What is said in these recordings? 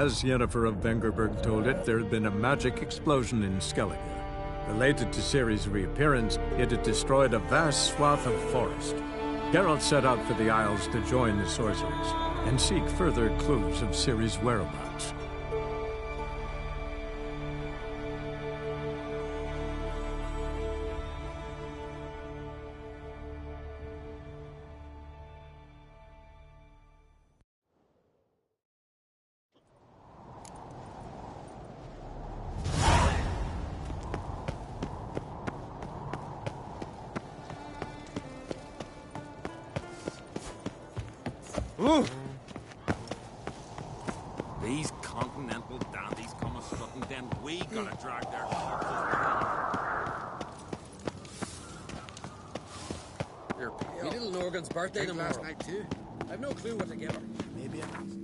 As Yennefer of Vengerberg told it, there had been a magic explosion in Skellige. Related to Ciri's reappearance, it had destroyed a vast swath of forest. Geralt set out for the Isles to join the sorcerers and seek further clues of Ciri's whereabouts. Ooh. These continental dandies come a strutting, then we gotta drag their You're pale. My little Norgan's birthday Drink tomorrow. last night too. I've no clue what to give her. Maybe it was.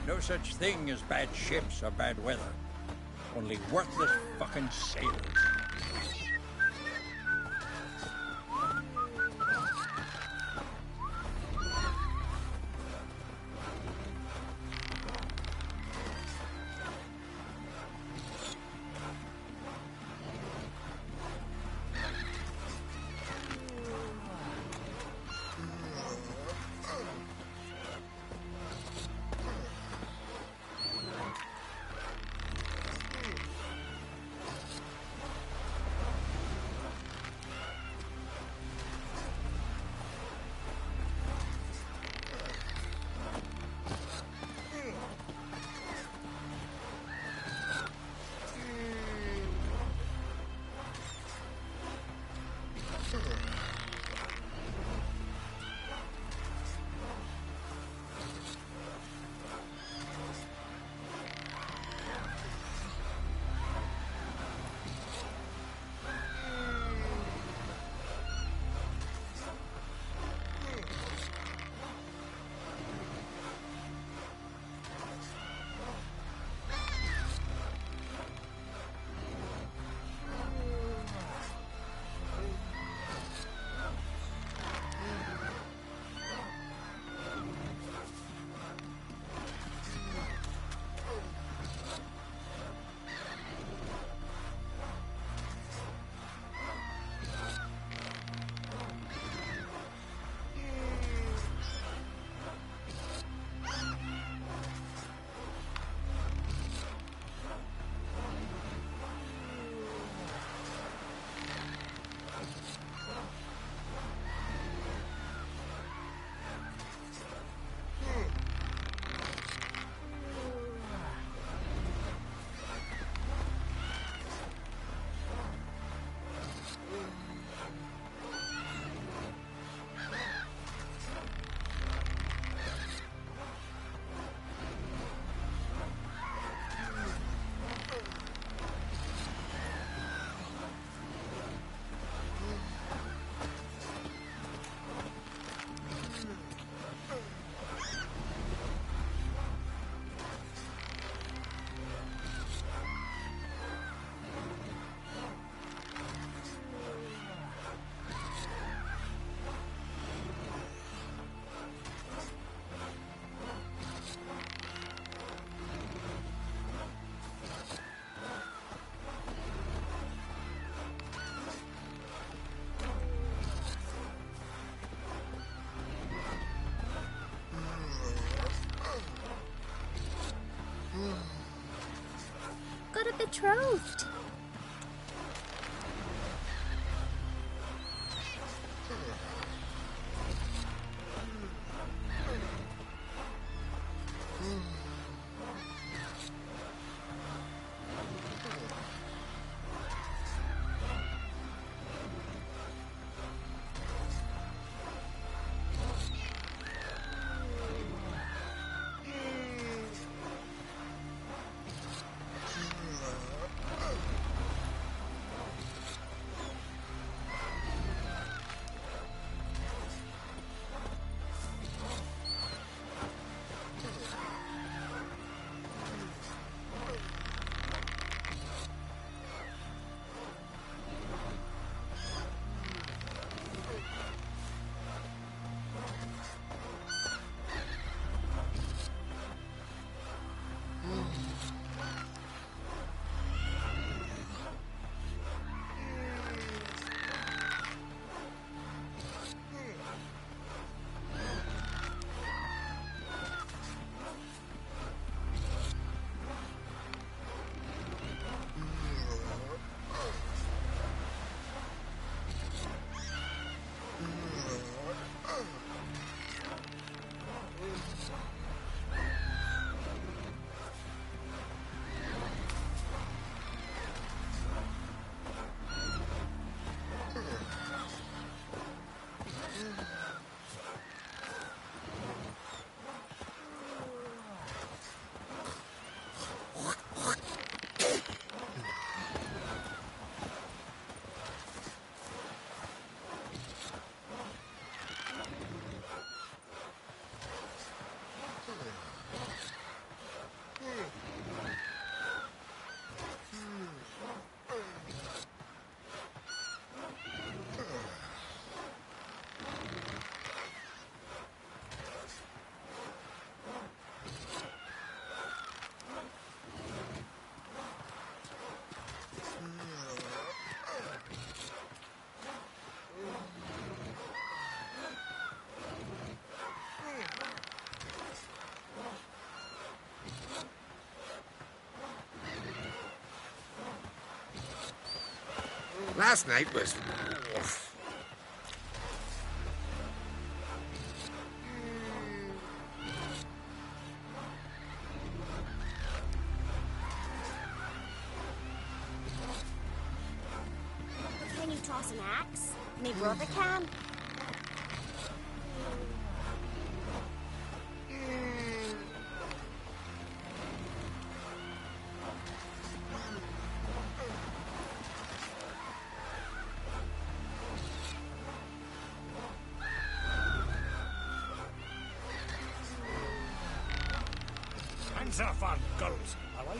No such thing as bad ships or bad weather. Only worthless fucking sailors. Got a betrothed. Last night was... Can you toss an axe? Me brother can. Hands off on girls, alright?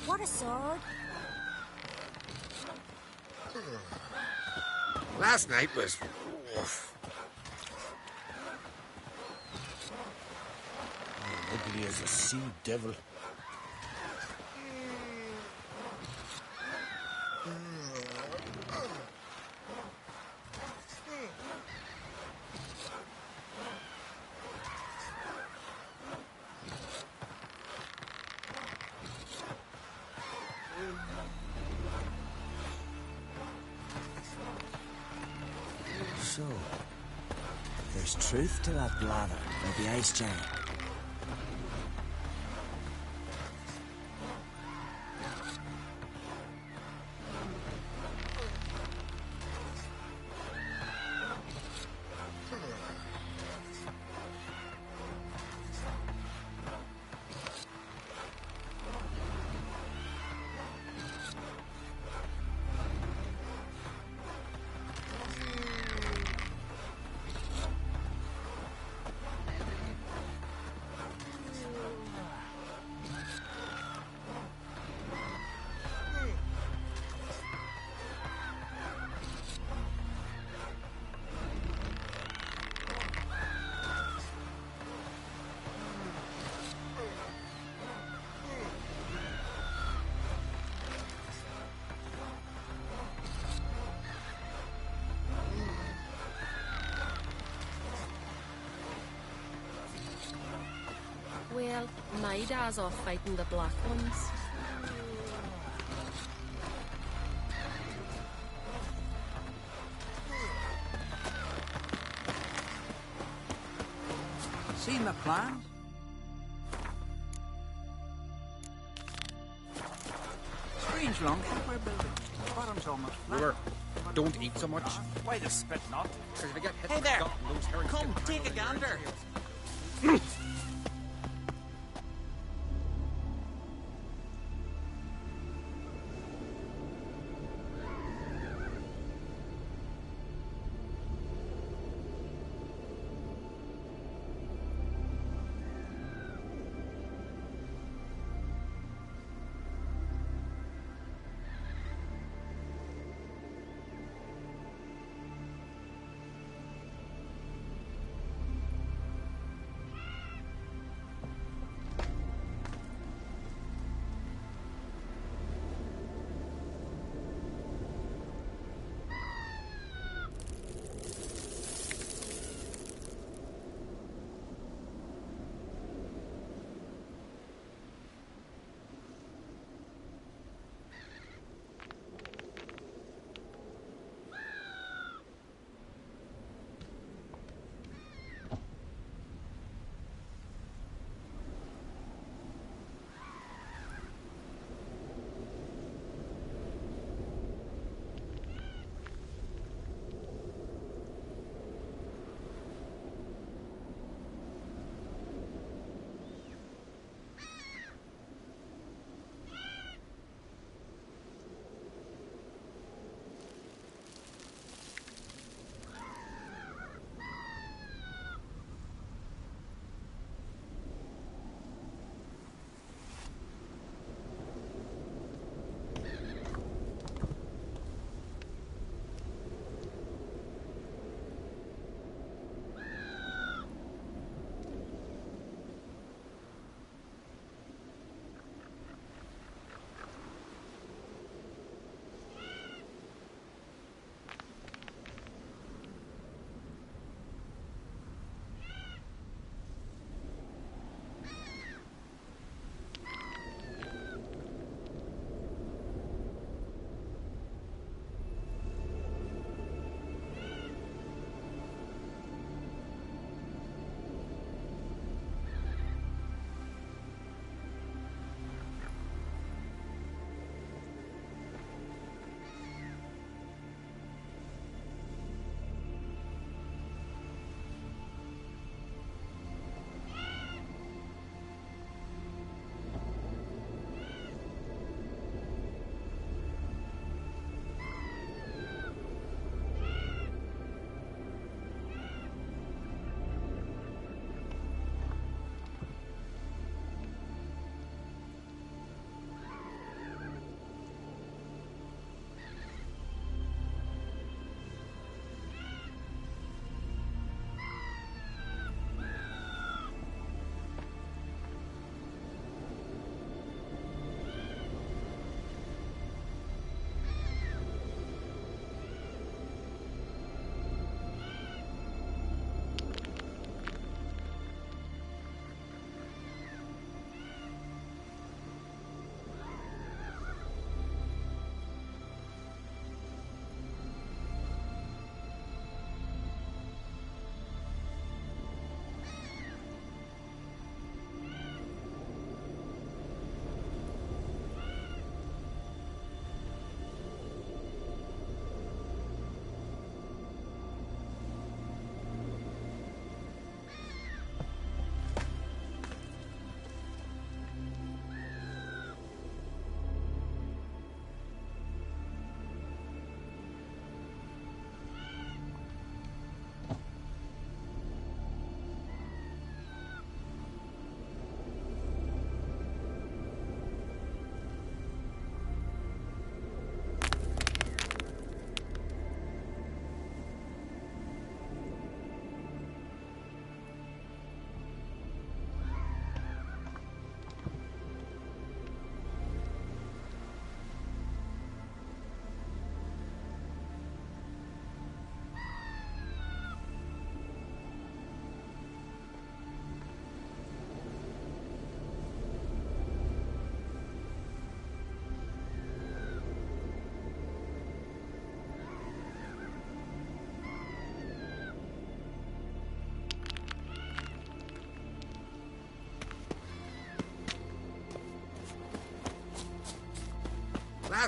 What a sword. Last night was... Ugly as a sea devil. So, there's truth to that blather about the ice giant. Well, my dad's off fighting the black ones. See my plan? Strange longship we're building. The bottom's almost flat. Brewer, don't eat so much. Why the spit not? Because if you get hit Hey with there! gut, those herrings Come, get take a hanging over gander. your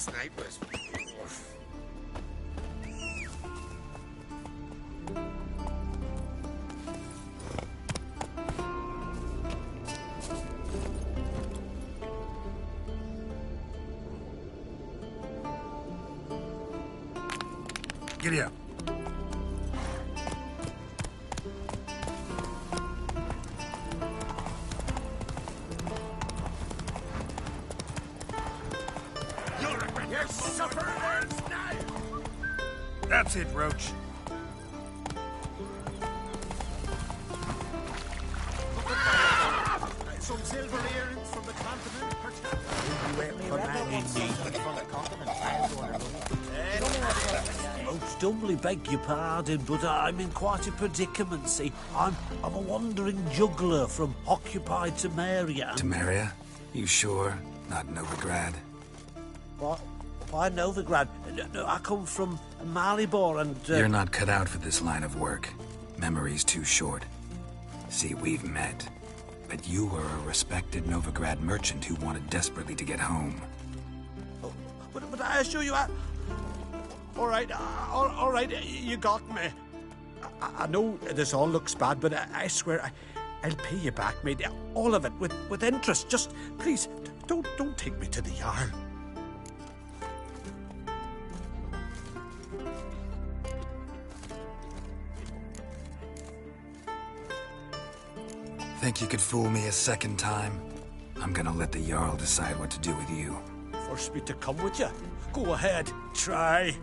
last night was... Giddy up. Your sufferers now! That's it, Roach. Some silver earrings from the continent, perchance? Most humbly beg your pardon, but I'm in quite a predicament, see. I'm a wandering juggler from occupied Temeria. Temeria? You sure? Not Novigrad? What? Why Novigrad? No, I come from Maribor and... You're not cut out for this line of work. Memory's too short. See, we've met. But you were a respected Novigrad merchant who wanted desperately to get home. Oh, but I assure you, all right, you got me. I know this all looks bad, but I swear I'll pay you back, mate. All of it, with interest. Just, please, don't take me to the Jarl. Think you could fool me a second time? I'm gonna let the Jarl decide what to do with you. Force me to come with you? Go ahead, try.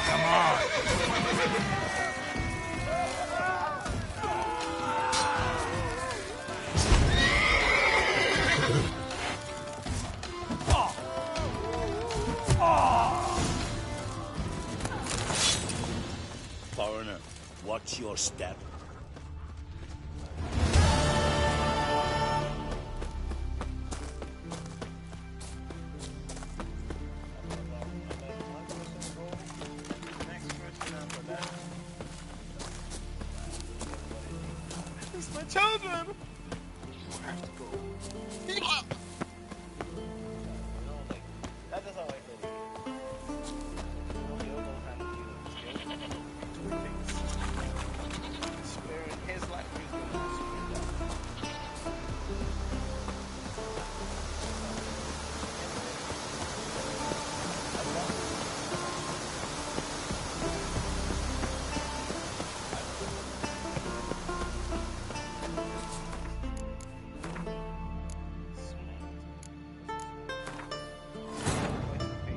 Come on. Foreigner, watch your step. It's my children!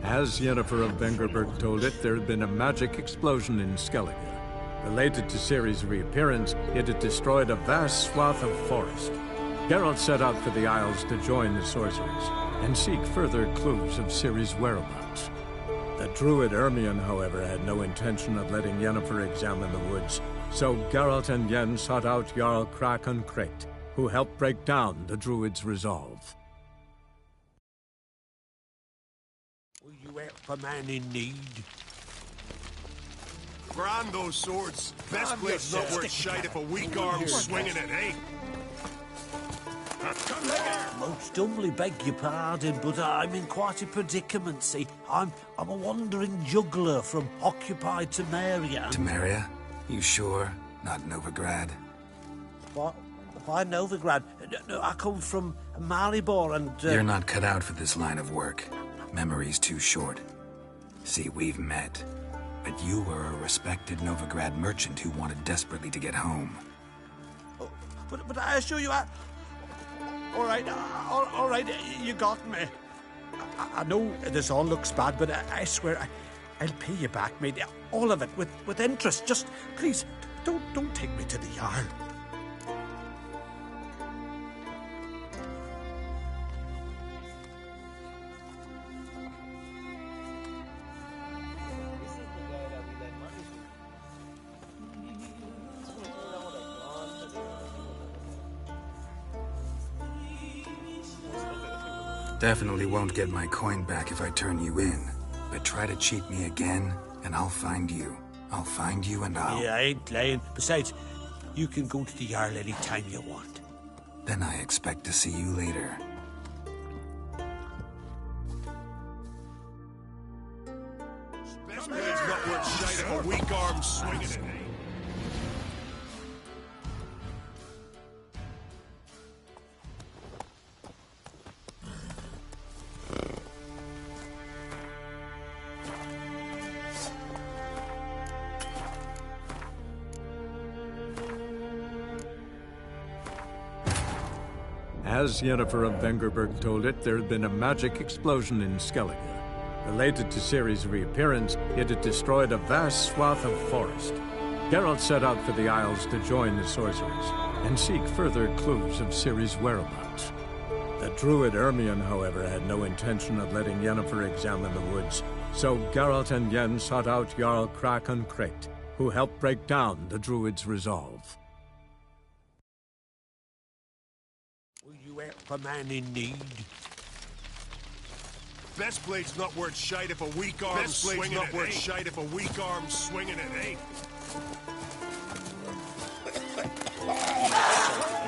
As Yennefer of Vengerberg told it, there had been a magic explosion in Skellige. Related to Ciri's reappearance, it had destroyed a vast swath of forest. Geralt set out for the Isles to join the sorcerers and seek further clues of Ciri's whereabouts. The druid Ermion, however, had no intention of letting Yennefer examine the woods, so Geralt and Yen sought out Jarl Krakon Krayt, who helped break down the druid's resolve. Will you help a man in need? Grind those swords. Best place not worth shite if a weak arm's swinging it, eh? Most humbly beg your pardon, but I'm in quite a predicament, see. I'm a wandering juggler from occupied Temeria. Temeria? You sure? Not Novigrad? What? Why Novigrad? No, I come from Maribor and... You're not cut out for this line of work. Memory's too short. See, we've met. But you were a respected Novigrad merchant who wanted desperately to get home. Oh, but I assure you, all right, you got me. I know this all looks bad, but I swear I'll pay you back, mate. All of it, with interest. Just, please, don't take me to the Jarl. Definitely won't get my coin back if I turn you in. But try to cheat me again, and I'll find you. I'll find you and I'll... Yeah, I ain't lying. Besides, You can go to the Jarl any time you want. Then I expect to see you later. Best blade's not worth shite if a weak arm swinging it. As Yennefer of Vengerberg told it, there had been a magic explosion in Skellige. Related to Ciri's reappearance, it had destroyed a vast swath of forest. Geralt set out for the Isles to join the sorcerers and seek further clues of Ciri's whereabouts. The druid Ermion, however, had no intention of letting Yennefer examine the woods, so Geralt and Yen sought out Jarl Krakon Krayt, who helped break down the druid's resolve. Will you help a man in need? Best blade's not worth shite if a weak arm swinging it. Best blade's not worth shite if a weak arm swinging it, eh?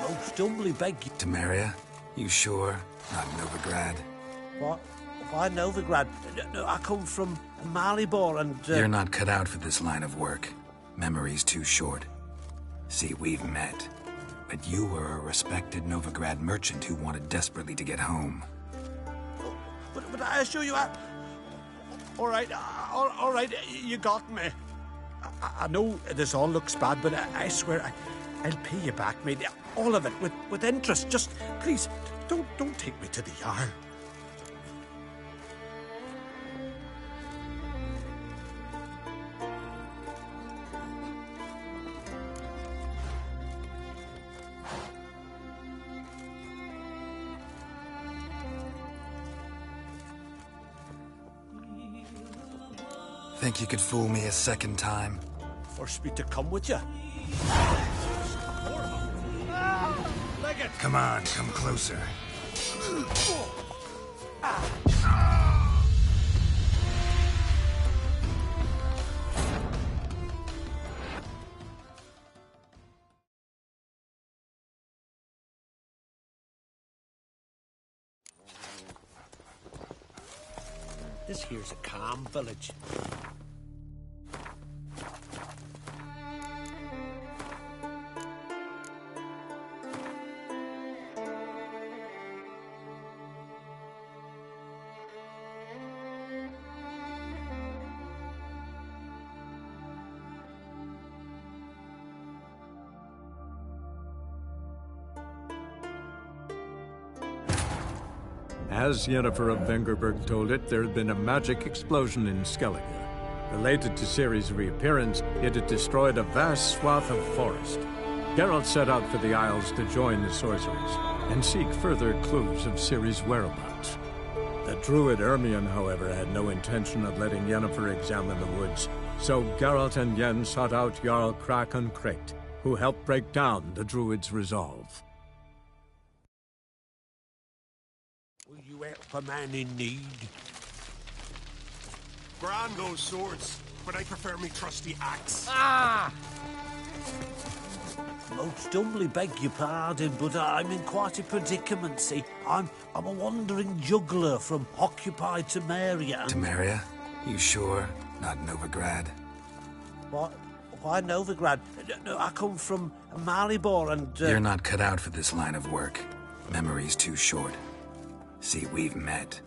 Most humbly beg you. Temeria? You sure? Not Novigrad? What? Why Novigrad? No, I come from Maribor and... You're not cut out for this line of work. Memory's too short. See, we've met. But you were a respected Novigrad merchant who wanted desperately to get home. But I assure you, all right, you got me. I know this all looks bad, but I swear I'll pay you back, mate. All of it, with interest. Just, please, don't take me to the Jarl. Think you could fool me a second time? Force me to come with you. Come on, come closer. This here's a calm village. As Yennefer of Vengerberg told it, there had been a magic explosion in Skellige. Related to Ciri's reappearance, it had destroyed a vast swath of forest. Geralt set out for the Isles to join the sorcerers and seek further clues of Ciri's whereabouts. The druid Ermion, however, had no intention of letting Yennefer examine the woods, so Geralt and Yen sought out Jarl Krakon Krayt, who helped break down the druid's resolve. Will you help a man in need? Grand those swords, but I prefer me trusty axe. Most humbly beg your pardon, but I'm in quite a predicament, see. I'm a wandering juggler from occupied Temeria. Temeria? You sure? Not Novigrad? What? Why Novigrad? No, I come from Maribor and... You're not cut out for this line of work. Memory's too short. See, we've met.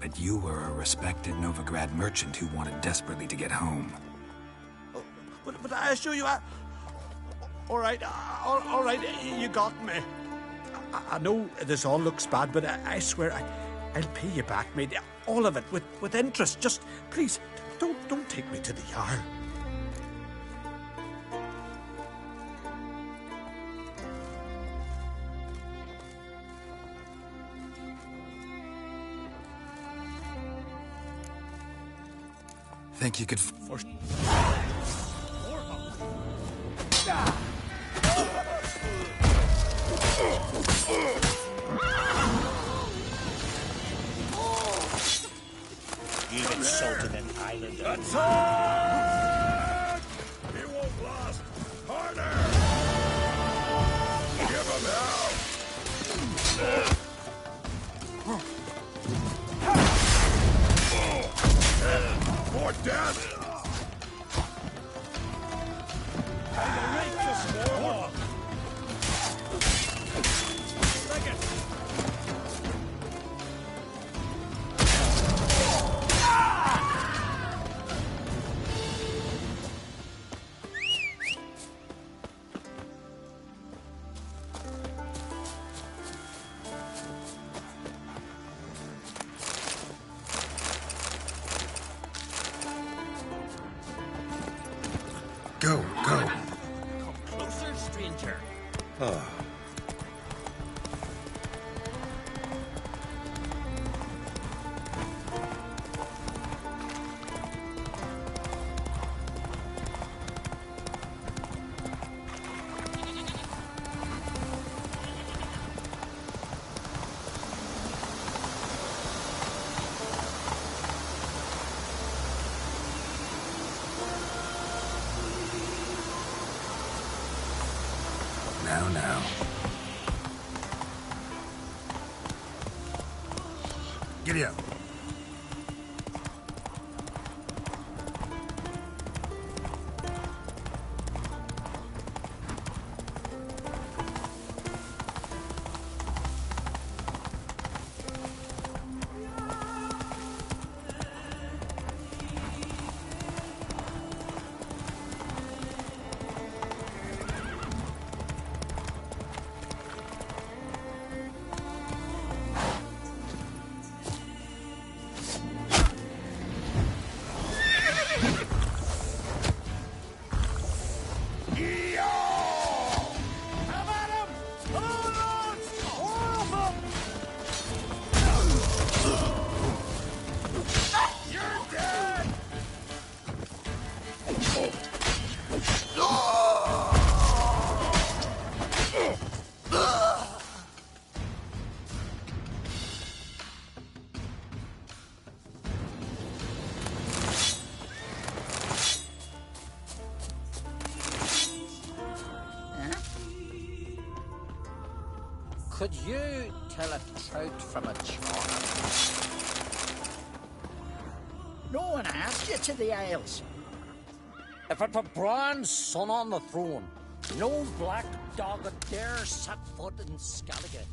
But you were a respected Novigrad merchant who wanted desperately to get home. But I assure you, all right, you got me. I know this all looks bad, but I swear I'll pay you back, mate. All of it, with interest. Just, please, don't take me to the Jarl. Think you could You've insulted an islander. Attack! It won't last. Harder! Go, go. Come closer, stranger. Now. Giddy up. Could you tell a trout from a char? No one asked you to the Isles. If it were Bran's son on the throne, no black dog would dare set foot in Skellige.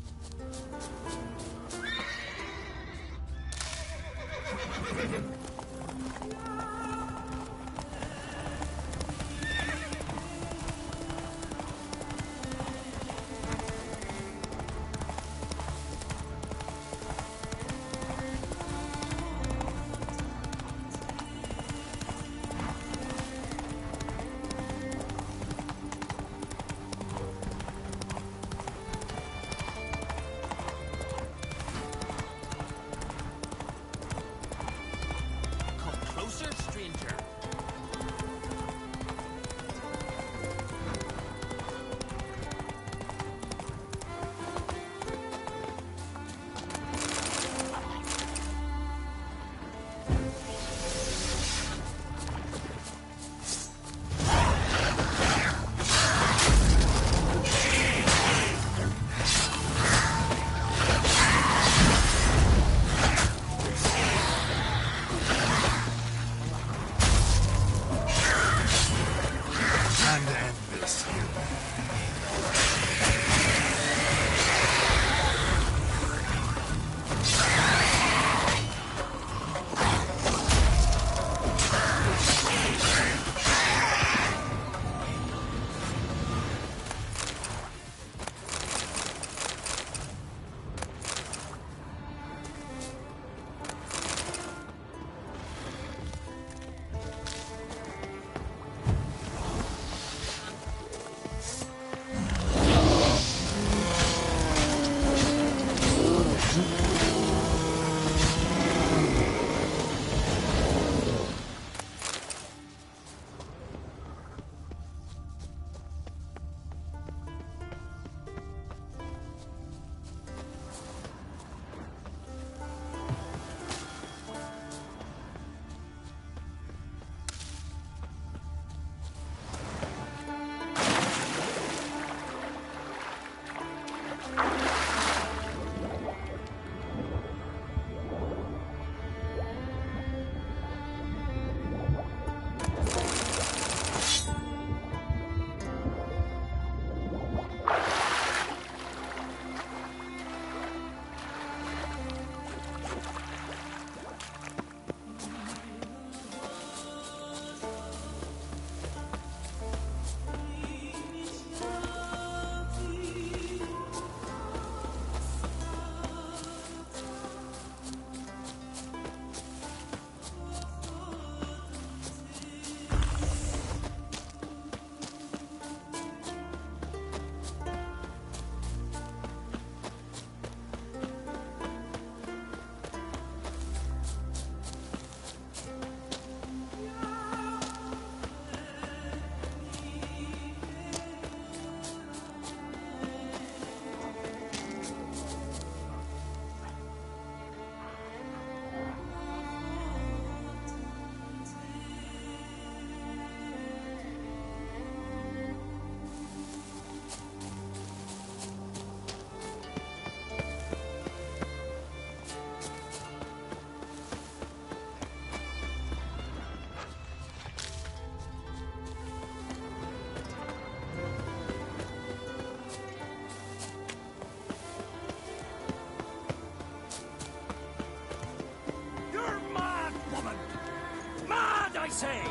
say?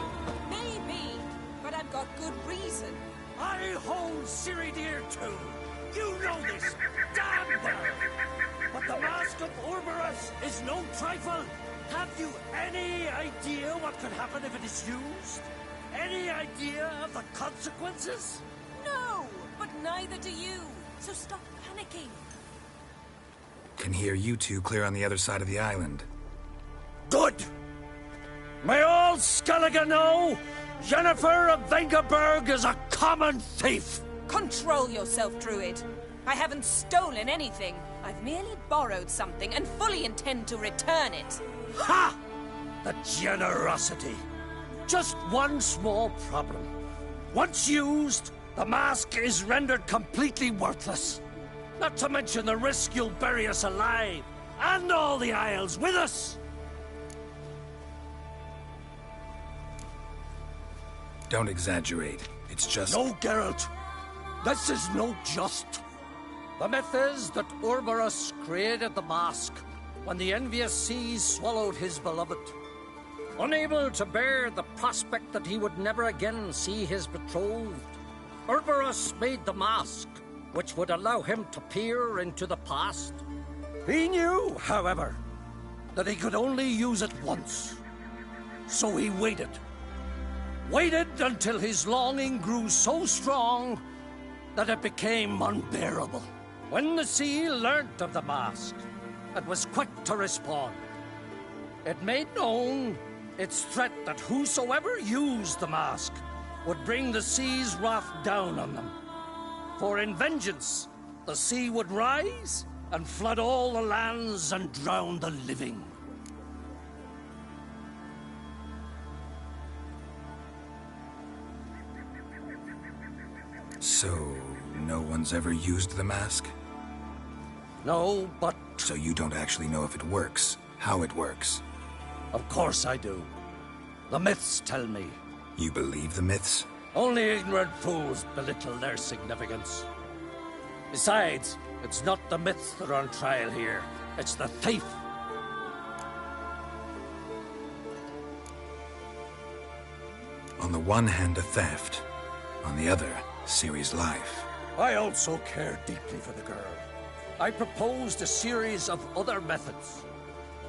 Maybe, but I've got good reason. I hold Ciri dear too. You know this, damn well. But the Mask of Orberus is no trifle. Have you any idea what could happen if it is used? Any idea of the consequences? No, but neither do you. So stop panicking. Can hear you two clear on the other side of the island. Good! May all Skellige know Yennefer of Vengerberg is a common thief! Control yourself, Druid. I haven't stolen anything. I've merely borrowed something and fully intend to return it. Ha! The generosity. Just one small problem. Once used, the mask is rendered completely worthless. Not to mention the risk you'll bury us alive, and all the Isles with us! Don't exaggerate. It's just... No, Geralt. This is no just. The myth is that Orberus created the mask when the envious seas swallowed his beloved. Unable to bear the prospect that he would never again see his betrothed, Orberus made the mask, which would allow him to peer into the past. He knew, however, that he could only use it once. So he waited. Waited until his longing grew so strong that it became unbearable. When the sea learnt of the mask, it was quick to respond. It made known its threat that whosoever used the mask would bring the sea's wrath down on them. For in vengeance, the sea would rise and flood all the lands and drown the living. So, no one's ever used the mask? No, but... So you don't actually know if it works, how it works? Of course I do. The myths tell me. You believe the myths? Only ignorant fools belittle their significance. Besides, it's not the myths that are on trial here. It's the thief. On the one hand, a theft. On the other, Ciri's life. I also care deeply for the girl. I proposed a series of other methods.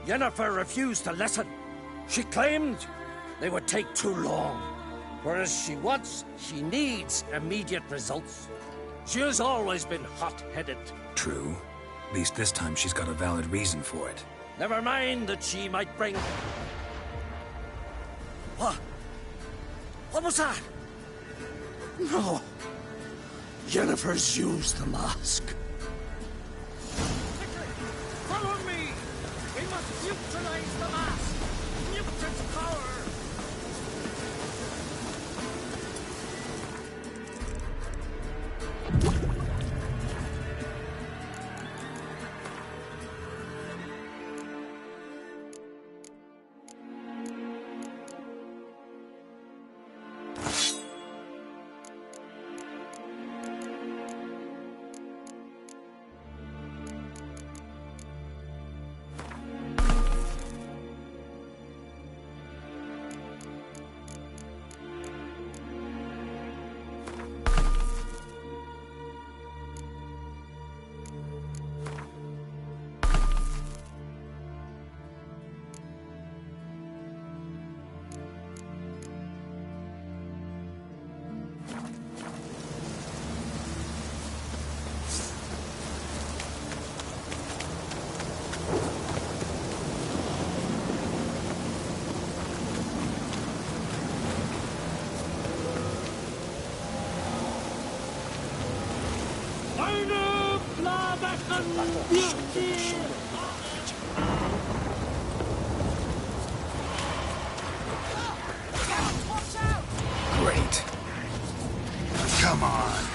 Yennefer refused to listen. She claimed they would take too long. Whereas she needs immediate results. She has always been hot-headed. True. At least this time she's got a valid reason for it. Never mind that she might bring... What? What was that? No. Yennefer's used the mask. Follow me! We must neutralize the mask! Mutant power! Great. Come on.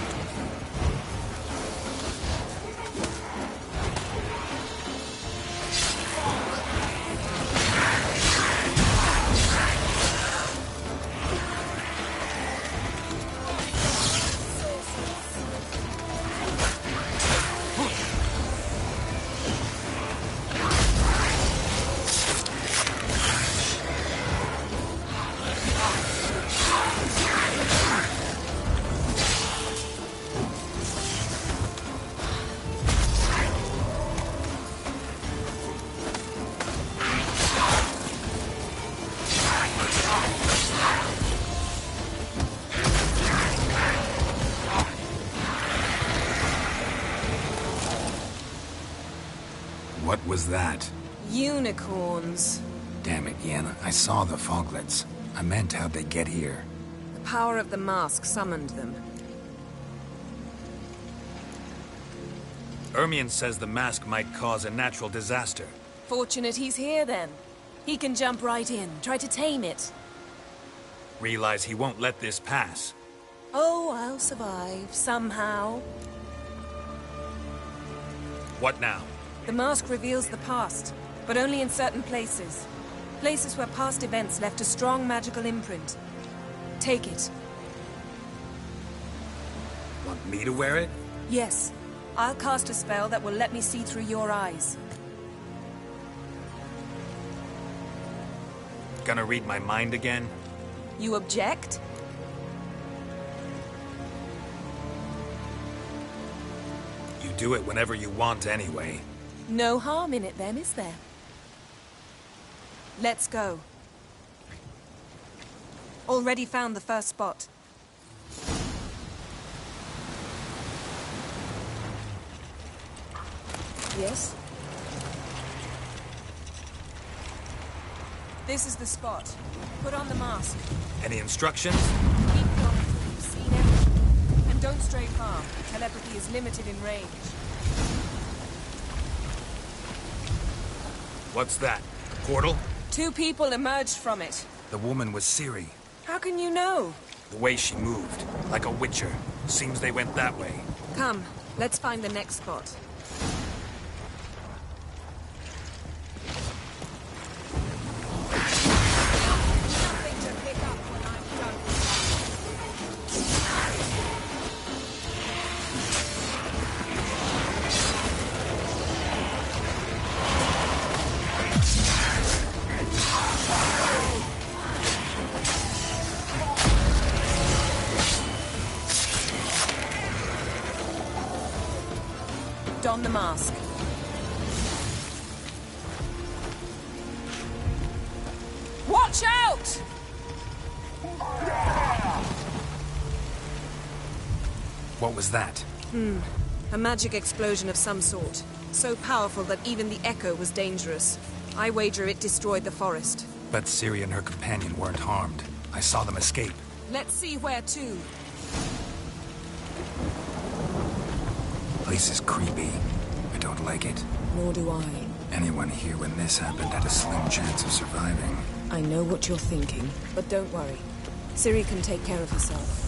What was that? Unicorns. Damn it, Yen. I saw the foglets. I meant how'd they get here? The power of the mask summoned them. Ermion says the mask might cause a natural disaster. Fortunate he's here, then. He can jump right in, try to tame it. Realize he won't let this pass. Oh, I'll survive, somehow. What now? The mask reveals the past, but only in certain places. Places where past events left a strong magical imprint. Take it. Want me to wear it? Yes. I'll cast a spell that will let me see through your eyes. Gonna read my mind again? You object? You do it whenever you want anyway. No harm in it then, is there? Let's go. Already found the first spot. Yes? This is the spot. Put on the mask. Any instructions? Keep it on until you've seen everything. And don't stray far. Telepathy is limited in range. What's that? A portal? 2 people emerged from it. The woman was Ciri. How can you know? The way she moved, like a witcher. Seems they went that way. Come, let's find the next spot. Nothing to pick up when I'm done. Don the mask. Watch out! What was that? A magic explosion of some sort. So powerful that even the echo was dangerous. I wager it destroyed the forest. Bet Ciri and her companion weren't harmed. I saw them escape. Let's see where to. Place is creepy. I don't like it. Nor do I. Anyone here when this happened had a slim chance of surviving. I know what you're thinking, but don't worry. Ciri can take care of herself.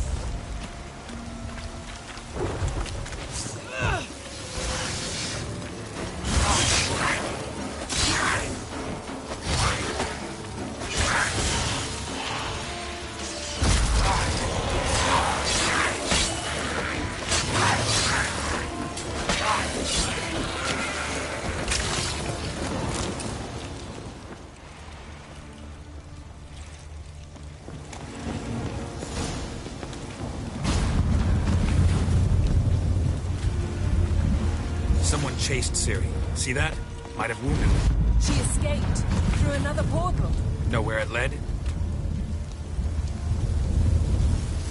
Someone chased Ciri. See that? Might have wounded her. She escaped through another portal. Know where it led?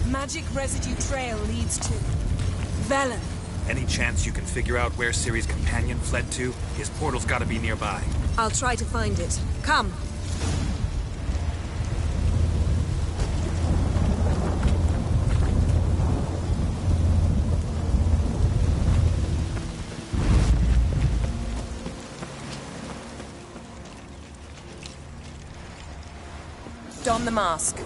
Magic residue trail leads to Velen. Any chance you can figure out where Ciri's companion fled to? His portal's gotta be nearby. I'll try to find it. Come. Don the mask.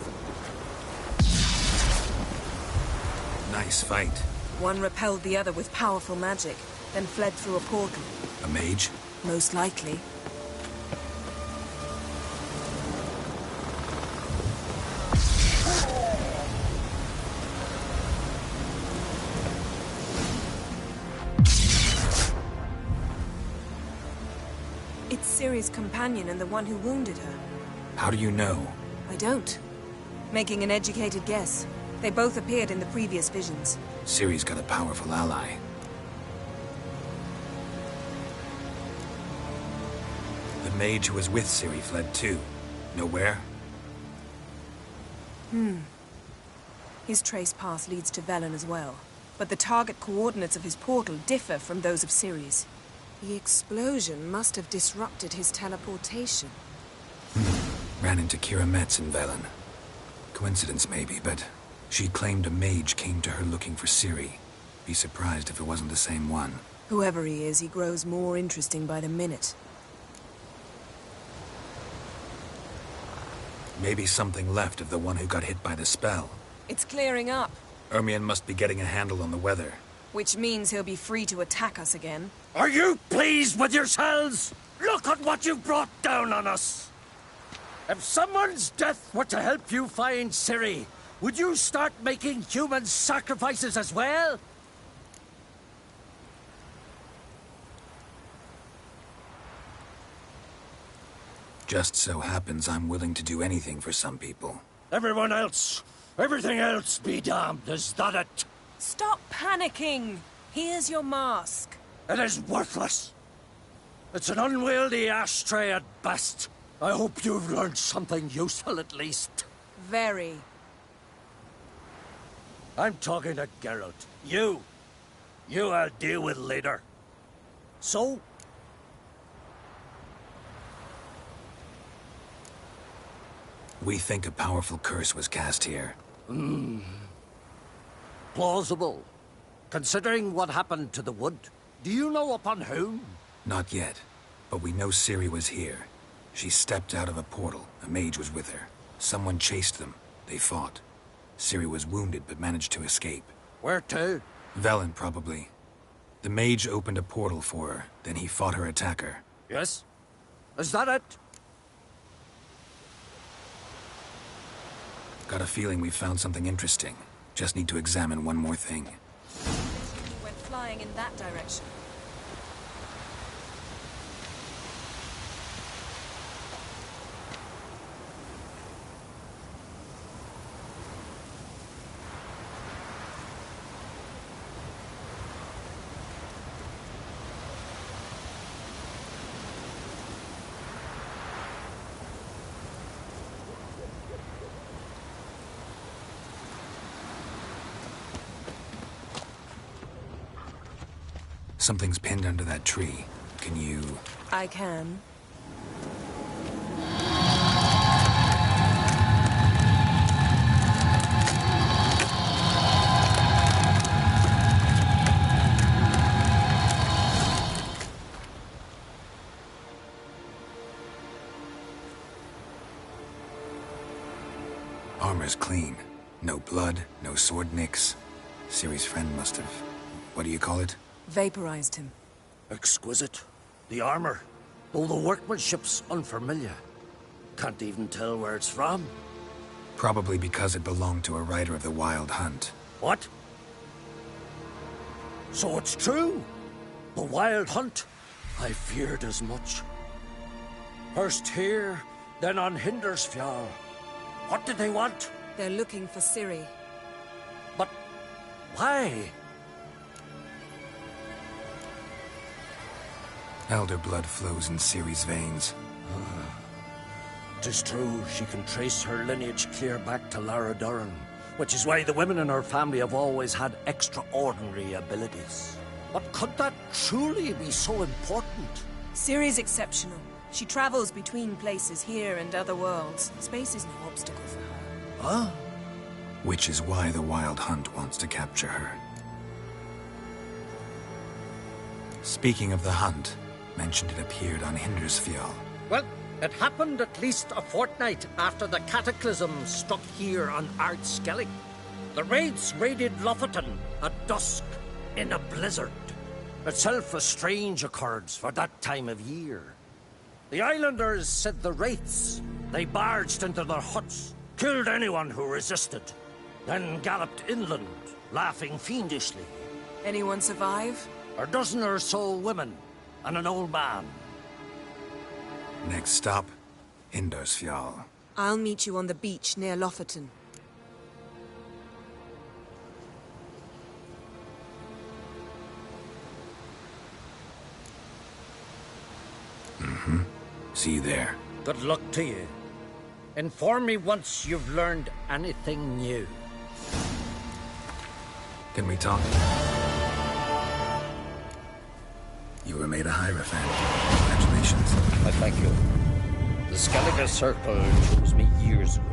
Nice fight. One repelled the other with powerful magic, then fled through a portal. A mage? Most likely. It's Ciri's companion and the one who wounded her. How do you know? I don't. Making an educated guess. They both appeared in the previous visions. Ciri's got a powerful ally. The mage who was with Ciri fled too. Know where? His trace path leads to Velen as well. But the target coordinates of his portal differ from those of Ciri's. The explosion must have disrupted his teleportation. Ran into Kira Metz in Velen. Coincidence maybe, but she claimed a mage came to her looking for Ciri. Be surprised if it wasn't the same one. Whoever he is, he grows more interesting by the minute. Maybe something left of the one who got hit by the spell. It's clearing up. Ermion must be getting a handle on the weather. Which means he'll be free to attack us again. Are you pleased with yourselves? Look at what you've brought down on us! If someone's death were to help you find Ciri, would you start making human sacrifices as well? Just so happens I'm willing to do anything for some people. Everyone else, everything else be damned, is that it? Stop panicking! Here's your mask. It is worthless. It's an unwieldy ashtray at best. I hope you've learned something useful at least. Very. I'm talking to Geralt. You I'll deal with later. So? We think a powerful curse was cast here. Plausible. Considering what happened to the wood, do you know upon whom? Not yet, but we know Ciri was here. She stepped out of a portal. A mage was with her. Someone chased them. They fought. Ciri was wounded but managed to escape. Where to? Velen, probably. The mage opened a portal for her, then he fought her attacker. Yes? Is that it? Got a feeling we've found something interesting. Just need to examine one more thing. Went flying in that direction. Something's pinned under that tree. Can you... I can. Armor's clean. No blood, no sword nicks. Ciri's friend must have... What do you call it? Vaporized him. Exquisite. The armor, though the workmanship's unfamiliar. Can't even tell where it's from. Probably because it belonged to a rider of the Wild Hunt. What? So it's true? The Wild Hunt? I feared as much. First here, then on Hindersfjall. What did they want? They're looking for Ciri. But why? Elder blood flows in Ciri's veins. 'Tis true, she can trace her lineage clear back to Lara Duran, which is why the women in her family have always had extraordinary abilities. But could that truly be so important? Ciri's exceptional. She travels between places here and other worlds. Space is no obstacle for her. Huh? Which is why the Wild Hunt wants to capture her. Speaking of the hunt, mentioned it appeared on Hindersfjall. Well, it happened at least a fortnight after the cataclysm struck here on Ard Skellig. The raids raided Lofoten at dusk in a blizzard. Itself a strange occurrence for that time of year. The islanders said the wraiths. They barged into their huts, killed anyone who resisted, then galloped inland, laughing fiendishly. Anyone survive? A dozen or so women, and an old man. Next stop, Hindersfjall. I'll meet you on the beach near Lofoten. Mm-hmm. See you there. Good luck to you. Inform me once you've learned anything new. Can we talk? You were made a Hierophant. Congratulations. I thank you. The Skellige Circle chose me years ago,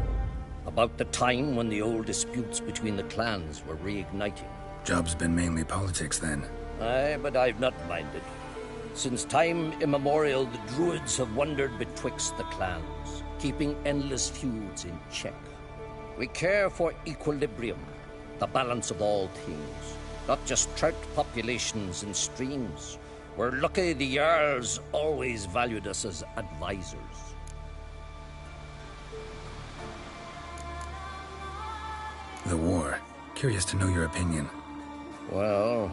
about the time when the old disputes between the clans were reigniting. Job's been mainly politics then. Aye, but I've not minded. Since time immemorial, the Druids have wandered betwixt the clans, keeping endless feuds in check. We care for equilibrium, the balance of all things, not just trout populations and streams. We're lucky the Jarls always valued us as advisors. The war. Curious to know your opinion. Well,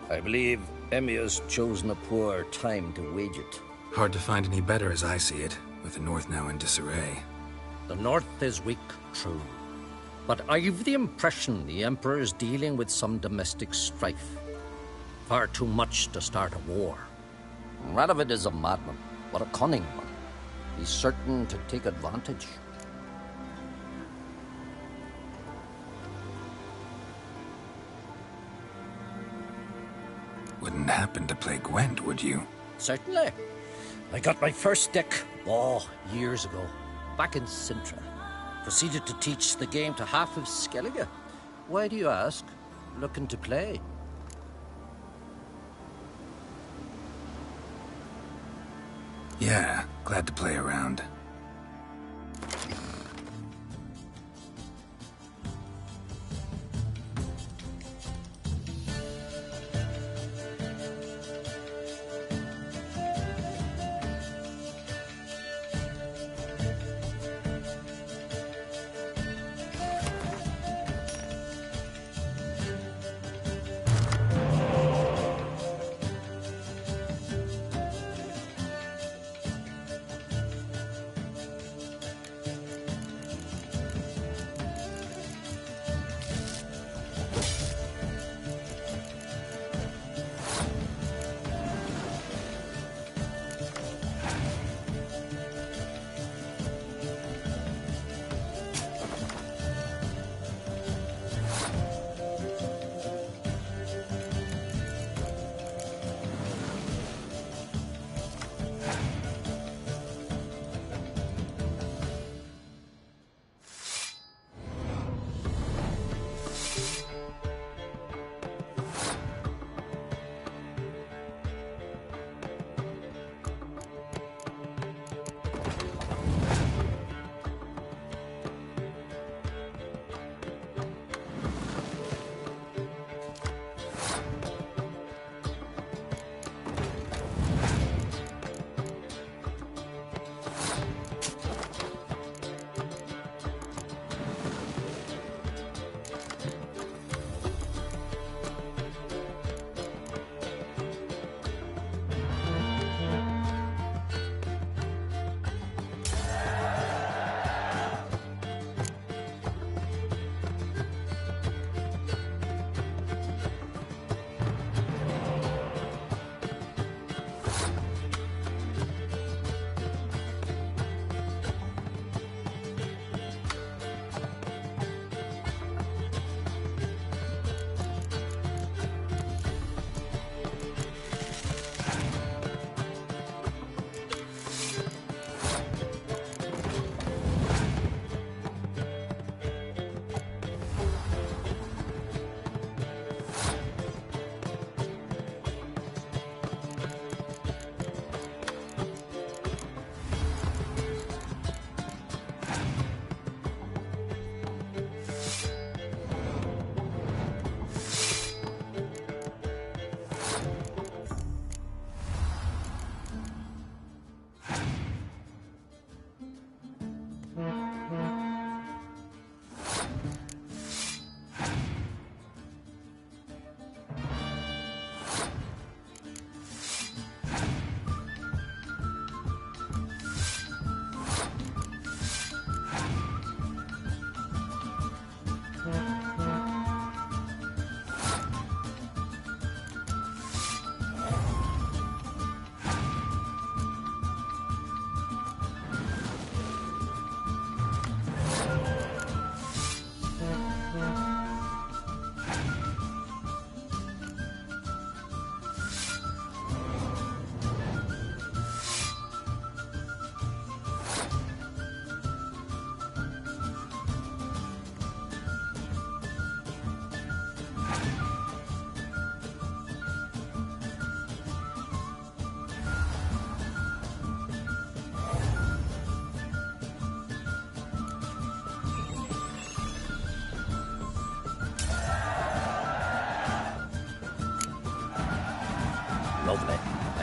I believe Emmia's chosen a poor time to wage it. Hard to find any better as I see it, with the North now in disarray. The North is weak, true. But I've the impression the Emperor is dealing with some domestic strife. Far too much to start a war. Radovid is a madman, but a cunning one. He's certain to take advantage. Wouldn't happen to play Gwent, would you? Certainly. I got my first deck, years ago, back in Sintra. Proceeded to teach the game to half of Skellige. Why do you ask? Looking to play? Yeah, glad to play around.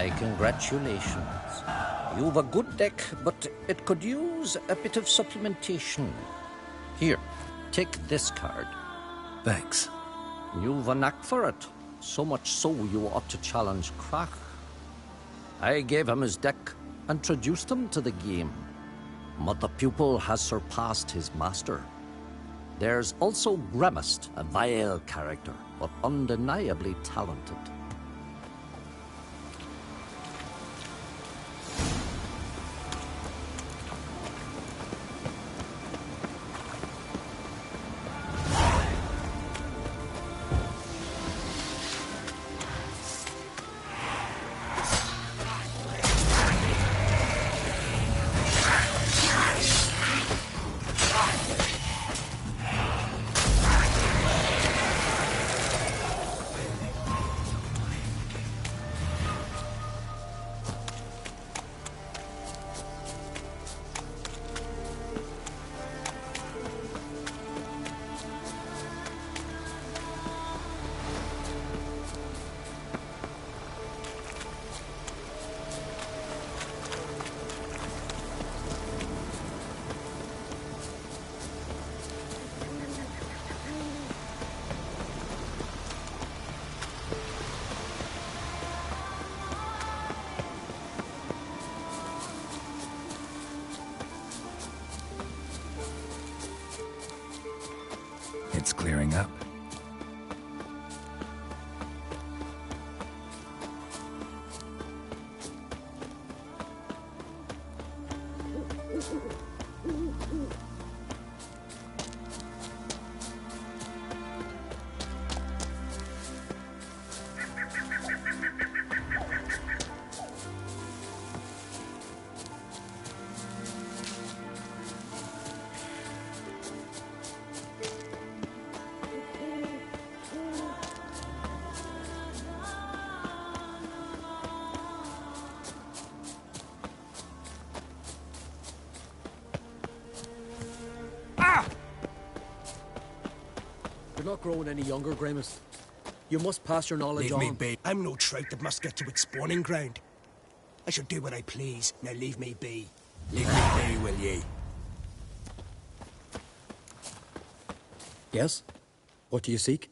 My congratulations. You've a good deck, but it could use a bit of supplementation. Here, take this card. Thanks. You've a knack for it. So much so you ought to challenge Krach. I gave him his deck, introduced him to the game. But the pupil has surpassed his master. There's also Gremist, a vile character, but undeniably talented. It's clearing up. You're not growing any younger, Gremist. You must pass your knowledge on. Leave me be. I'm no trout that must get to its spawning ground. I shall do what I please. Now leave me be. Leave me be, will ye? Yes? What do you seek?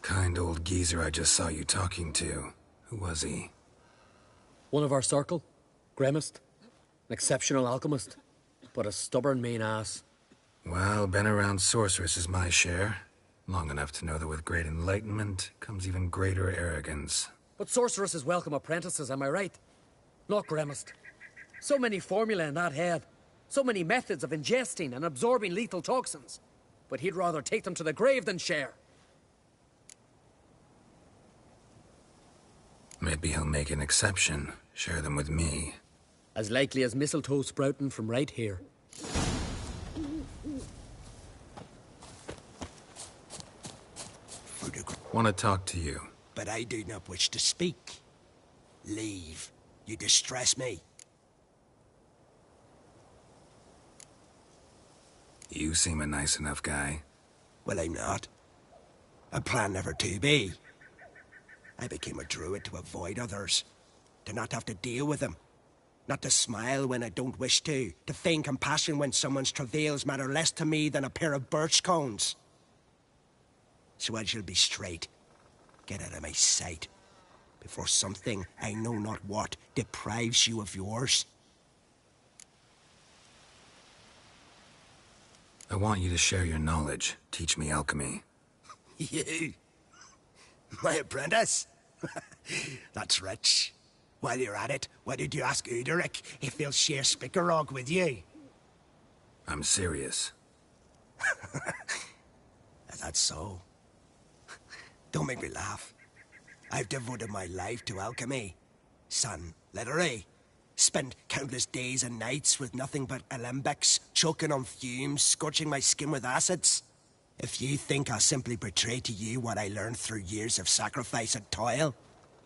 Kind old geezer I just saw you talking to. Who was he? One of our circle. Gremist. An exceptional alchemist. But a stubborn main ass. Well, been around sorceress is my share. Long enough to know that with great enlightenment comes even greater arrogance. But sorceresses welcome apprentices, am I right? Not Gremist. So many formulae in that head. So many methods of ingesting and absorbing lethal toxins. But he'd rather take them to the grave than share. Maybe he'll make an exception. Share them with me. As likely as mistletoe sprouting from right here. Want to talk to you. But I do not wish to speak. Leave. You distress me. You seem a nice enough guy. Well, I'm not. I plan never to be. I became a druid to avoid others. To not have to deal with them. Not to smile when I don't wish to. To feign compassion when someone's travails matter less to me than a pair of birch cones. So I shall be straight. Get out of my sight. Before something, I know not what, deprives you of yours. I want you to share your knowledge. Teach me alchemy. You? My apprentice? That's rich. While you're at it, why did you ask Uderic if he'll share Spickerog with you? I'm serious. That's so. Don't make me laugh. I've devoted my life to alchemy. Son, literally. Spent countless days and nights with nothing but alembics, choking on fumes, scorching my skin with acids. If you think I'll simply portray to you what I learned through years of sacrifice and toil,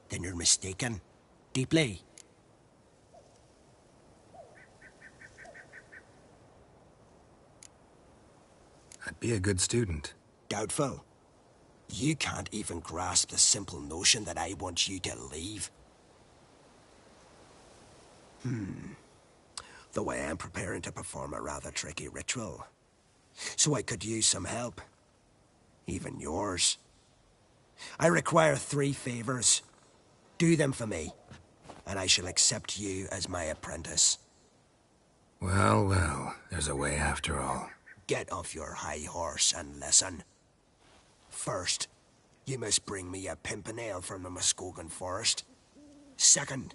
then you're mistaken. Deeply. I'd be a good student. Doubtful. You can't even grasp the simple notion that I want you to leave. Though I am preparing to perform a rather tricky ritual. So I could use some help. Even yours. I require 3 favors. Do them for me, and I shall accept you as my apprentice. Well, well, there's a way after all. Get off your high horse and listen. First, you must bring me a pimpernel from the Muskogan forest. Second,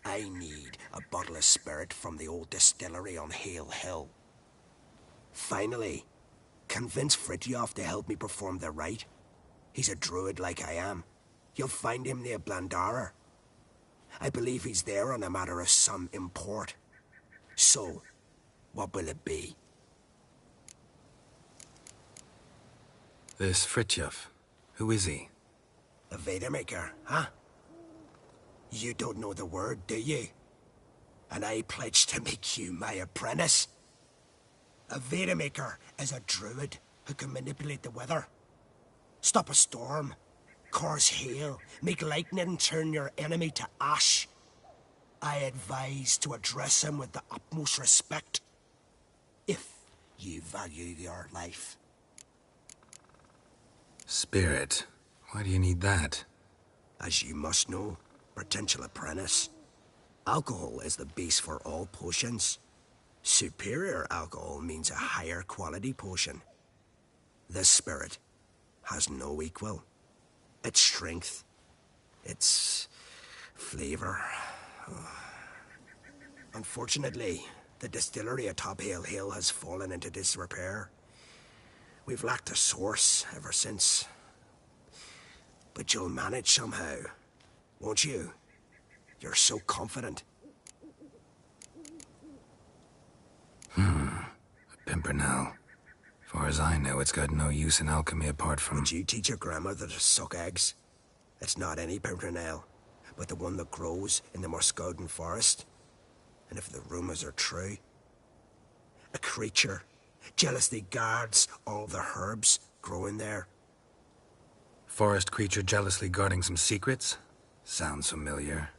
I need a bottle of spirit from the old distillery on Hale Hill. Finally, convince Fritjof to help me perform the rite. He's a druid like I am. You'll find him near Blandara. I believe he's there on a matter of some import. So, what will it be? This Fritjof, who is he? A Vedemaker, huh? You don't know the word, do you? And I pledge to make you my apprentice. A Vedemaker is a druid who can manipulate the weather. Stop a storm, cause hail, make lightning turn your enemy to ash. I advise to address him with the utmost respect, if you value your life. Spirit. Why do you need that? As you must know, potential apprentice, alcohol is the base for all potions. Superior alcohol means a higher quality potion. This spirit has no equal. Its strength, its flavor. Unfortunately, the distillery atop Hale Hill has fallen into disrepair. We've lacked a source ever since. But you'll manage somehow, won't you? You're so confident. A pimpernel. Far as I know, it's got no use in alchemy apart from... Would you teach your grandmother to suck eggs? It's not any pimpernel, but the one that grows in the Muskogan forest. And if the rumors are true, a creature jealously guards all the herbs growing there. Forest creature jealously guarding some secrets? Sounds familiar.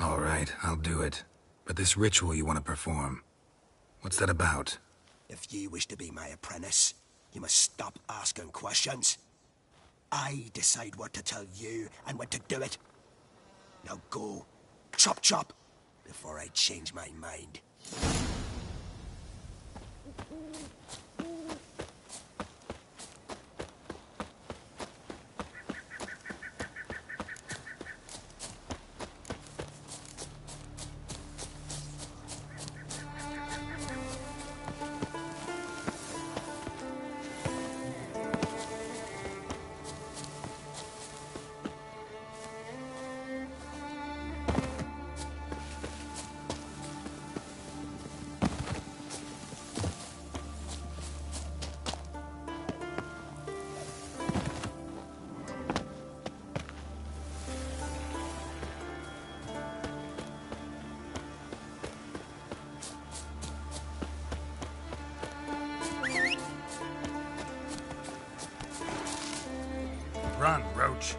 All right, I'll do it. But this ritual you want to perform, what's that about? If you wish to be my apprentice, you must stop asking questions. I decide what to tell you and when to do it. Now go, chop chop, before I change my mind. Run, Roach.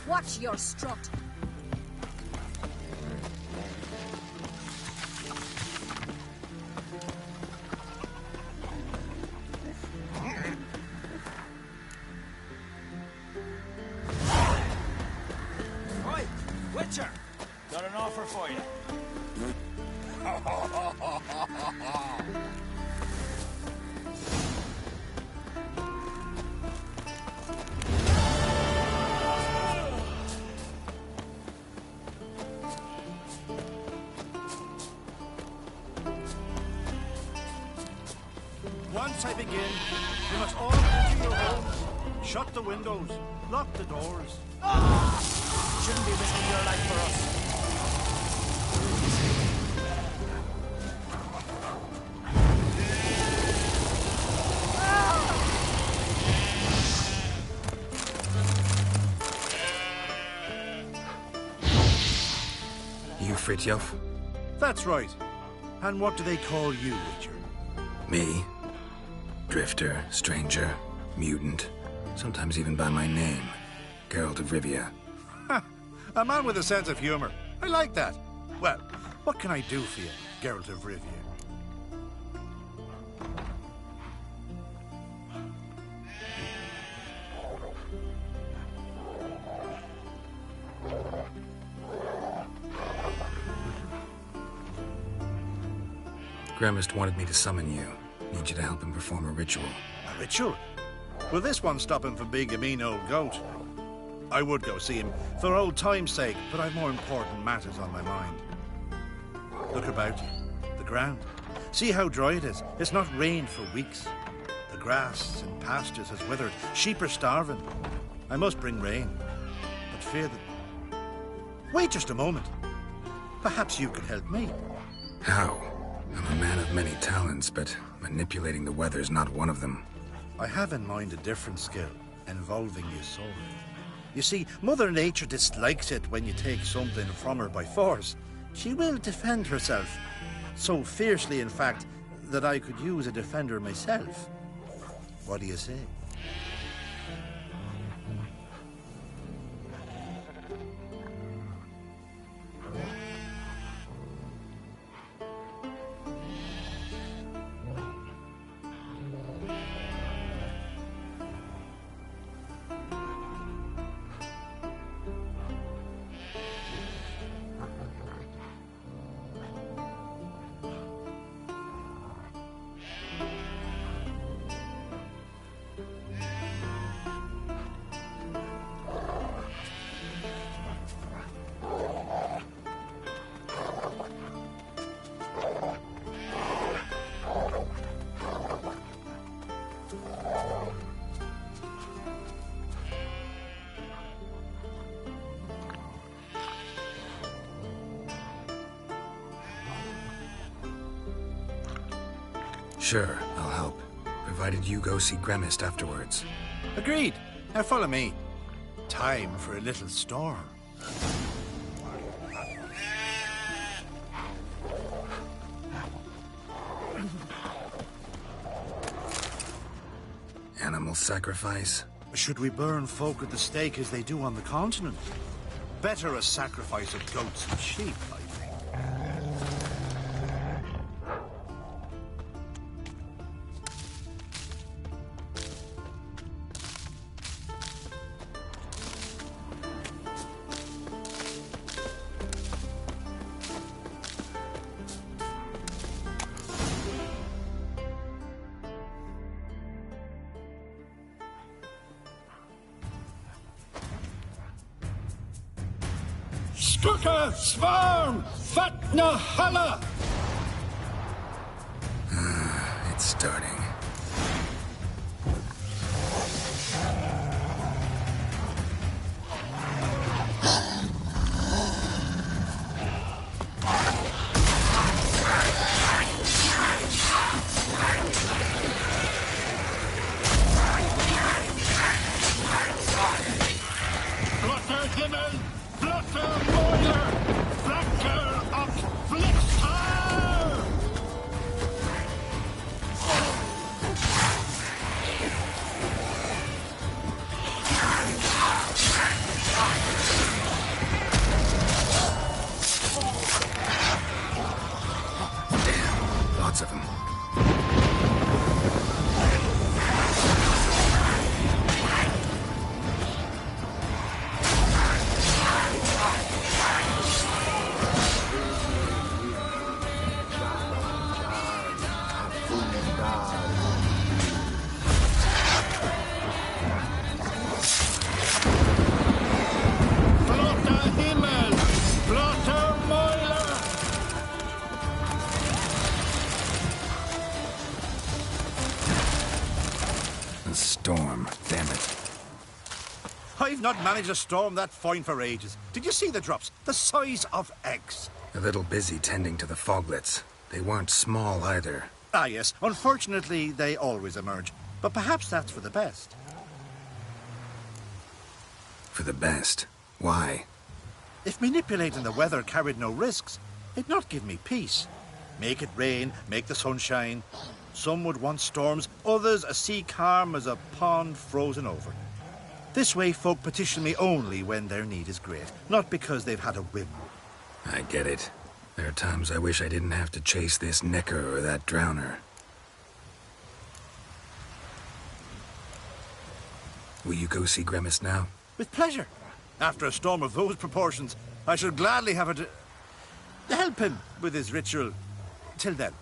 Watch your strut. Oi, Witcher! Got an offer for you. once I begin, you must all get to your homes. Shut the windows. Lock the doors. Shouldn't be risking your life for us. You Fritjof? That's right. And what do they call you, Witcher? Me? Drifter, stranger, mutant, sometimes even by my name. Geralt of Rivia. Ha! A man with a sense of humor. I like that. Well, what can I do for you, Geralt of Rivia? Gremist wanted me to summon you. Need you to help him perform a ritual. A ritual? Will this one stop him from being a mean old goat? I would go see him for old time's sake, but I've more important matters on my mind. Look about you. The ground. See how dry it is. It's not rained for weeks. The grass in pastures has withered. Sheep are starving. I must bring rain, but fear that... Wait just a moment. Perhaps you could help me. How? I'm a man of many talents, but manipulating the weather's not one of them. I have in mind a different skill, involving your sword. You see, Mother Nature dislikes it when you take something from her by force. She will defend herself. So fiercely, in fact, that I could use a defender myself. What do you say? Sure, I'll help. Provided you go see Gremist afterwards. Agreed. Now follow me. Time for a little storm. Animal sacrifice? Should we burn folk at the stake as they do on the continent? Better a sacrifice of goats and sheep, I think. Stuka, Svarm, Fatna, Hala! It's starting. Blotter Himmel, Blotter Moiler, Flacker of Flixar! not managed to storm that fine for ages. Did you see the drops? The size of eggs. A little busy tending to the foglets. They weren't small either. Ah, yes. Unfortunately, they always emerge. But perhaps that's for the best. For the best? Why? If manipulating the weather carried no risks, it'd not give me peace. Make it rain, make the sun shine. Some would want storms, others a sea calm as a pond frozen over. This way folk petition me only when their need is great, not because they've had a whim. I get it. There are times I wish I didn't have to chase this Necker or that drowner. Will you go see Grimace now? With pleasure. After a storm of those proportions, I should gladly have it to help him with his ritual. Till then.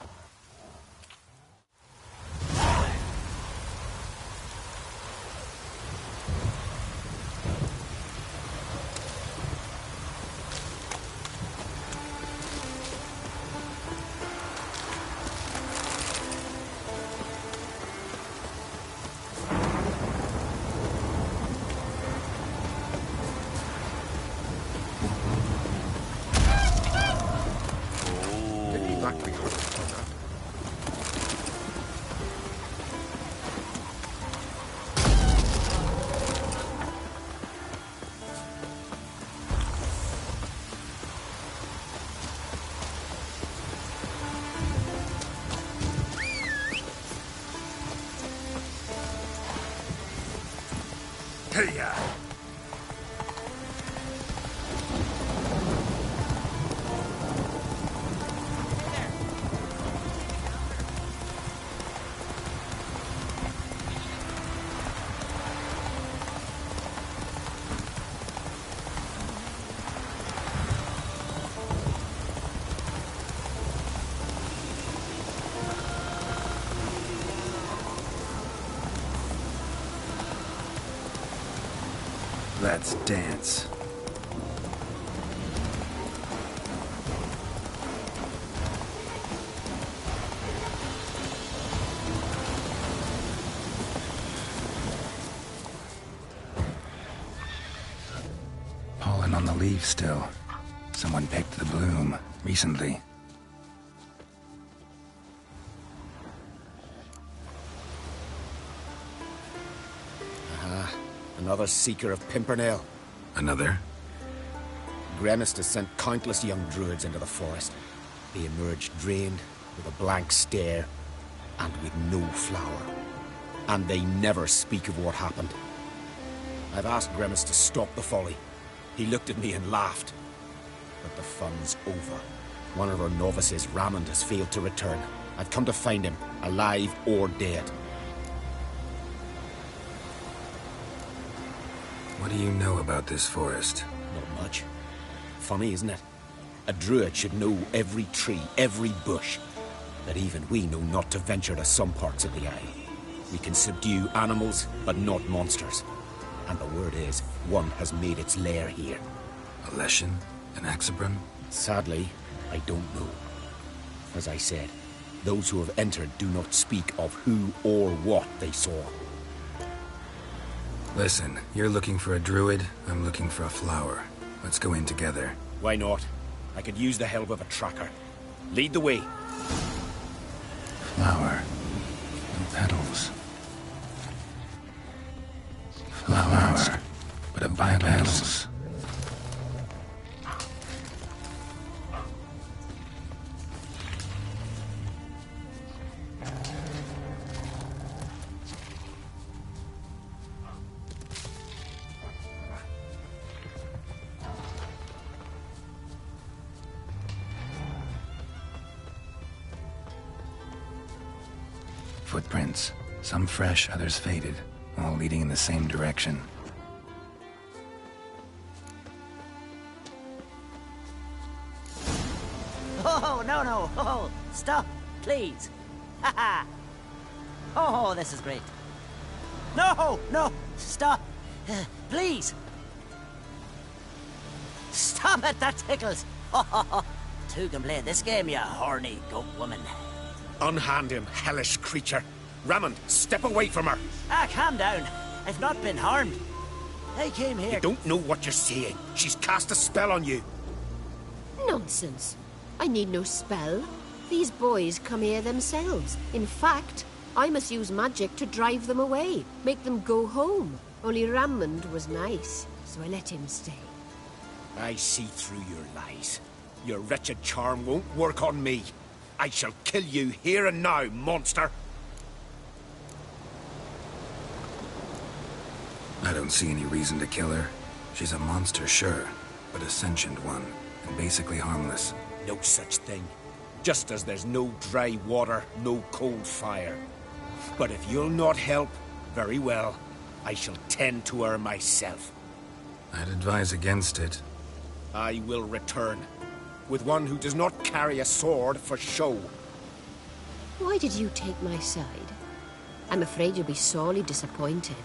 Let's dance. Pollen on the leaf still. Someone picked the bloom recently. Another seeker of Pimpernel. Another? Gremist has sent countless young druids into the forest. They emerged drained, with a blank stare, and with no flower. And they never speak of what happened. I've asked Gremist to stop the folly. He looked at me and laughed. But the fun's over. One of our novices, Ramond, has failed to return. I've come to find him, alive or dead. What do you know about this forest? Not much. Funny, isn't it? A druid should know every tree, every bush. But even we know not to venture to some parts of the Eye. We can subdue animals, but not monsters. And the word is, one has made its lair here. A Leshen? An Axabron? Sadly, I don't know. As I said, those who have entered do not speak of who or what they saw. Listen, you're looking for a druid, I'm looking for a flower. Let's go in together. Why not? I could use the help of a tracker. Lead the way. Flower. No petals. Flower. But a petals. Footprints. Some fresh, others faded, all leading in the same direction. Oh, no. Oh, stop, please. Haha. Oh, this is great. No, stop. Please. Stop it, that tickles. Two can play this game, you horny goat woman. Unhand him, hellish creature. Ramond, step away from her. Calm down. I've not been harmed. They came here. You don't know what you're saying. She's cast a spell on you. Nonsense. I need no spell. These boys come here themselves. In fact, I must use magic to drive them away, make them go home. Only Rammond was nice, so I let him stay. I see through your lies. Your wretched charm won't work on me. I shall kill you here and now, monster! I don't see any reason to kill her. She's a monster, sure, but a sentient one, and basically harmless. No such thing. Just as there's no dry water, no cold fire. But if you'll not help, very well. I shall tend to her myself. I'd advise against it. I will return, with one who does not carry a sword for show. Why did you take my side? I'm afraid you'll be sorely disappointed.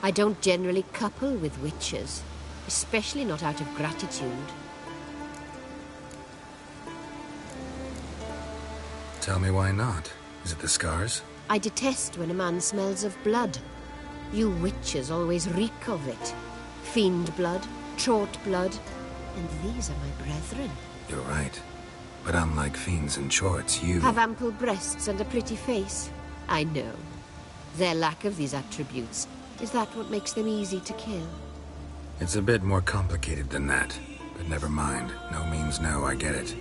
I don't generally couple with witches, especially not out of gratitude. Tell me why not. Is it the scars? I detest when a man smells of blood. You witches always reek of it. Fiend blood, trot blood, and these are my brethren. You're right. But unlike fiends and chorts, you... Have ample breasts and a pretty face. I know. Their lack of these attributes, is that what makes them easy to kill? It's a bit more complicated than that. But never mind. No means no, I get it.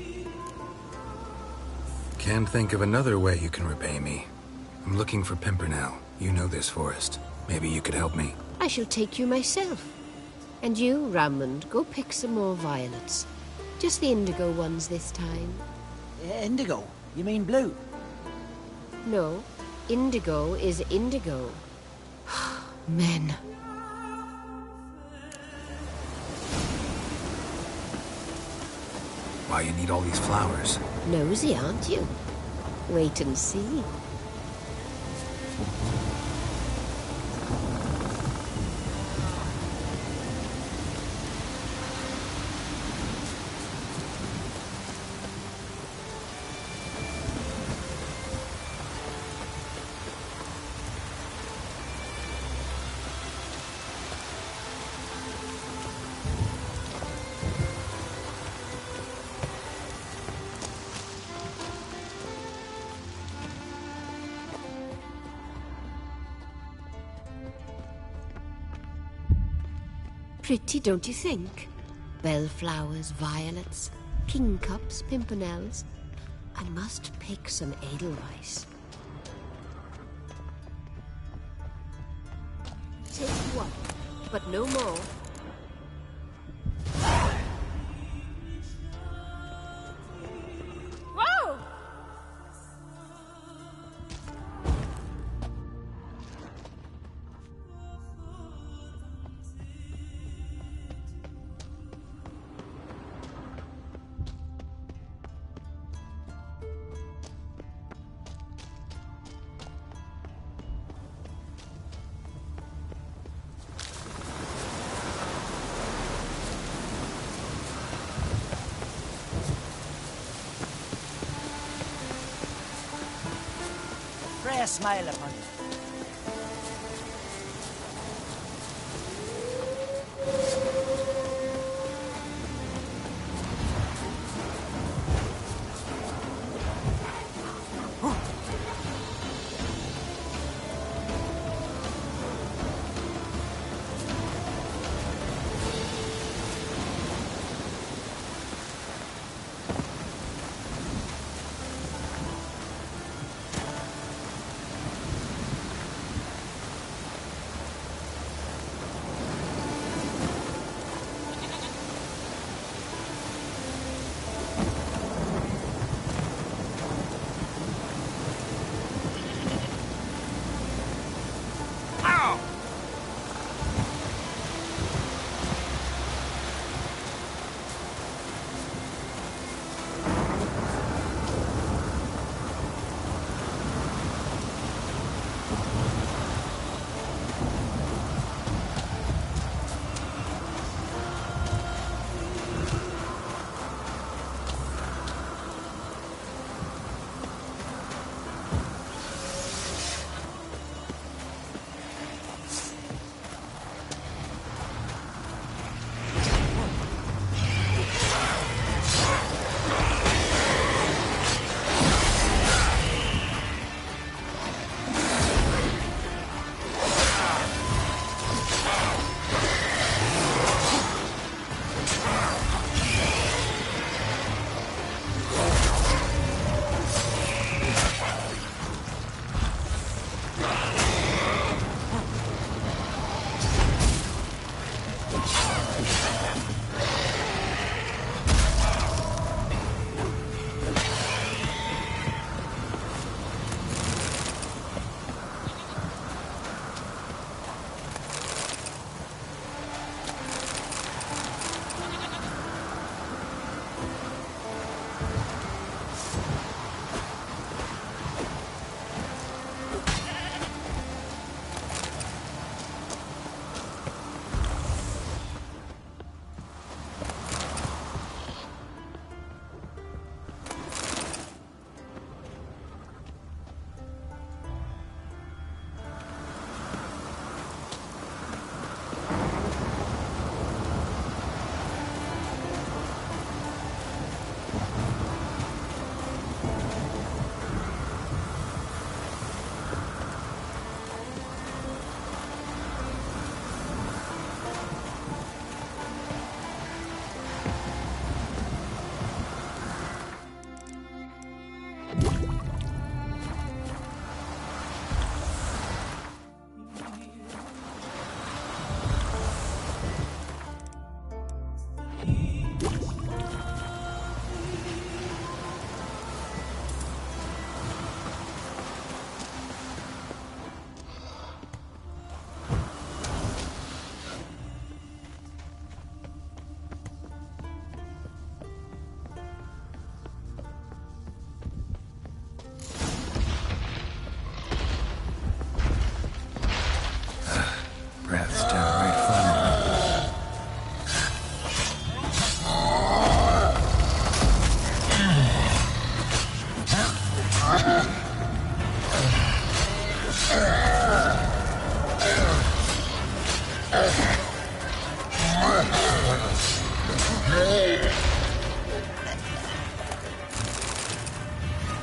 Can't think of another way you can repay me. I'm looking for Pimpernel. You know this forest. Maybe you could help me. I shall take you myself. And you, Rammond, go pick some more violets. Just the indigo ones this time. Indigo? You mean blue? No, indigo is indigo. Men. Why you need all these flowers? Nosy, aren't you? Wait and see. Pretty, don't you think? Bellflowers, violets, kingcups, pimpernels. I must pick some edelweiss. Take one, but no more. Whoa! Pray a smile upon you.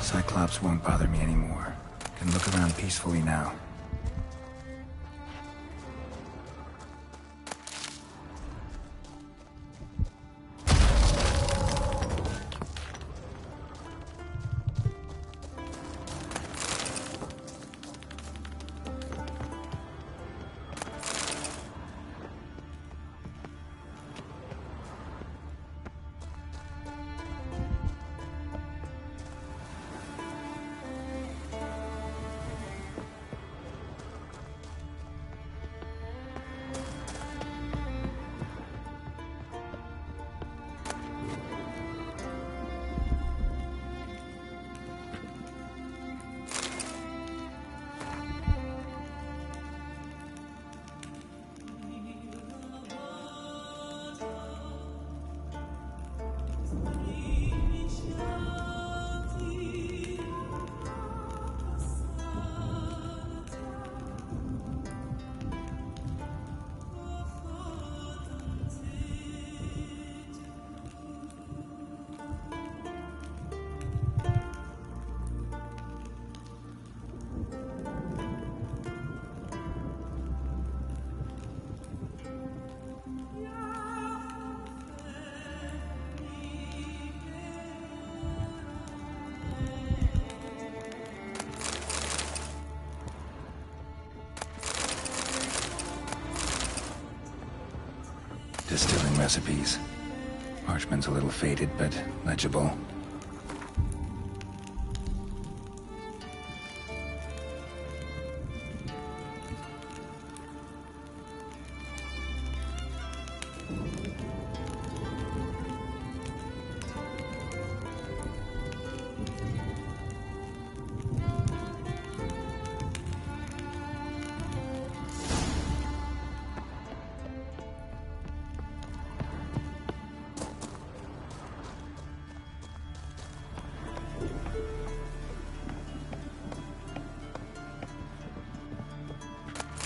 Cyclops won't bother me anymore. Can look around peacefully now. Distilling recipes. Parchment's a little faded, but legible.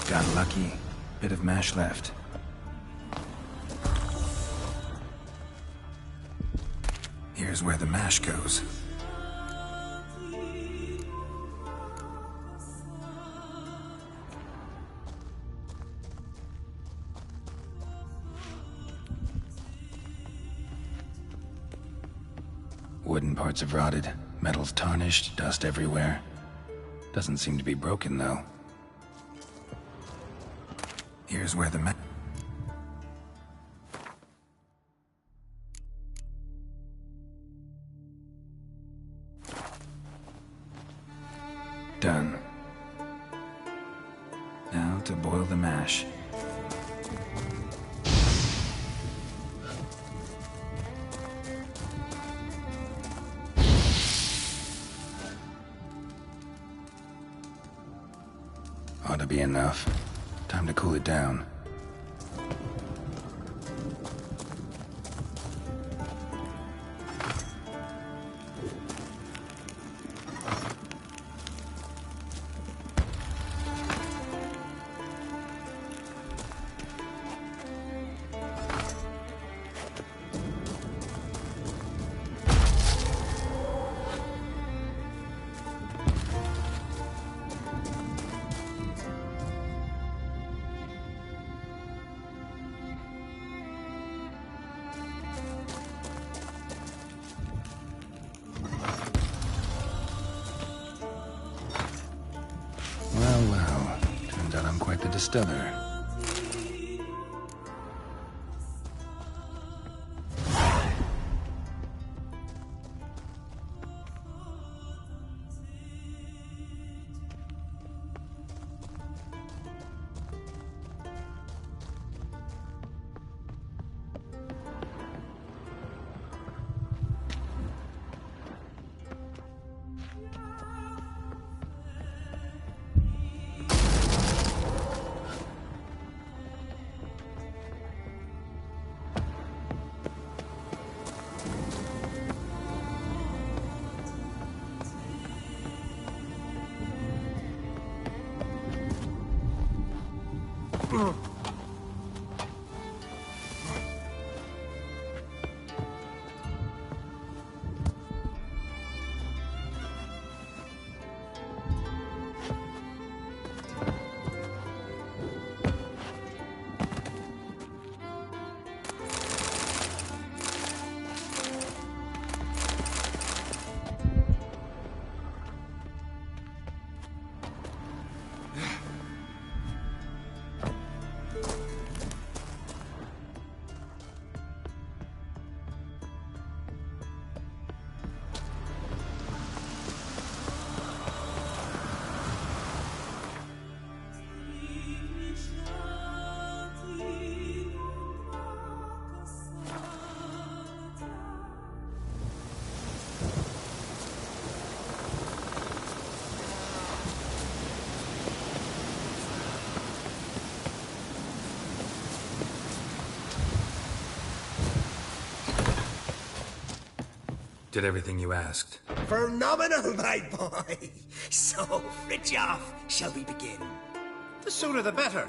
Got lucky. Bit of mash left. Here's where the mash goes. Wooden parts have rotted, metal's tarnished, dust everywhere. Doesn't seem to be broken, though. Here's where the Done. Now to boil the mash. Ought to be enough. Time to cool it down. Well, turns out I'm quite the distiller. Did everything you asked. Phenomenal, my boy. So, Fridtjof, shall we begin? The sooner the better.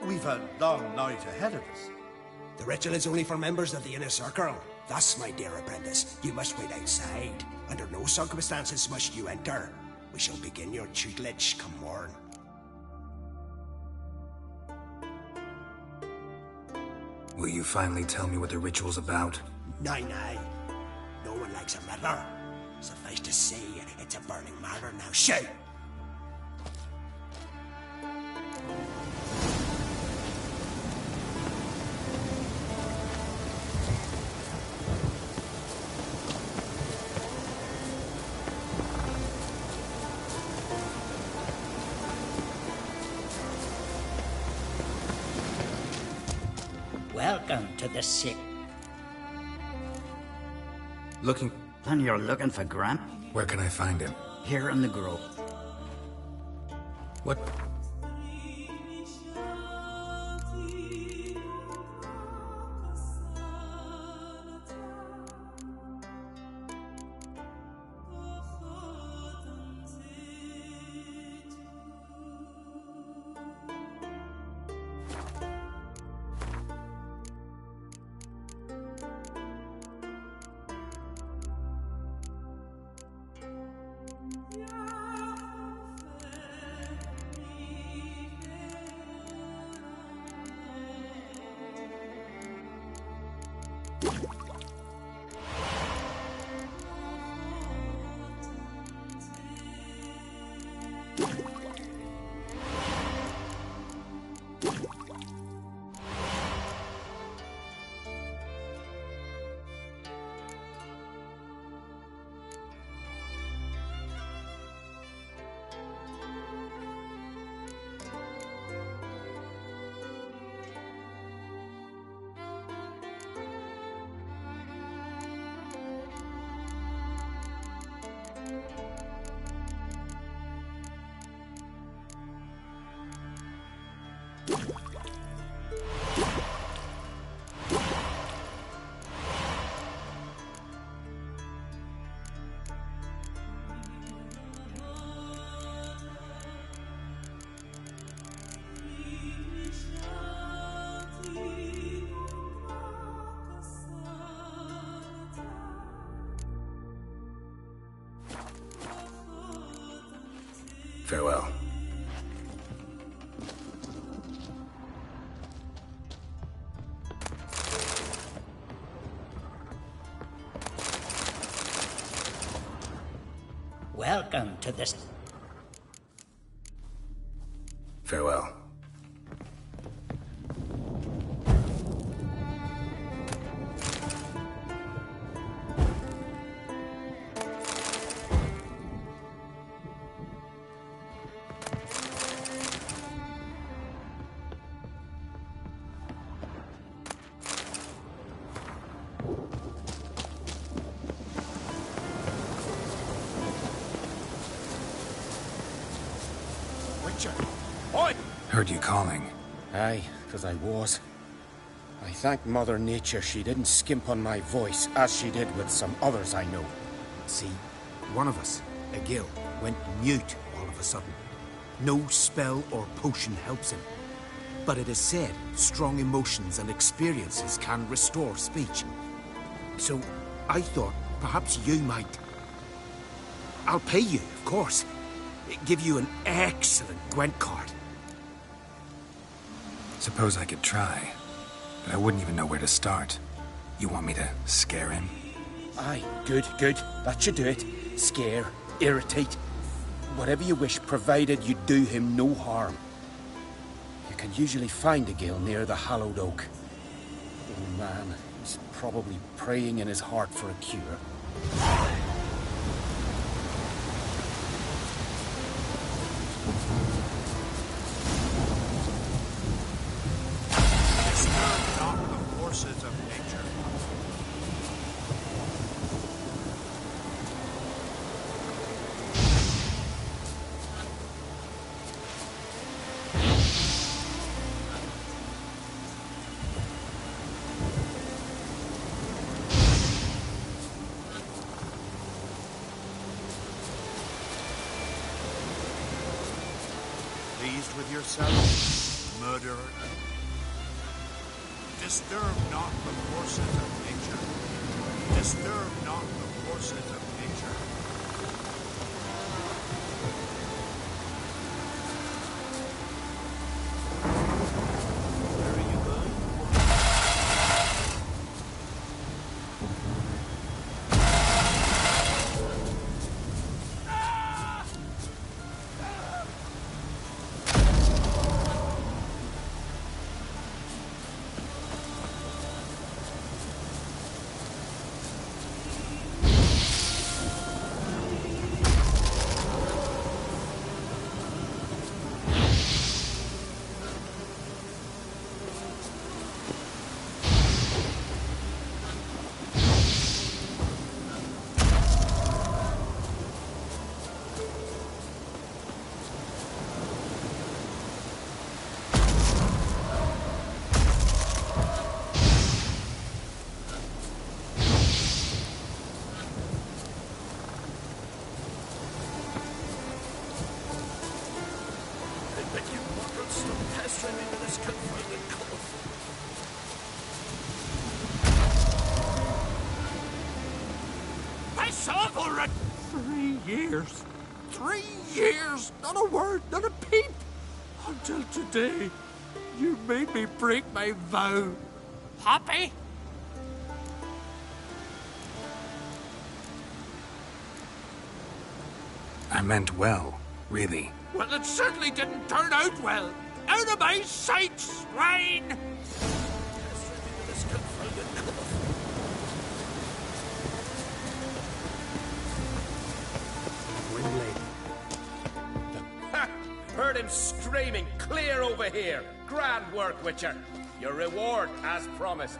We've a long night ahead of us. The ritual is only for members of the inner circle. Thus, my dear apprentice, you must wait outside. Under no circumstances must you enter. We shall begin your tutelage come morn. Will you finally tell me what the ritual's about? Nay. No one likes a meddler. Suffice to say, it's a burning matter now. Shout! Welcome to the sick. Looking... And you're looking for Grant? Where can I find him? Here in the grove. What? Farewell. Welcome to this. Farewell. Heard you calling. Aye, 'cause I was. I thank Mother Nature she didn't skimp on my voice, as she did with some others I know. See, one of us, a Gil, went mute all of a sudden. No spell or potion helps him. But it is said strong emotions and experiences can restore speech. So I thought perhaps you might. I'll pay you, of course. Give you an excellent Gwent card. Suppose I could try, but I wouldn't even know where to start. You want me to scare him? Aye, good. That should do it. Scare, irritate, whatever you wish, provided you do him no harm. You can usually find a Gil near the Hallowed Oak. Oh man, he's probably praying in his heart for a cure. Disturb not the forces of nature. Pleased with yourself, murderer? Disturb not the forces of nature. Disturb not the forces of nature. Where are you going? Already 3 years. 3 years! Not a word, not a peep! Until today, you made me break my vow. Happy? I meant well, really. Well, it certainly didn't turn out well. Out of my sight, swine! Heard him screaming, clear over here. Grand work, Witcher. Your reward as promised.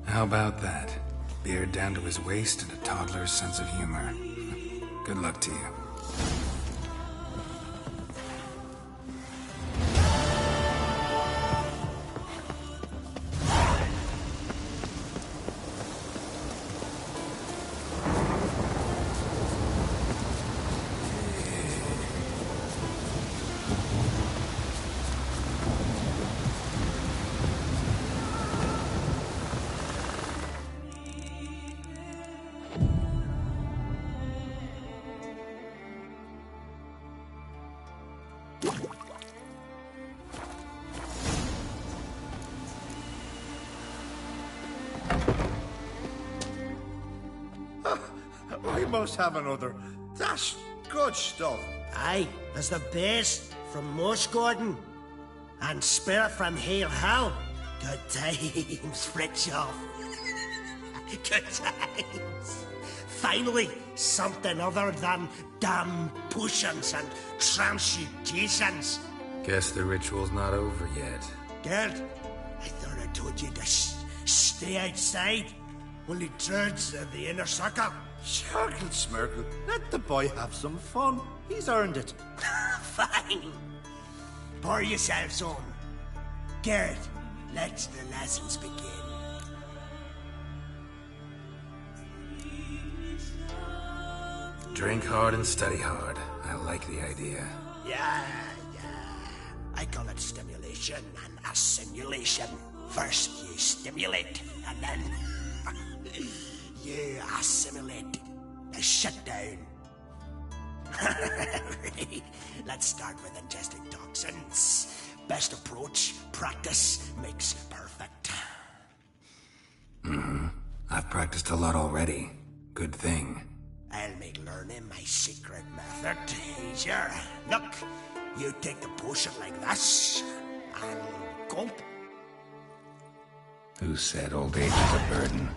How about that? Beard down to his waist and a toddler's sense of humor. Good luck to you. must have another. That's good stuff. Aye, there's the base from Moss Gordon. And spirit from Hale Hell. Good times, Fritjof. Good times. Finally, something other than damn potions and transmutations. Guess the ritual's not over yet. Gerd, I thought I told you to stay outside. Only druids are the inner circle. Smirkle, Smirkle. Let the boy have some fun. He's earned it. Fine. Pour yourselves on. Gerd, let the lessons begin. Drink hard and study hard. I like the idea. Yeah. I call it stimulation and assimilation. First you stimulate, and then you assimilate. Shut down. Let's start with ingesting toxins. Best approach, practice makes perfect. I've practiced a lot already. Good thing. I'll make learning my secret method easier. Look, you take the potion like this, and gulp. Who said old age is a burden?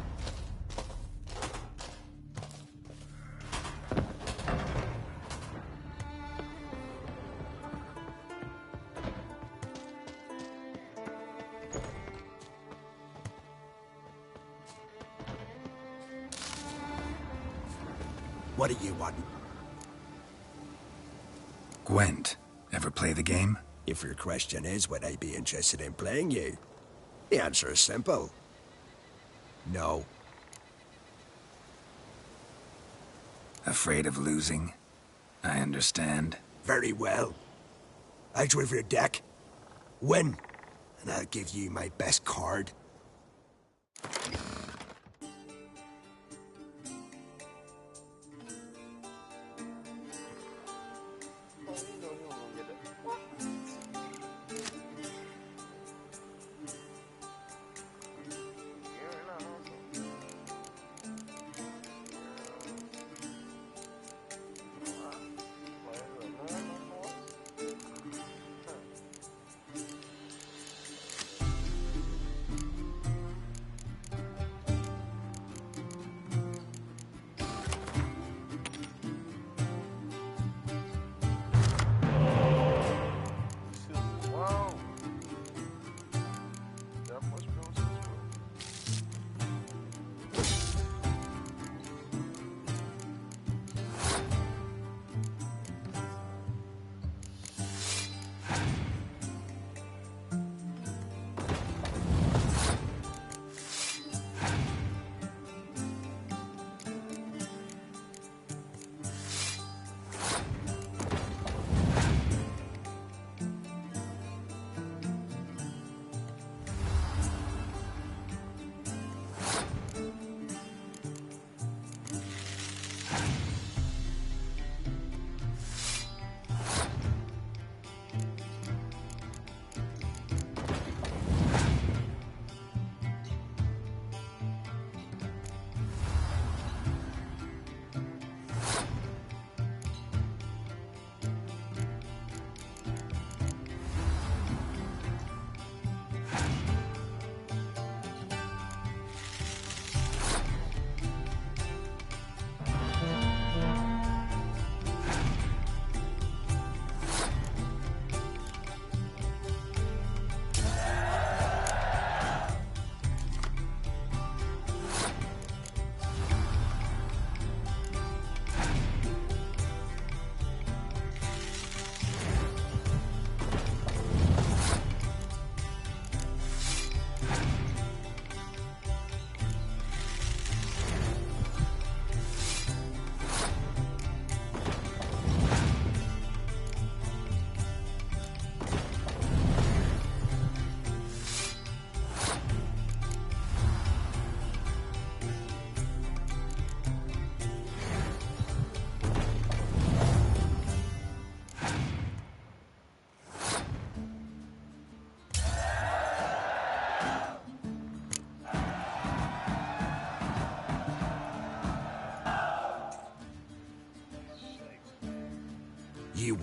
What do you want? Gwent. Ever play the game? If your question is, would I be interested in playing you? The answer is simple. No. Afraid of losing? I understand. Very well. I draw your deck. Win. And I'll give you my best card.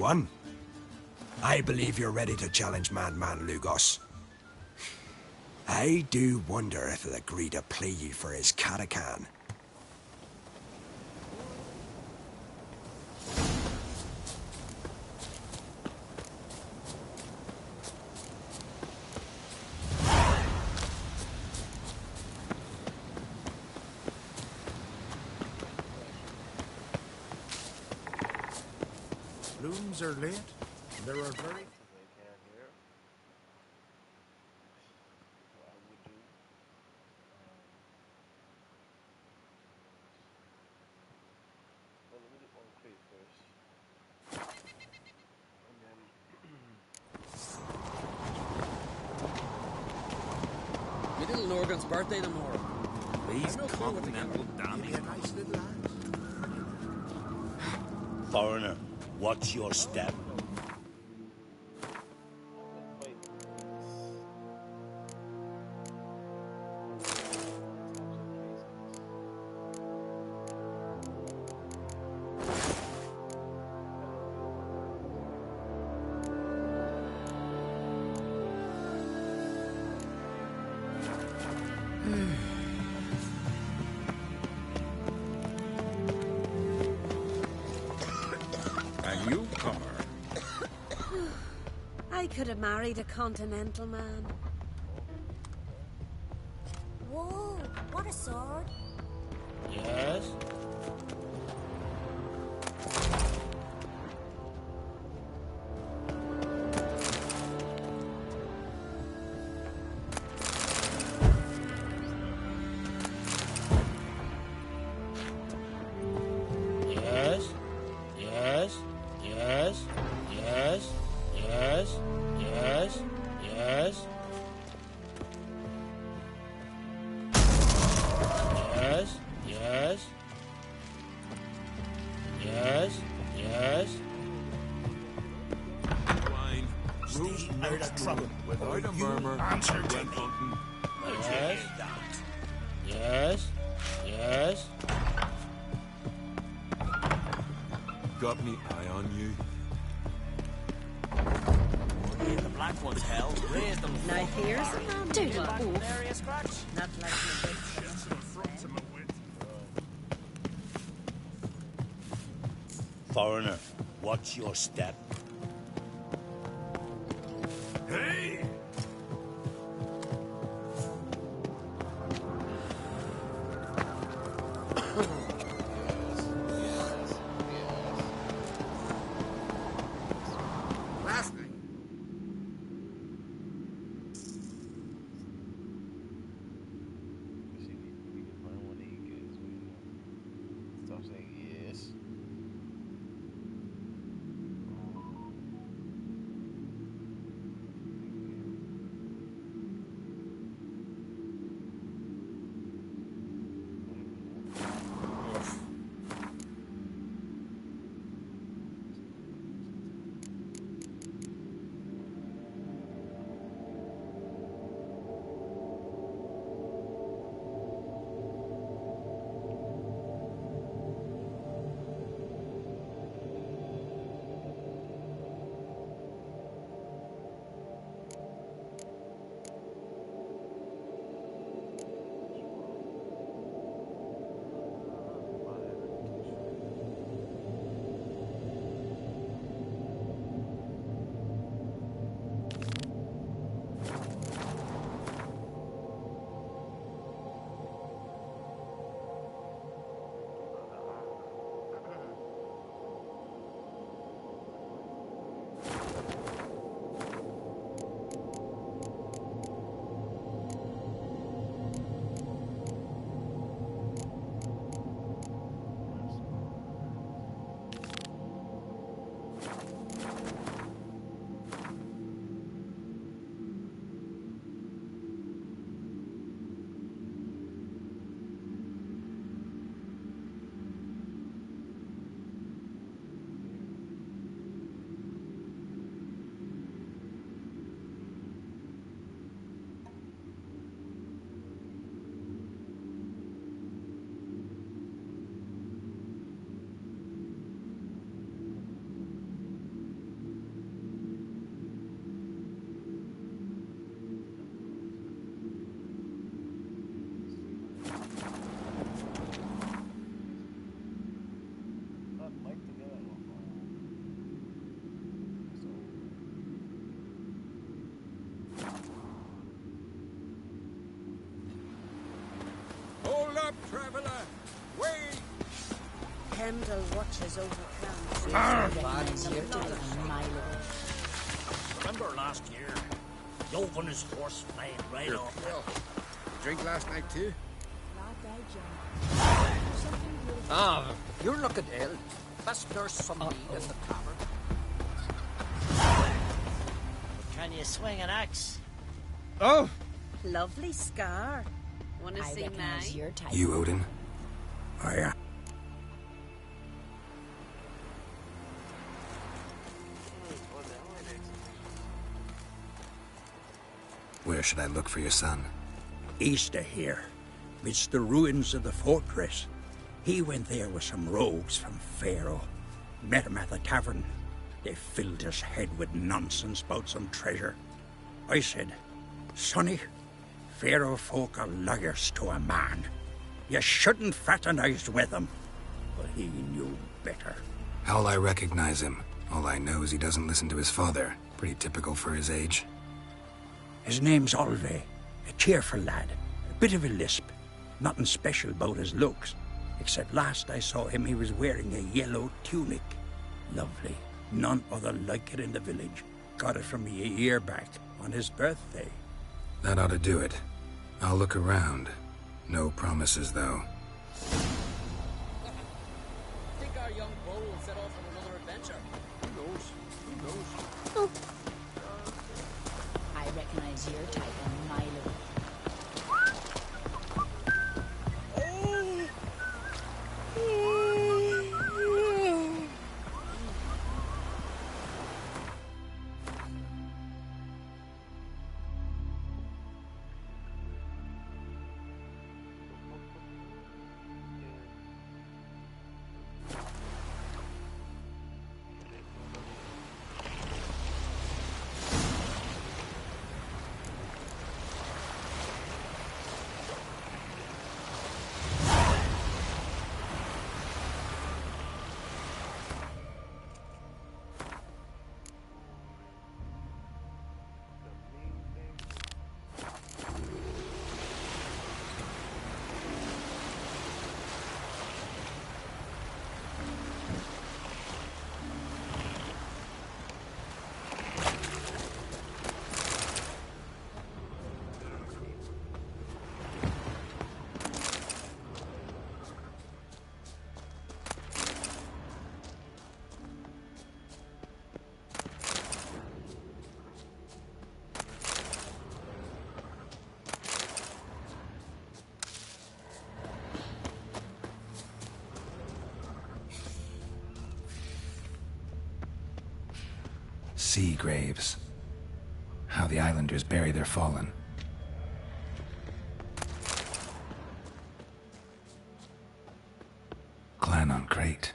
won. I believe you're ready to challenge Madman Lugos. I do wonder if he'll agree to play you for his Catacan. Rooms are late. There are very... My little Norgan's birthday tomorrow. These continental dandies. Foreigner, what's your step? A newcomer. I could have married a continental man. Whoa, what a sword. Yes? Yes? Yes? Yes? Yes? Yes? Yes? Yes? Yes? Yes? Yes? Yes? Wine. Rules out of trouble. Without a murmur. Answer went to me. hunting. Yes? Yes? Yes? Got me eye on you. The black one's hell. Raise them. Now here's Dude, area scratch. Not like Foreigner, what's your step? Hey! Last night. Stop saying yes. Heimdall watches over France. Remember last year? Yov on his horse flying right off. Drink last night too? Ah, you're looking ill. Best nurse some mead in the tavern. Can you swing an axe? Oh! Lovely scar. Wanna see mine? Your type. You, Odin? Oh, yeah. Where should I look for your son? East of here, midst the ruins of the fortress. He went there with some rogues from Pharaoh. Met him at the tavern. They filled his head with nonsense about some treasure. I said, Sonny, Pharaoh folk are liars to a man. You shouldn't fraternize with them. But he knew better. How'll I recognize him? All I know is he doesn't listen to his father. Pretty typical for his age. His name's Olve, a cheerful lad, a bit of a lisp. Nothing special about his looks, except last I saw him he was wearing a yellow tunic. Lovely, none other like it in the village. Got it from me a year back, on his birthday. That ought to do it. I'll look around. No promises, though. Think our young bull will set off on another adventure. Who knows? Who knows? Oh. I recognize your type on Milo. Sea graves. How the islanders bury their fallen. Clan on Crate.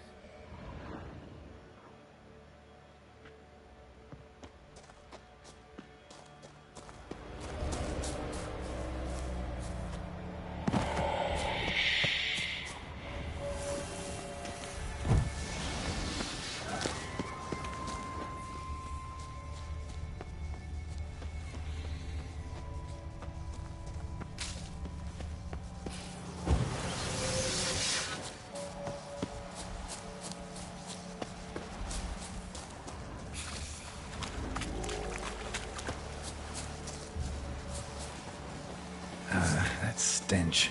That stench.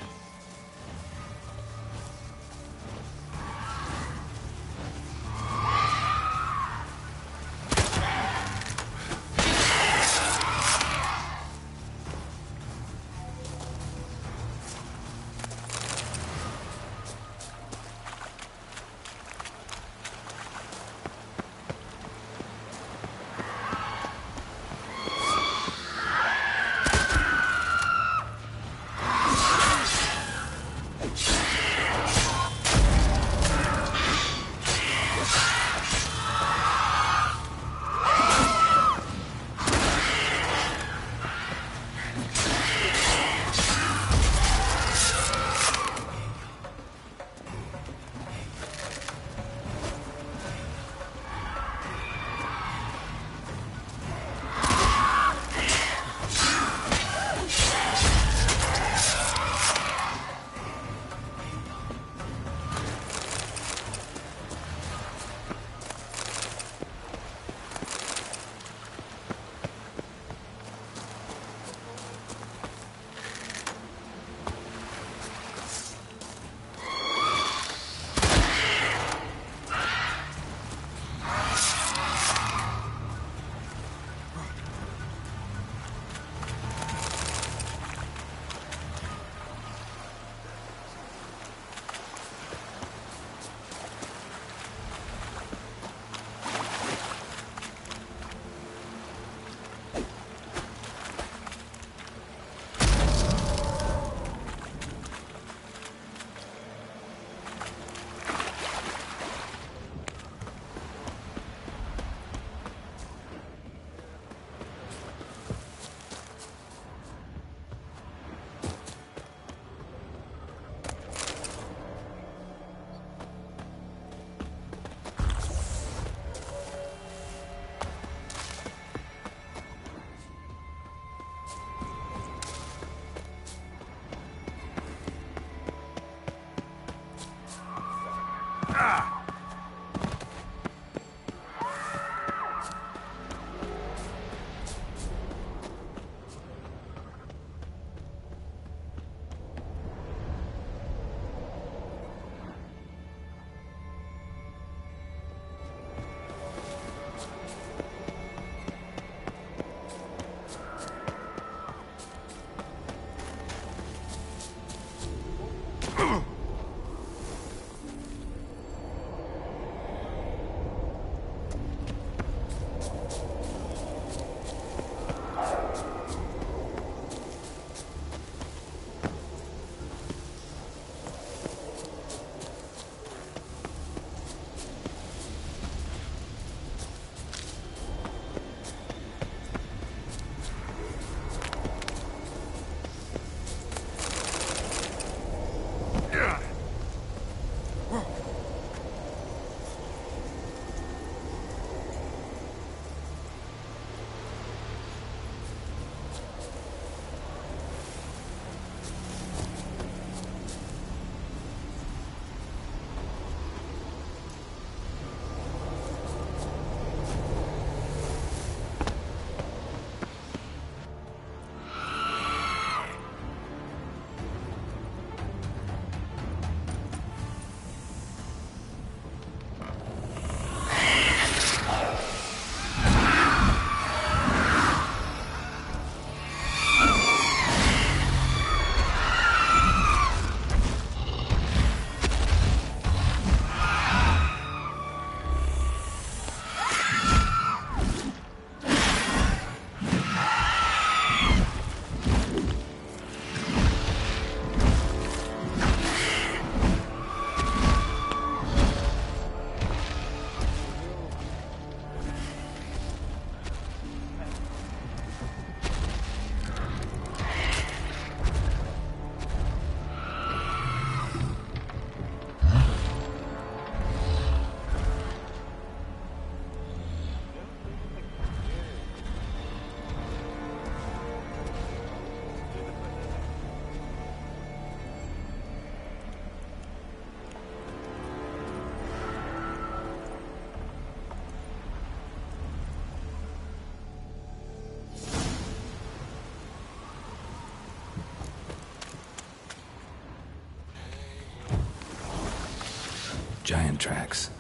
Giant tracks.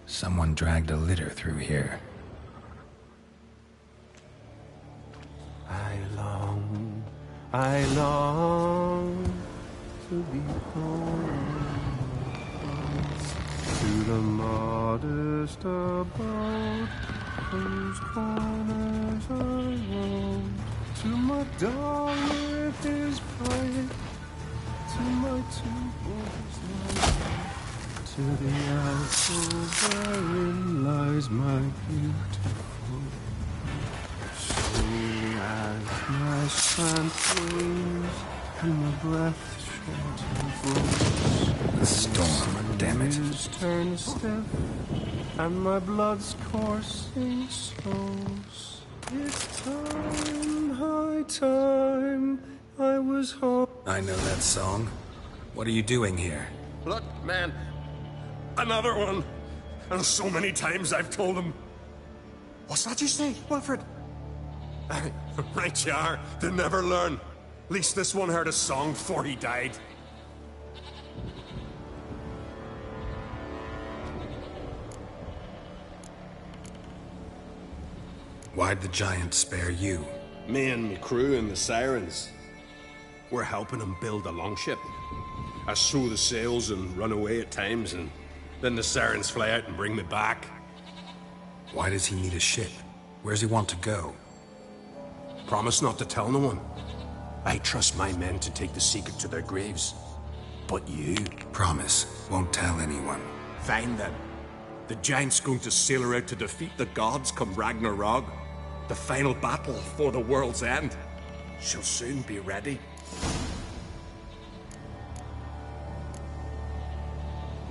Someone dragged a litter through here. I long to be home, to the modest abode, whose corners I roam, to my dog with his pipe, to my two boys to the alcove wherein lies my beautiful soul, as my strength wanes and my breath short and grows. The storm, damn it. Turn stiff and my blood's coursing slows. It's time, high time, I was home. I know that song. What are you doing here? Look, man. Another one. And so many times I've told him. What's that you say, Wilfred? Right you are. They never learn. At least this one heard a song before he died. Why'd the giant spare you? Me and my crew and the Sirens. We're helping him build a longship. I sew the sails and run away at times, and then the Sirens fly out and bring me back. Why does he need a ship? Where's he want to go? Promise not to tell no one. I trust my men to take the secret to their graves. But you... Promise. Won't tell anyone. Fine then. The giant's going to sail her out to defeat the gods come Ragnarok. The final battle for the world's end. She'll soon be ready.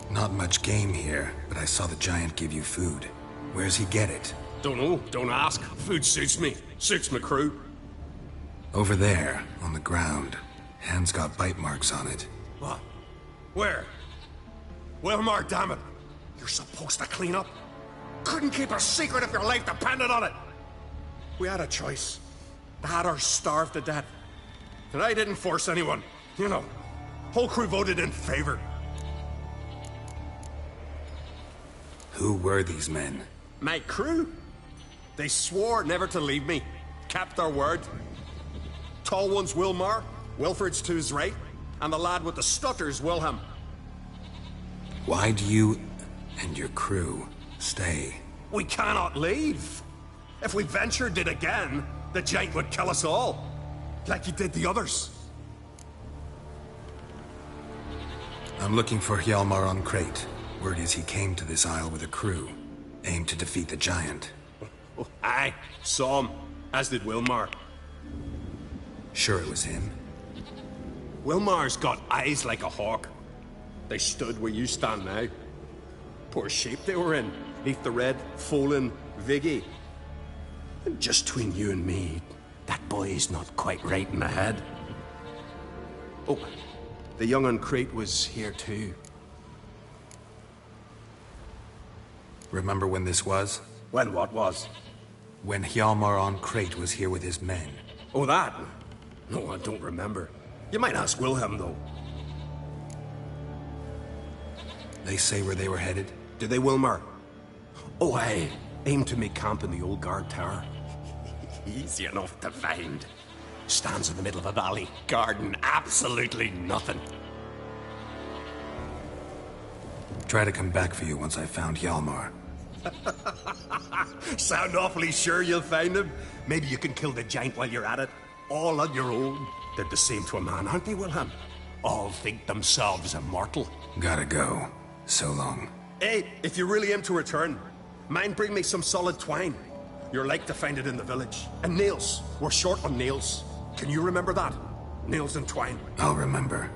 Not much game here, but I saw the giant give you food. Where's he get it? Don't know, don't ask. Food suits me. Suits my crew. Over there, on the ground. Hand's got bite marks on it. What? Where? Wilmar, damn it! You're supposed to clean up. Couldn't keep a secret if your life depended on it. We had a choice. The Hatters starved to death. And I didn't force anyone. You know, whole crew voted in favor. Who were these men? My crew? They swore never to leave me. Kept their word. Tall one's Wilmar, Wilfred's to his right, and the lad with the stutter's Wilhelm. Why'd you and your crew stay? We cannot leave. If we ventured it again, the giant would kill us all. Like he did the others. I'm looking for Hjalmar on Crate. Word is he came to this isle with a crew. Aimed to defeat the giant. Oh, aye, saw him. As did Wilmar. Sure it was him? Wilmar's got eyes like a hawk. They stood where you stand now. Poor shape they were in. Neath the red, Folin, Viggy. And just between you and me, that boy's not quite right in the head. Oh, the young on Crate was here too. Remember when this was? When what was? When Hjalmar on Crate was here with his men. Oh, that? No, I don't remember. You might ask Wilhelm, though. They say where they were headed? Did they, Wilmar? Oh, aye. Aim to make camp in the old guard tower. Easy enough to find. Stands in the middle of a valley. Garden, absolutely nothing. Try to come back for you once I found Hjalmar. Sound awfully sure you'll find him? Maybe you can kill the giant while you're at it. All on your own. Did the same to a man, aren't they, Wilhelm? All think themselves immortal. Gotta go. So long. Hey, if you really aim to return, mind bring me some solid twine. You're like to find it in the village. And nails. We're short on nails. Can you remember that? Nails and twine. I'll remember.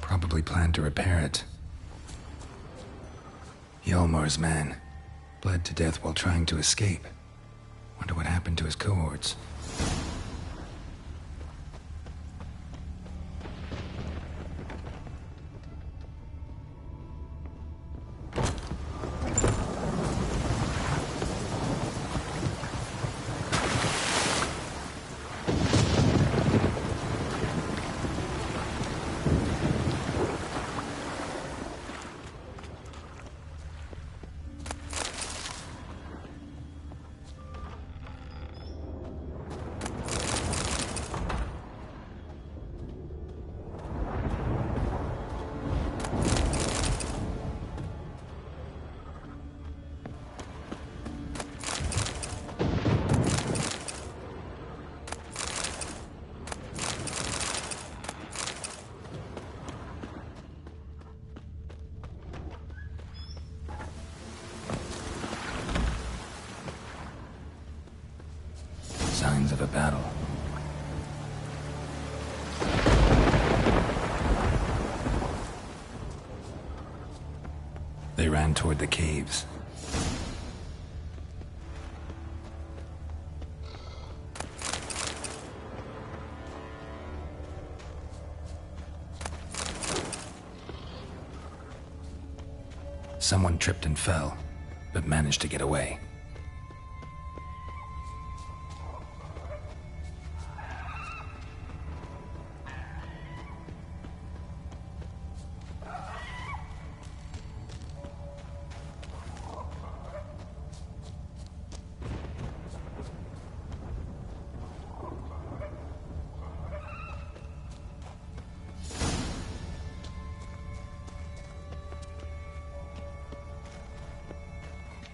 Probably planned to repair it. Hjalmar's man. Bled to death while trying to escape. Wonder what happened to his cohorts. Signs of a battle. They ran toward the caves. Someone tripped and fell, but managed to get away.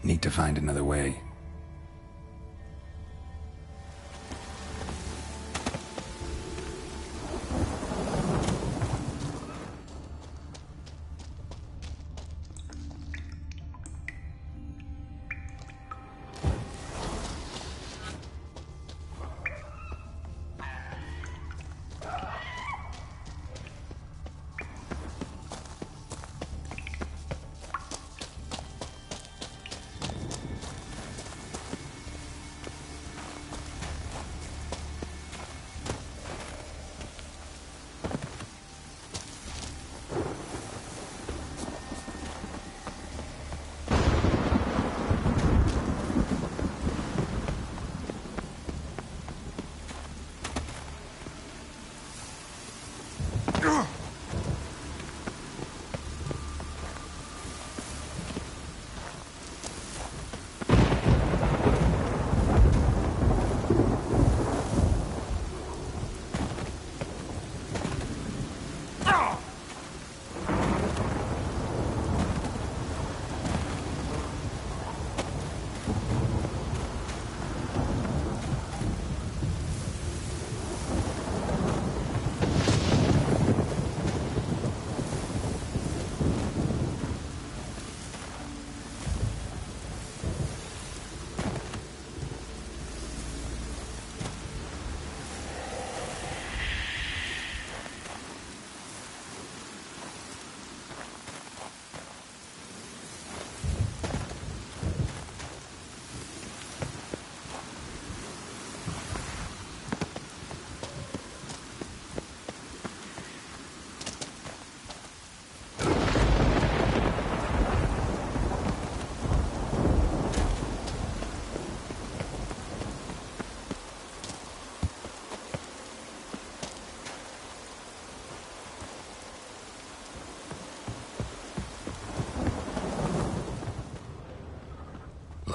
Need to find another way.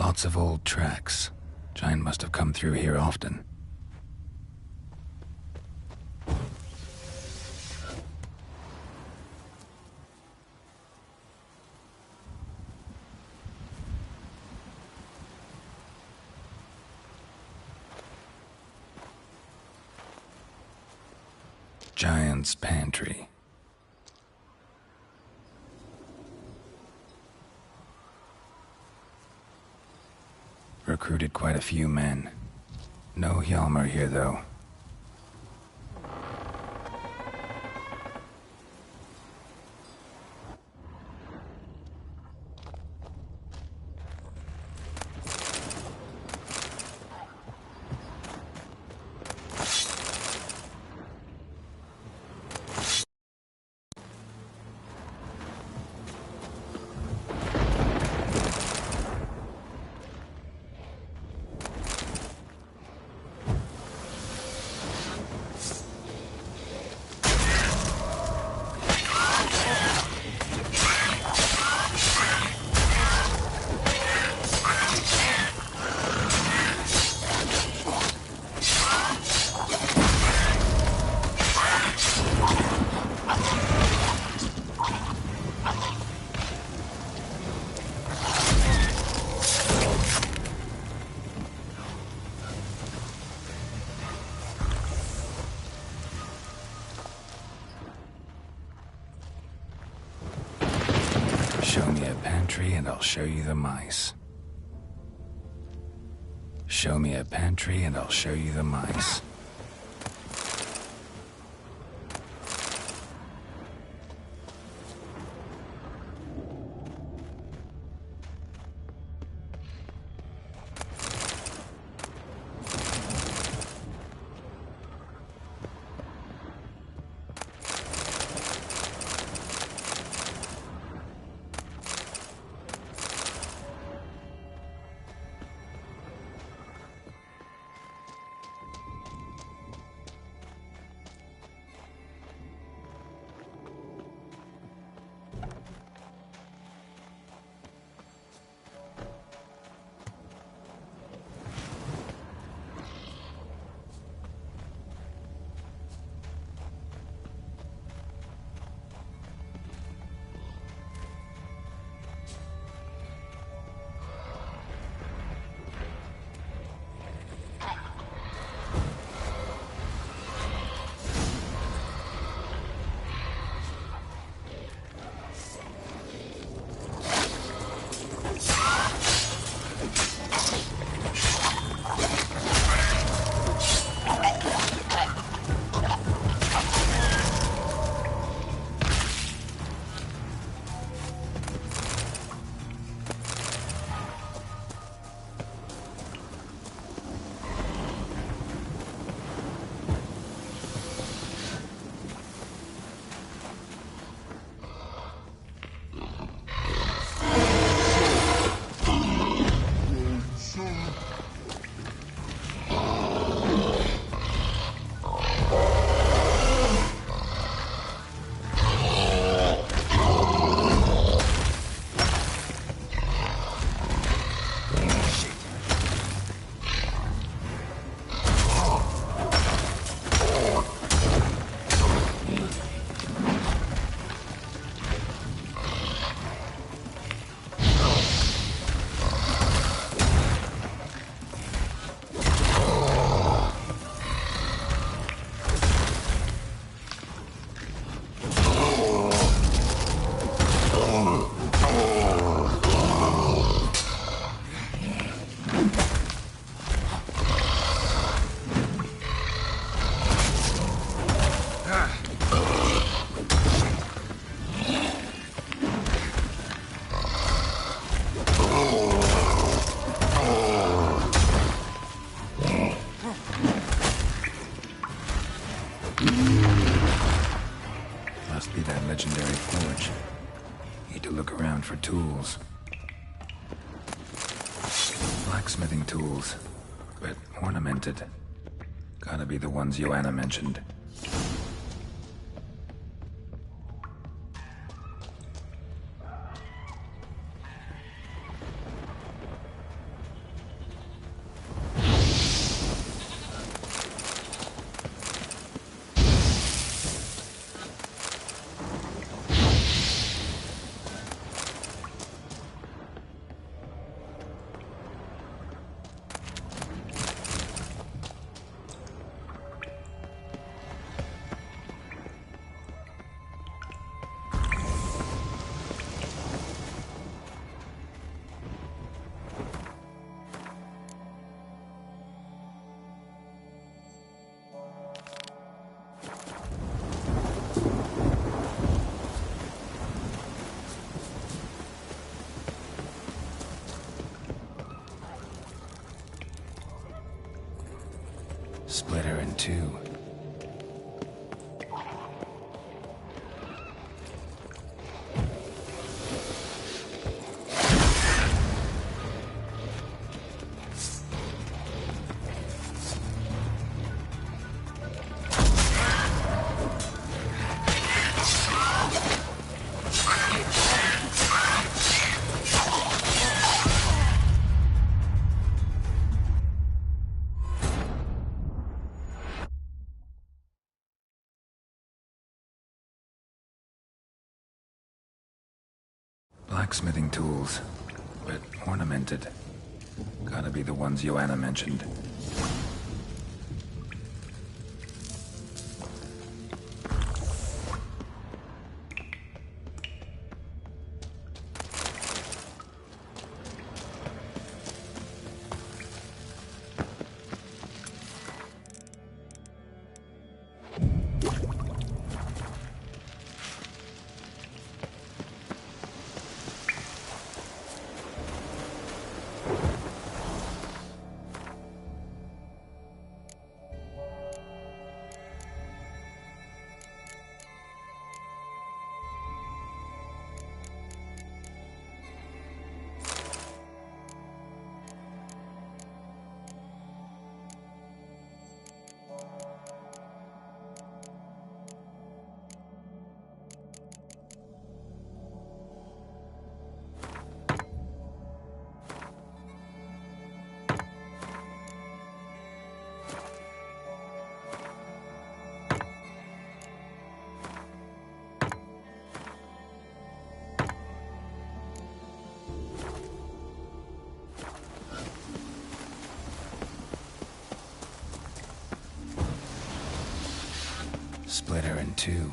Lots of old tracks. Giant must have come through here often. Giant's pantry. Recruited quite a few men. No Hjalmar here, though. Show me a pantry and I'll show you the mice. Show me a pantry and I'll show you the mice. Must be that legendary forge. Need to look around for tools. Blacksmithing tools, but ornamented. Gotta be the ones Joanna mentioned. Split her in two. Blacksmithing tools, but ornamented. Gotta be the ones Joanna mentioned. her in two.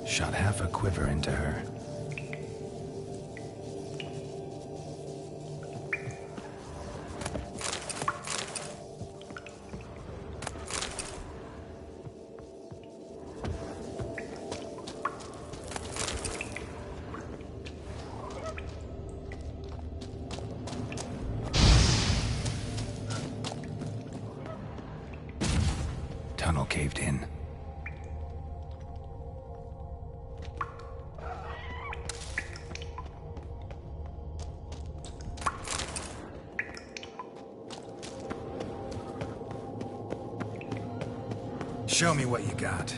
Shot half a quiver into her. Tunnel caved in. Show me what you got.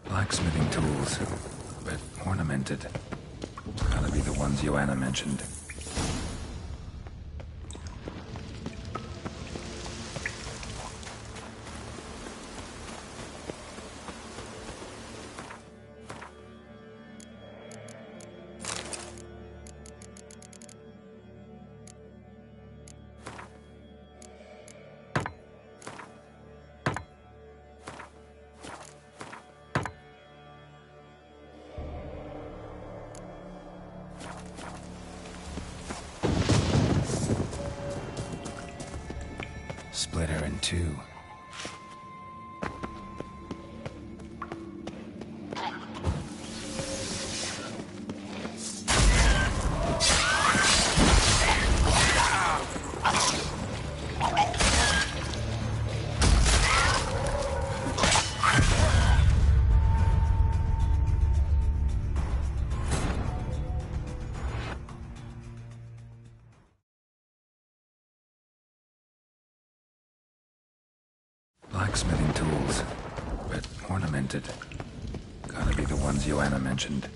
Blacksmithing tools, but ornamented. Gotta be the ones Joanna mentioned. Split her in two. Blacksmithing tools, but ornamented. Gotta be the ones Joanna mentioned.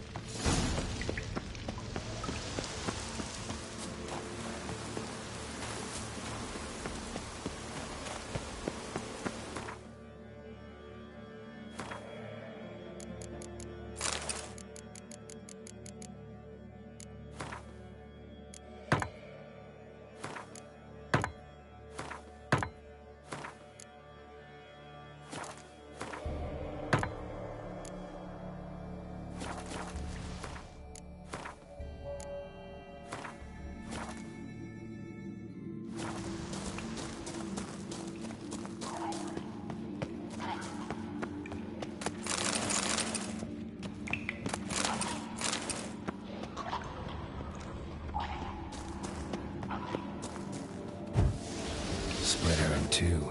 Split her in two.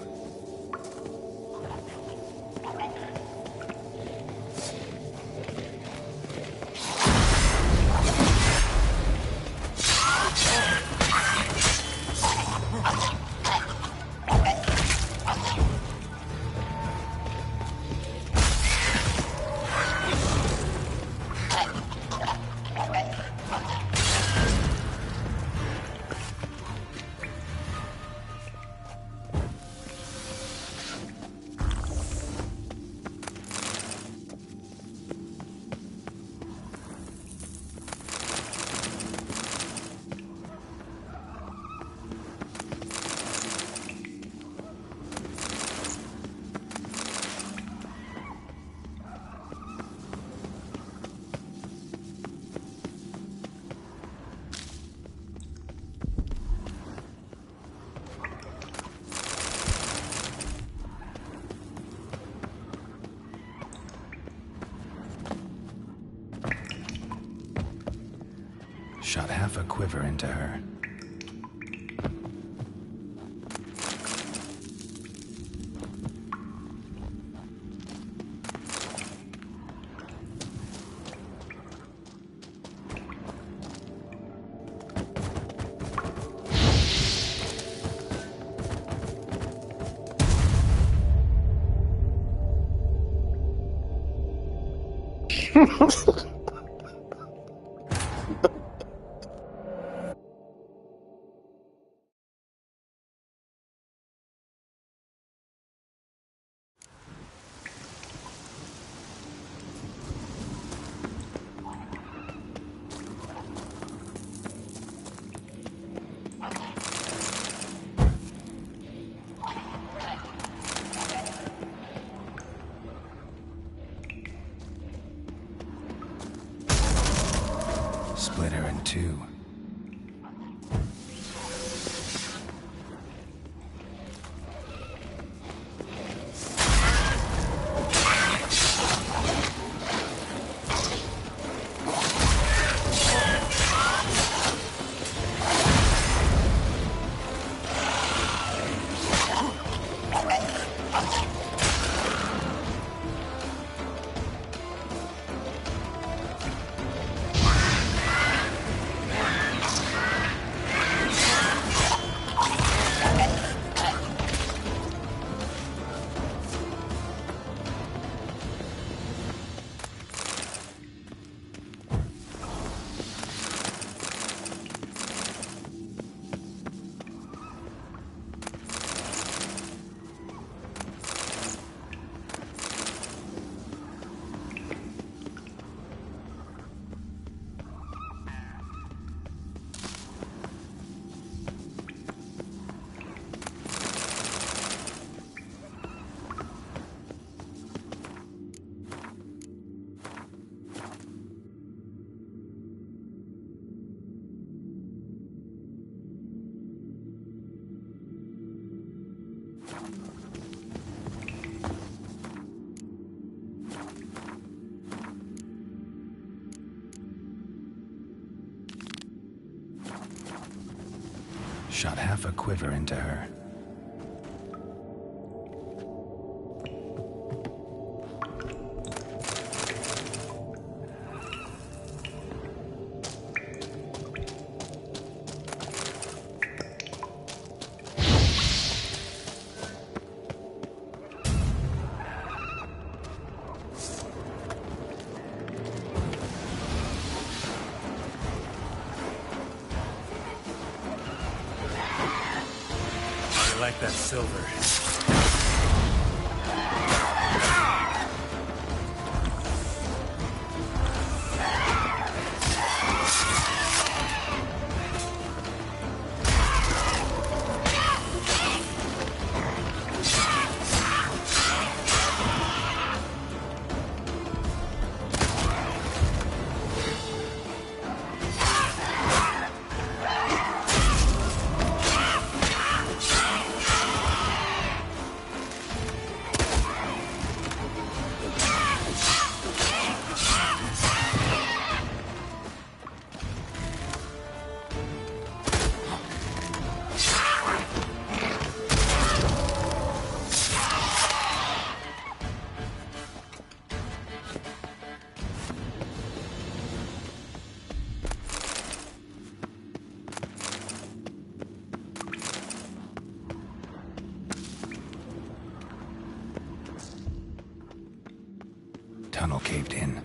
Shot half a quiver into her. Split her in two. Shot half a quiver into her. I like that silver. Tunnel caved in.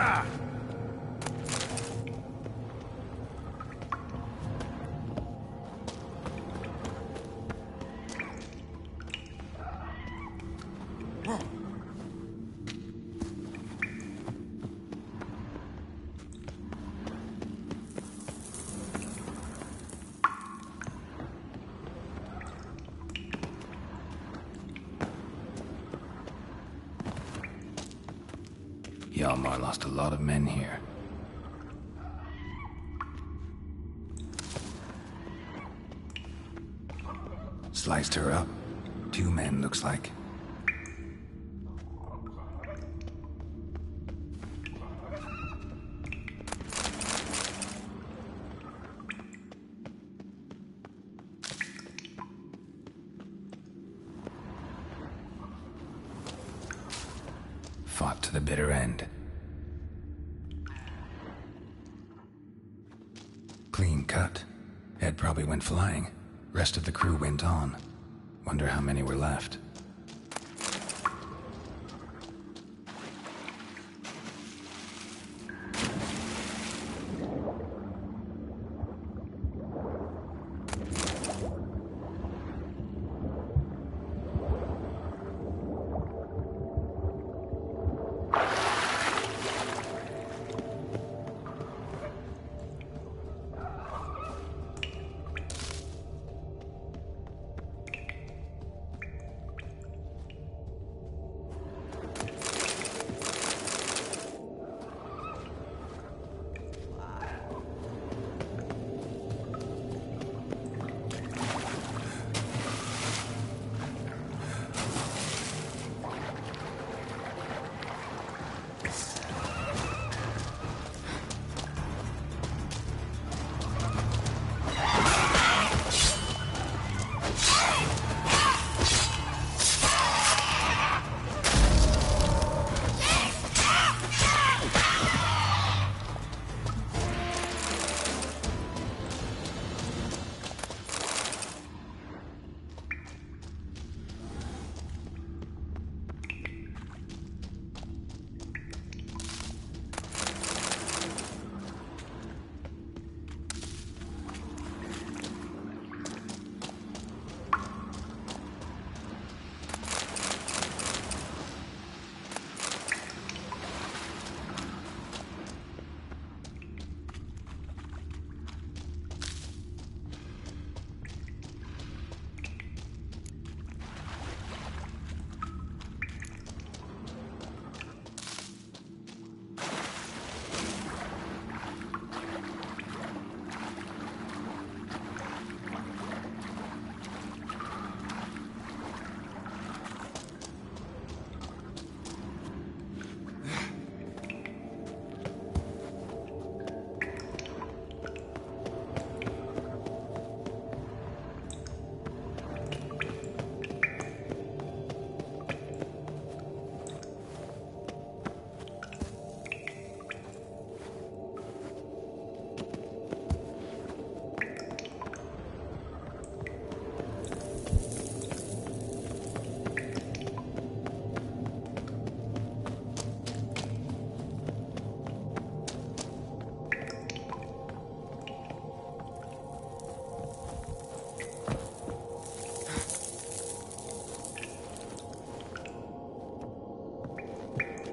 ya! Hjalmar lost a lot of men here. Sliced her up. 2 men, looks like. Fought to the bitter end. Clean cut. Head probably went flying. Rest of the crew went on. Wonder how many were left.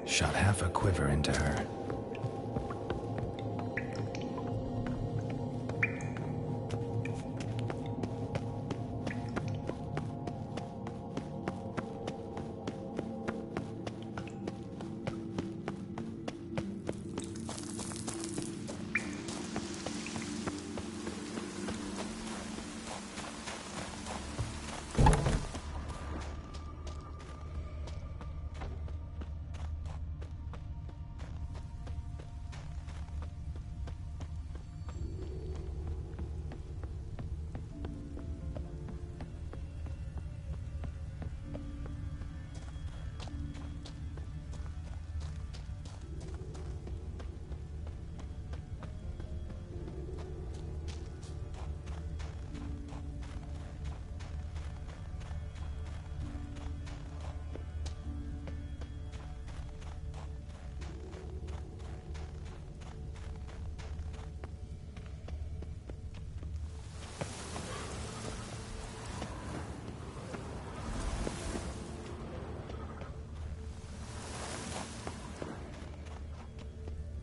Shot half a quiver into her.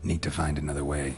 Need to find another way.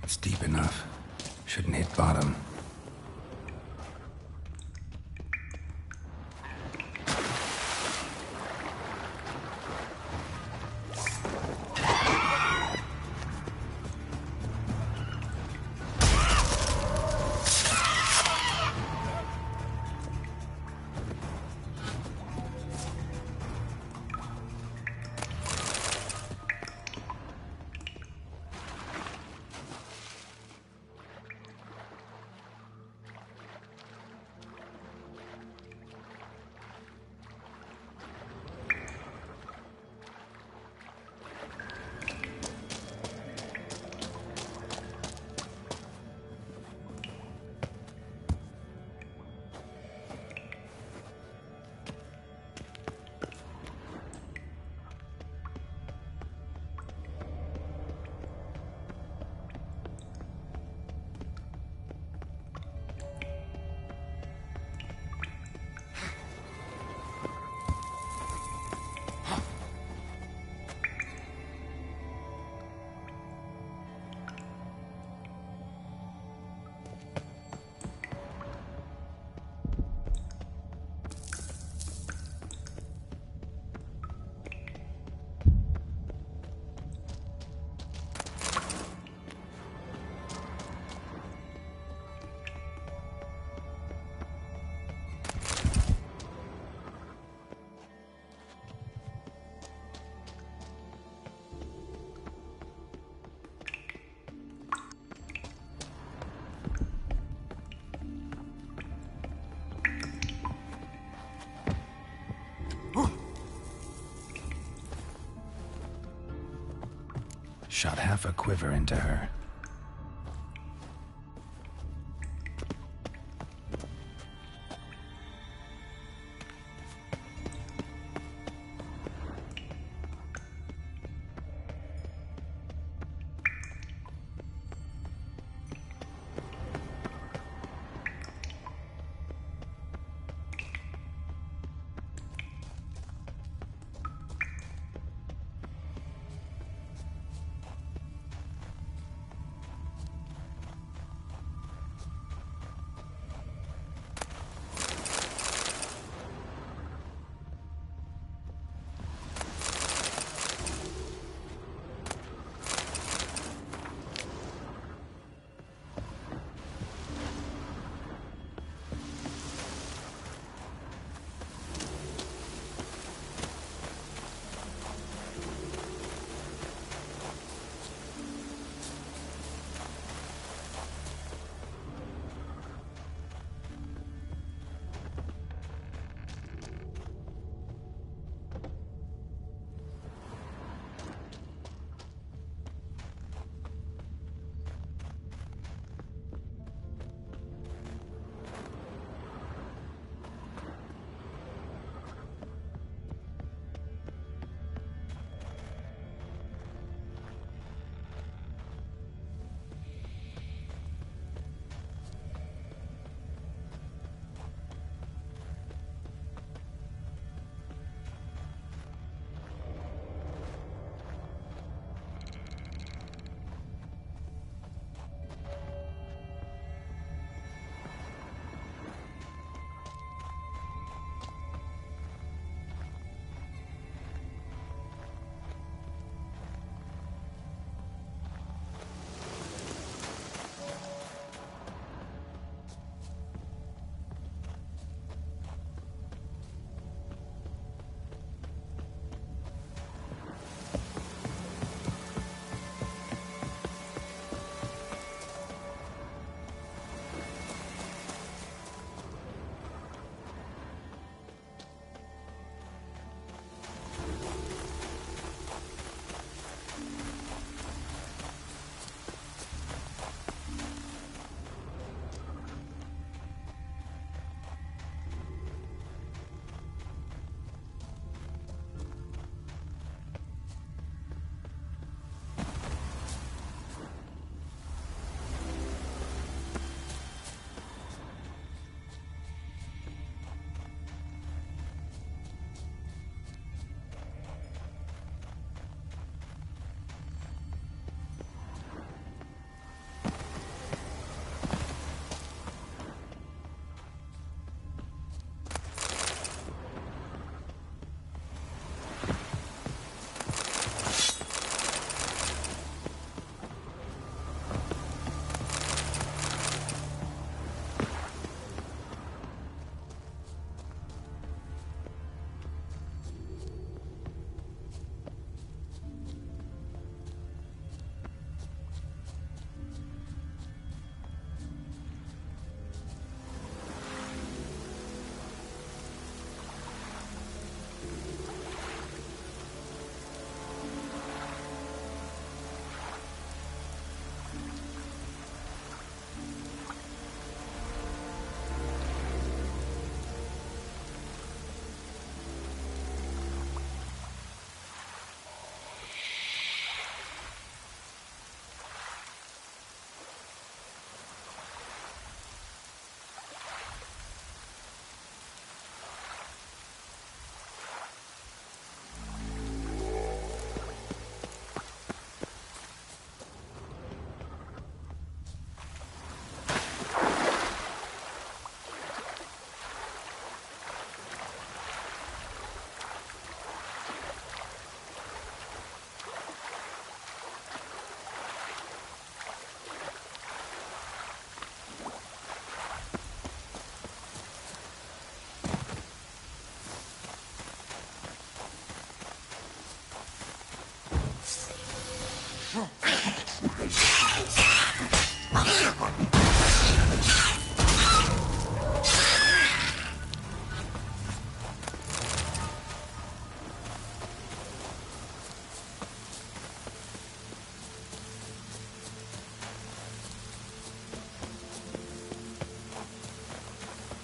It's deep enough. Shouldn't hit bottom. Shot half a quiver into her.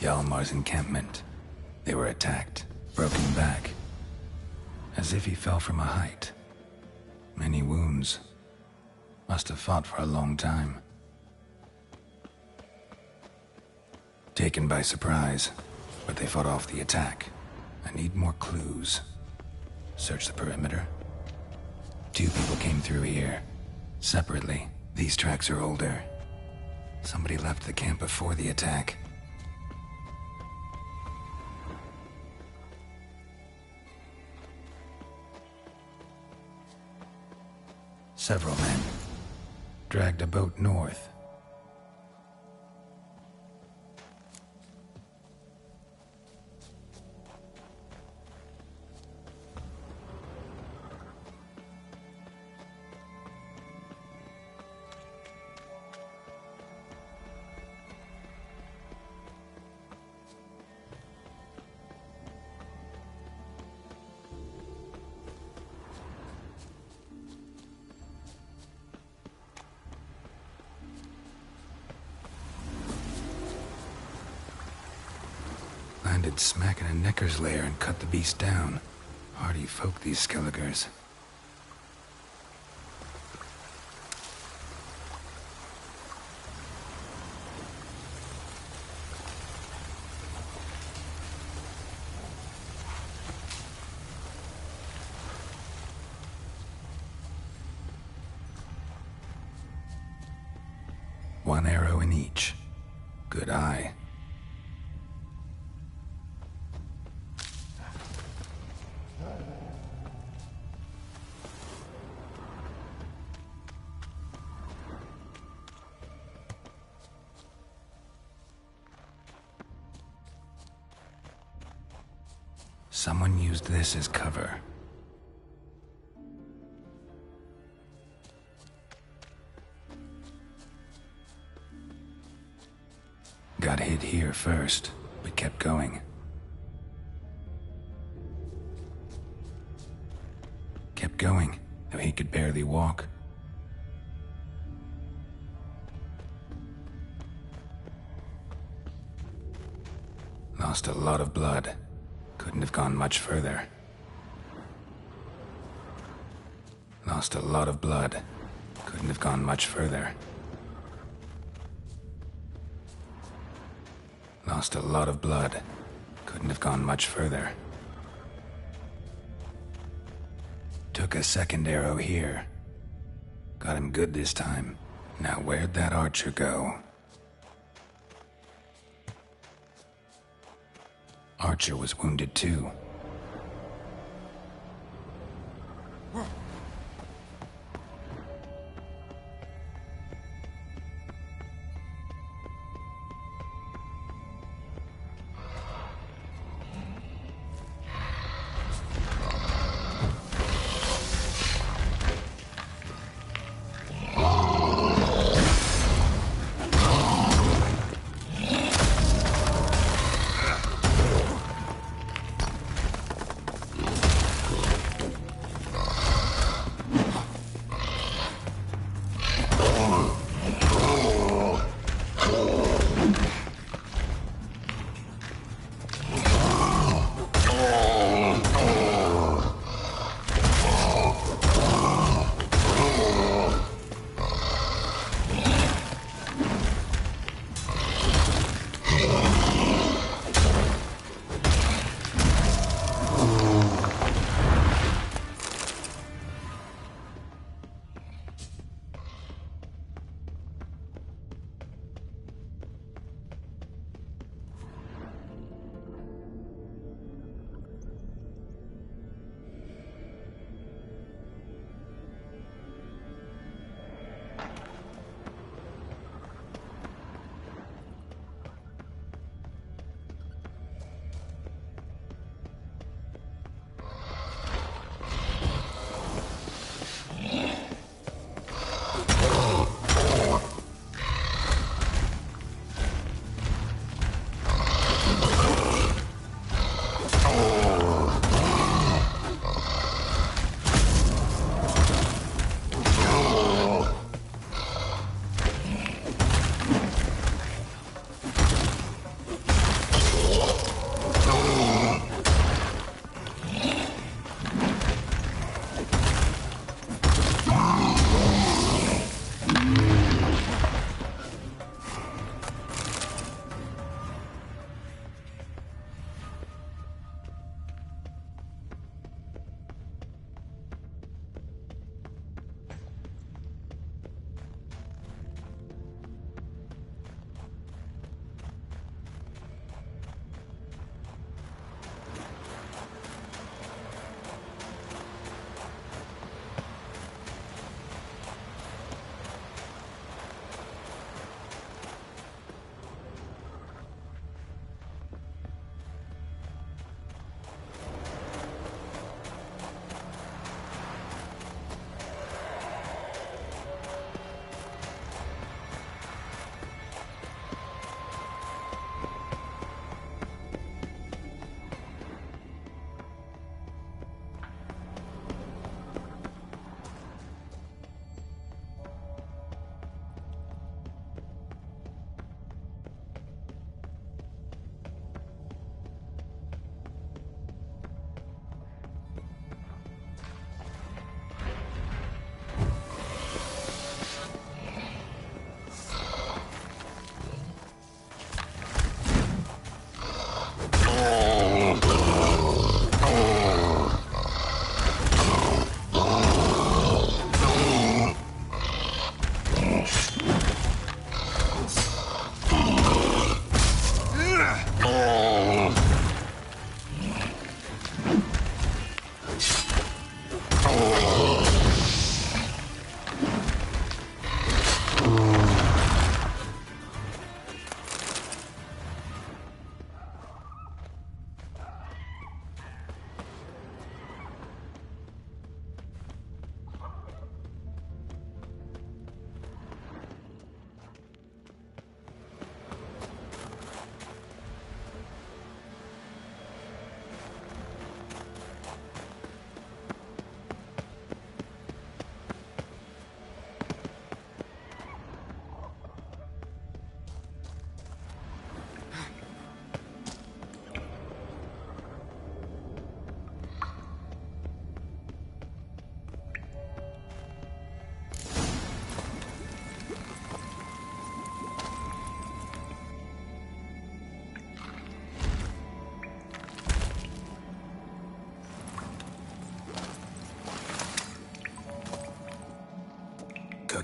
Hjalmar's encampment. They were attacked, broken back, as if he fell from a height. Many wounds. Must have fought for a long time. Taken by surprise, but they fought off the attack. I need more clues. Search the perimeter. 2 people came through here. Separately. These tracks are older. Somebody left the camp before the attack. Several men. Dragged a boat north. Landed smack in a necker's lair and cut the beast down. Hardy folk, these Skelligers. One arrow in each. Good eye. Someone used this as cover. Got hit here first, but kept going. Kept going, though he could barely walk. Lost a lot of blood. Couldn't have gone much further. Lost a lot of blood. Couldn't have gone much further. Lost a lot of blood. Couldn't have gone much further. Took a second arrow here. Got him good this time. Now where'd that archer go? Archer was wounded too.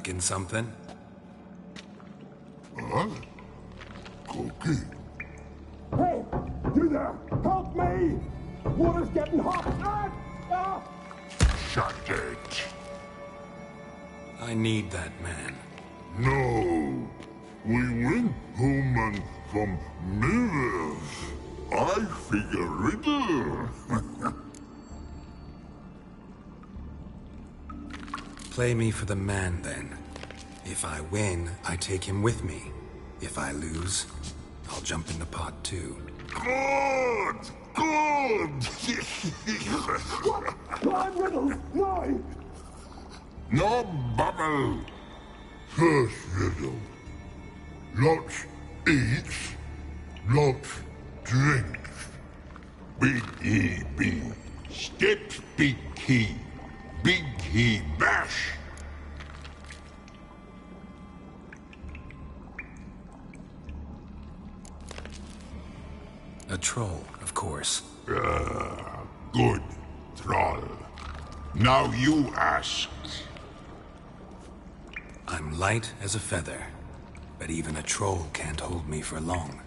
stuck in something? Huh? Cookie? Hey, you there! Help me! Water's getting hot! Shut it. I need that man. No. We went home and from mirrors. I figure riddle. Play me for the man, then. If I win, I take him with me. If I lose, I'll jump in the pot, too. Good! Good! Come, Riddle! No! No bubble! First riddle. Lots eats, lots drinks. Big E B. Steps big key. Big key bash. A troll, of course. Good, troll. Now you ask. I'm light as a feather, but even a troll can't hold me for long.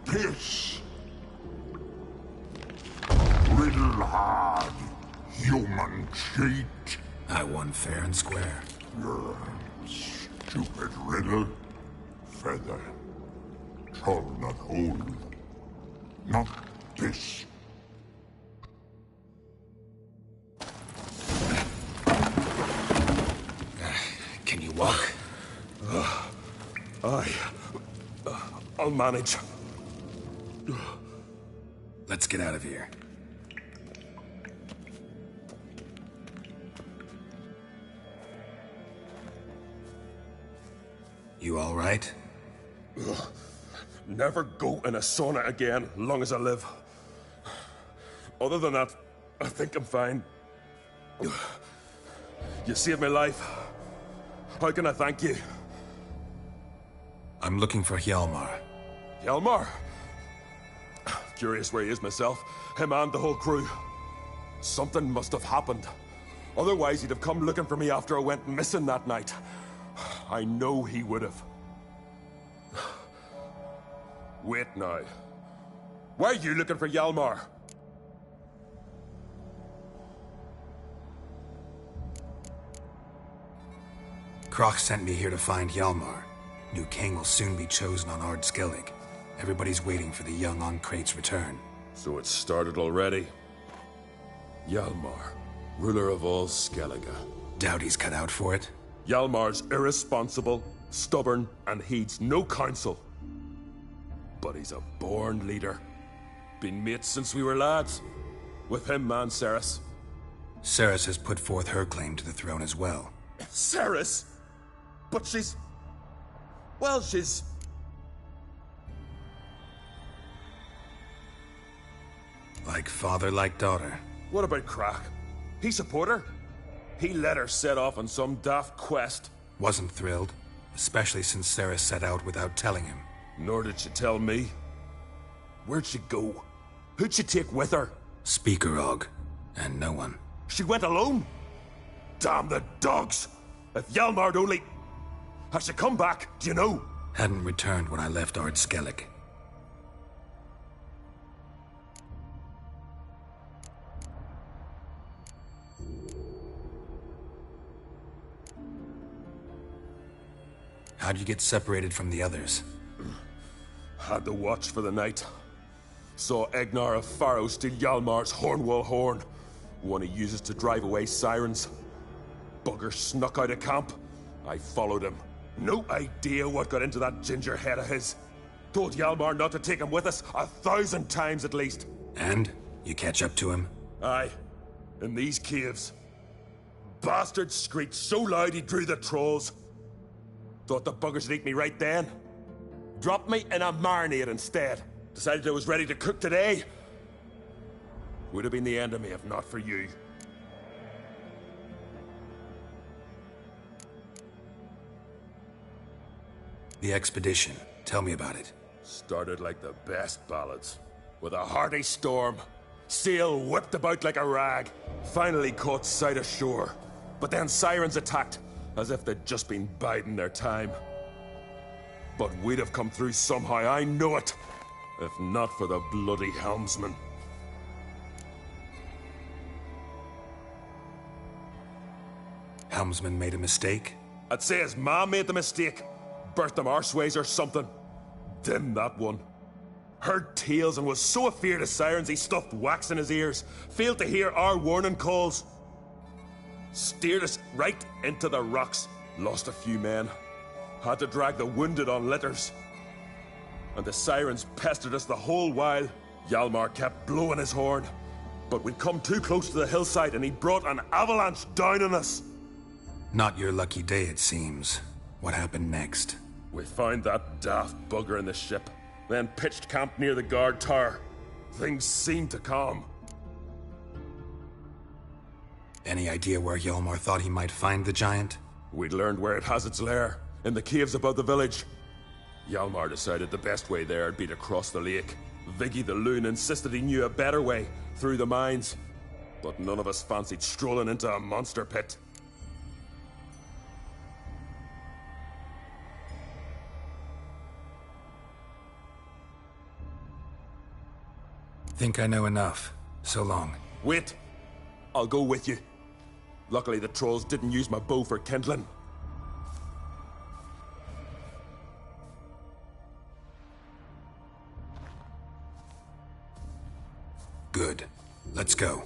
Piss. Riddle hard, human cheat. I won fair and square. Stupid riddle. Feather. Troll not hold. Not piss. Can you walk? I'll manage. Let's get out of here. You all right? Never go in a sauna again, long as I live. Other than that, I think I'm fine. You saved my life. How can I thank you? I'm looking for Hjalmar. Hjalmar? Curious where he is myself. Him and the whole crew. Something must have happened. Otherwise, he'd have come looking for me after I went missing that night. I know he would have. Wait now. Why are you looking for Hjalmar? Croc sent me here to find Hjalmar. New king will soon be chosen on Ard Skellig. Everybody's waiting for the young Ancrate's return. So it's started already. Hjalmar, ruler of all Skellige. Doubt he's cut out for it. Hjalmar's irresponsible, stubborn, and heeds no counsel. But he's a born leader. Been mates since we were lads. With him and Cerys. Cerys has put forth her claim to the throne as well. Cerys? But she's... Well, she's... Like father, like daughter. What about Crach? He support her? He let her set off on some daft quest. Wasn't thrilled, especially since Cerys set out without telling him. Nor did she tell me. Where'd she go? Who'd she take with her? Speakerog, and no one. She went alone? Damn the dogs! If Hjalmar'd only... Has she come back? Do you know? Hadn't returned when I left Ard Skellig. How'd you get separated from the others? Had to watch for the night. Saw Egnar of Faro steal Hjalmar's Hornwall horn, one he uses to drive away sirens. Bugger snuck out of camp. I followed him. No idea what got into that ginger head of his. Told Hjalmar not to take him with us 1,000 times at least. And? You catch up to him? Aye. In these caves. Bastard screeched so loud he drew the trolls. Thought the buggers would eat me right then. Dropped me in a marinade instead. Decided I was ready to cook today. Would have been the end of me if not for you. The expedition. Tell me about it. Started like the best ballads. With a hearty storm. Sail whipped about like a rag. Finally caught sight of shore. But then sirens attacked, as if they'd just been biding their time. But we'd have come through somehow, I know it. If not for the bloody helmsman. Helmsman made a mistake? I'd say his ma made the mistake. Birthed him arseways or something. Dim that one. Heard tales and was so afeard of sirens he stuffed wax in his ears. Failed to hear our warning calls. Steered us right into the rocks. Lost a few men. Had to drag the wounded on litters. And the sirens pestered us the whole while. Hjalmar kept blowing his horn. But we'd come too close to the hillside and he brought an avalanche down on us. Not your lucky day, it seems. What happened next? We found that daft bugger in the ship. Then pitched camp near the guard tower. Things seemed to calm. Any idea where Hjalmar thought he might find the giant? We'd learned where it has its lair. In the caves above the village. Hjalmar decided the best way there would be to cross the lake. Viggy the loon insisted he knew a better way, through the mines. But none of us fancied strolling into a monster pit. Think I know enough. So long. Wait! I'll go with you. Luckily the trolls didn't use my bow for kindling. Good. Let's go.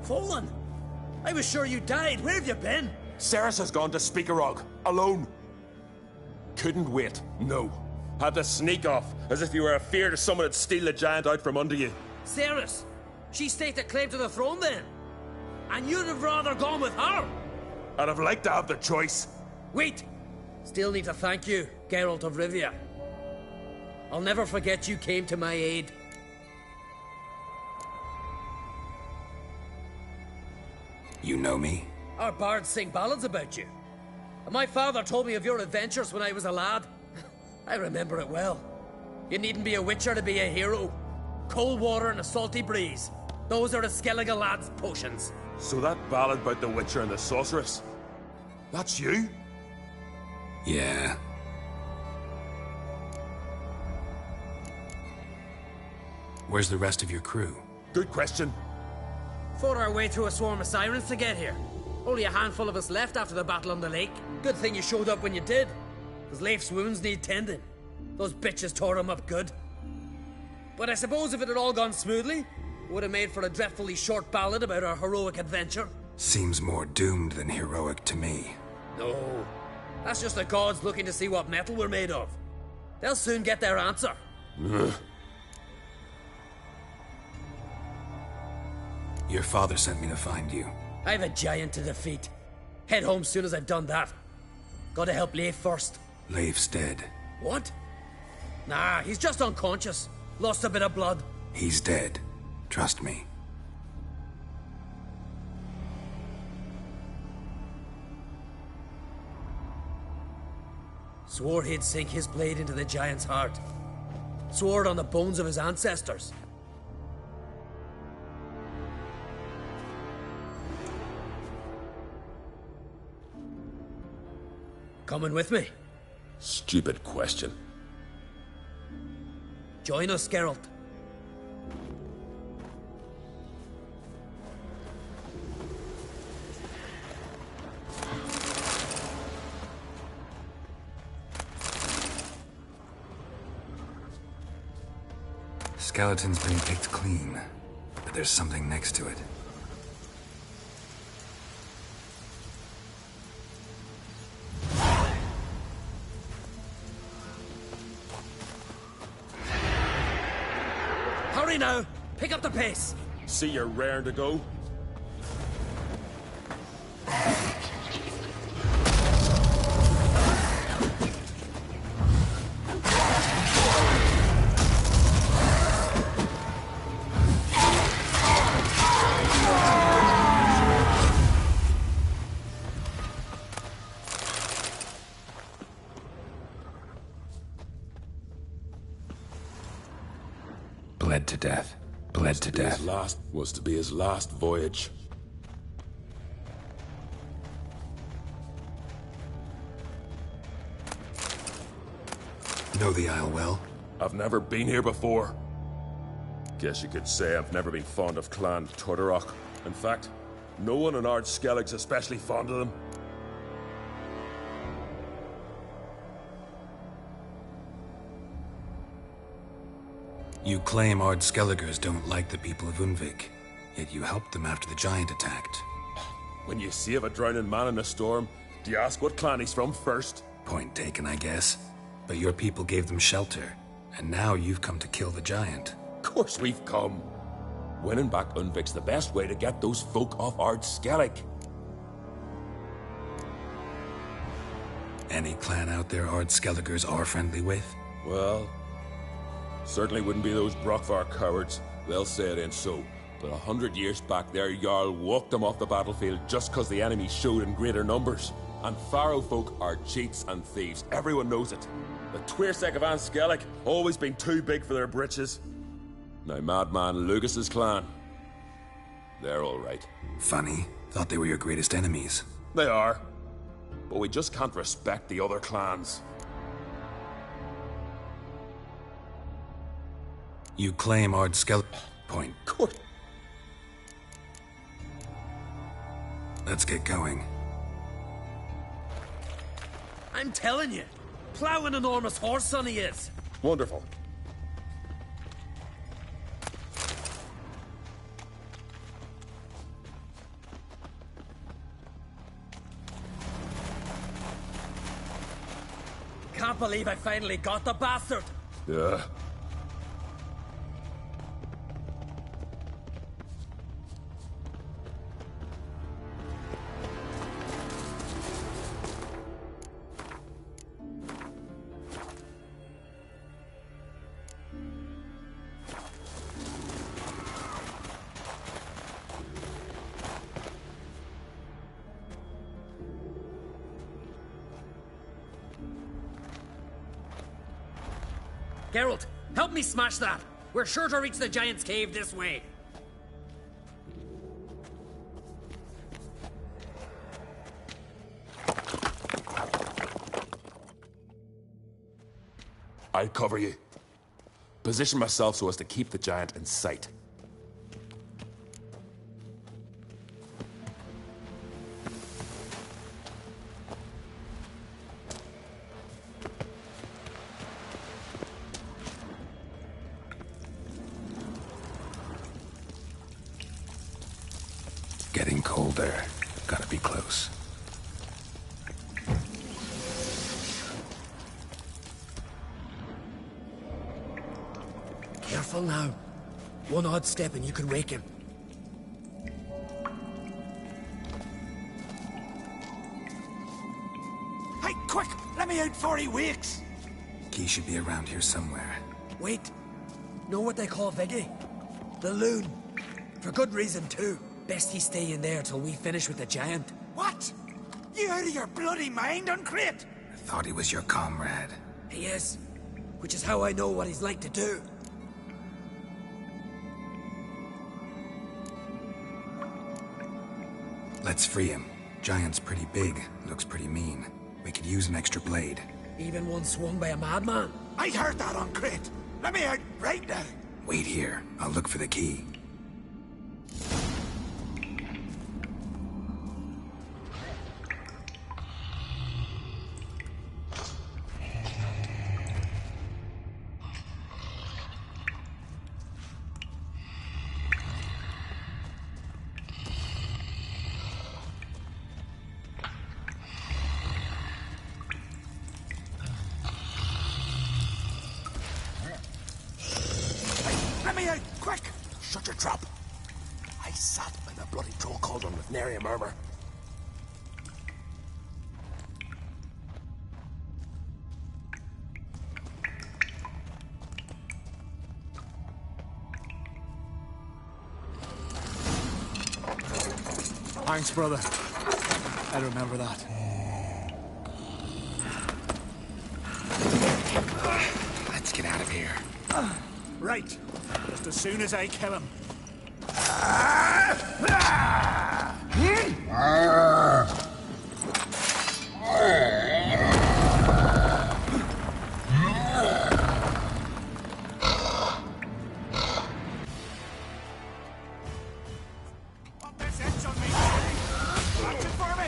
Fallen? I was sure you died. Where have you been? Ceres has gone to Speakerog, alone. Couldn't wait, no. Had to sneak off, as if you were afeard of someone would steal the giant out from under you. Ceres? She staked a claim to the throne then? And you'd have rather gone with her? I'd have liked to have the choice. Wait! Still need to thank you, Geralt of Rivia. I'll never forget you came to my aid. You know me? Our bards sing ballads about you. And my father told me of your adventures when I was a lad. I remember it well. You needn't be a witcher to be a hero. Cold water and a salty breeze. Those are the Skellige lad's potions. So that ballad about the Witcher and the Sorceress, that's you? Yeah. Where's the rest of your crew? Good question. Fought our way through a swarm of sirens to get here. Only a handful of us left after the battle on the lake. Good thing you showed up when you did. Because Leif's wounds need tending. Those bitches tore him up good. But I suppose if it had all gone smoothly, it would have made for a dreadfully short ballad about our heroic adventure. Seems more doomed than heroic to me. No. That's just the gods looking to see what metal we're made of. They'll soon get their answer. Your father sent me to find you. I've a giant to defeat. Head home soon as I've done that. Gotta help Leif first. Leif's dead. What? Nah, he's just unconscious. Lost a bit of blood. He's dead. Trust me. Swore he'd sink his blade into the giant's heart. Swore it on the bones of his ancestors. Coming with me? Stupid question. Join us, Geralt. Skeleton's been picked clean, but there's something next to it. Hurry now! Pick up the pace! See you're raring to go? Bled to death. Bled to death. Was to be his last voyage. Know the Isle well? I've never been here before. Guess you could say I've never been fond of Clan Tordarroch. In fact, no one in Ard Skellige's especially fond of them. You claim Ard Skelligers don't like the people of Unvik, yet you helped them after the giant attacked. When you save a drowning man in a storm, do you ask what clan he's from first? Point taken, I guess. But your people gave them shelter, and now you've come to kill the giant. Of course we've come. Winning back Unvik's the best way to get those folk off Ard Skellige. Any clan out there Ard Skelligers are friendly with? Well, certainly wouldn't be those Brockvar cowards. They'll say it ain't so. But 100 years back, their Jarl walked them off the battlefield just because the enemy showed in greater numbers. And Faro folk are cheats and thieves. Everyone knows it. The Twirsec of An Skellig always been too big for their britches. Now Madman Lucas's clan, they're all right. Funny. Thought they were your greatest enemies. They are. But we just can't respect the other clans. You claim Ard Skellige... Point. Court. Let's get going. I'm telling you, plow an enormous horse, son he is. Wonderful. can't believe I finally got the bastard. Yeah. Geralt, help me smash that. We're sure to reach the Giant's Cave this way. I'll cover you. Position myself so as to keep the giant in sight. Getting colder. Gotta be close. Careful now. One odd step and you can wake him. Hey, quick! Let me out before he wakes! Key should be around here somewhere. Wait. Know what they call Viggy? The loon. For good reason, too. Best he stay in there till we finish with the giant. What? You out of your bloody mind, Uncrate? I thought he was your comrade. He is. Which is how I know what he's like to do. Let's free him. Giant's pretty big, looks pretty mean. We could use an extra blade. Even one swung by a madman. I heard that, Uncrate. Let me out right now. Wait here. I'll look for the key. Let me out, quick! Shut your trap. I sat by the bloody troll cauldron with nary a murmur. Thanks, brother. I remember that. Let's get out of here. Right. Just as soon as I kill him. Want this itch on me? Watch it for me!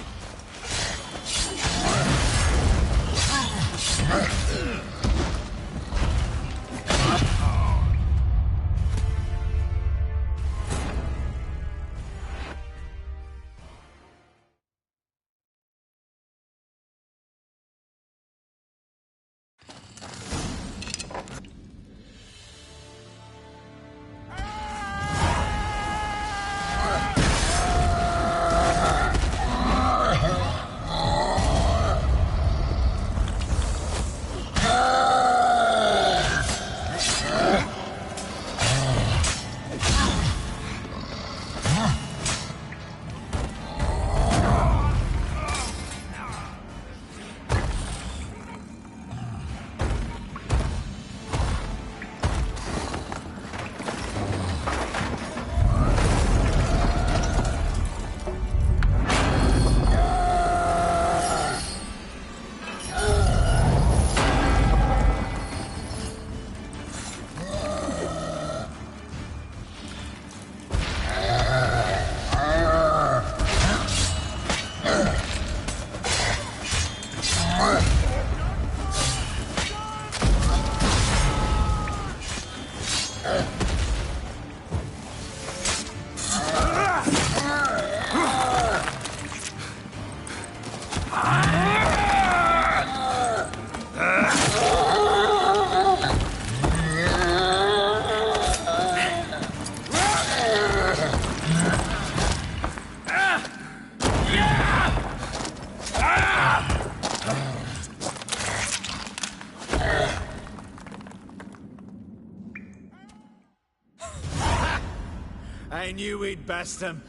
knew we'd best him.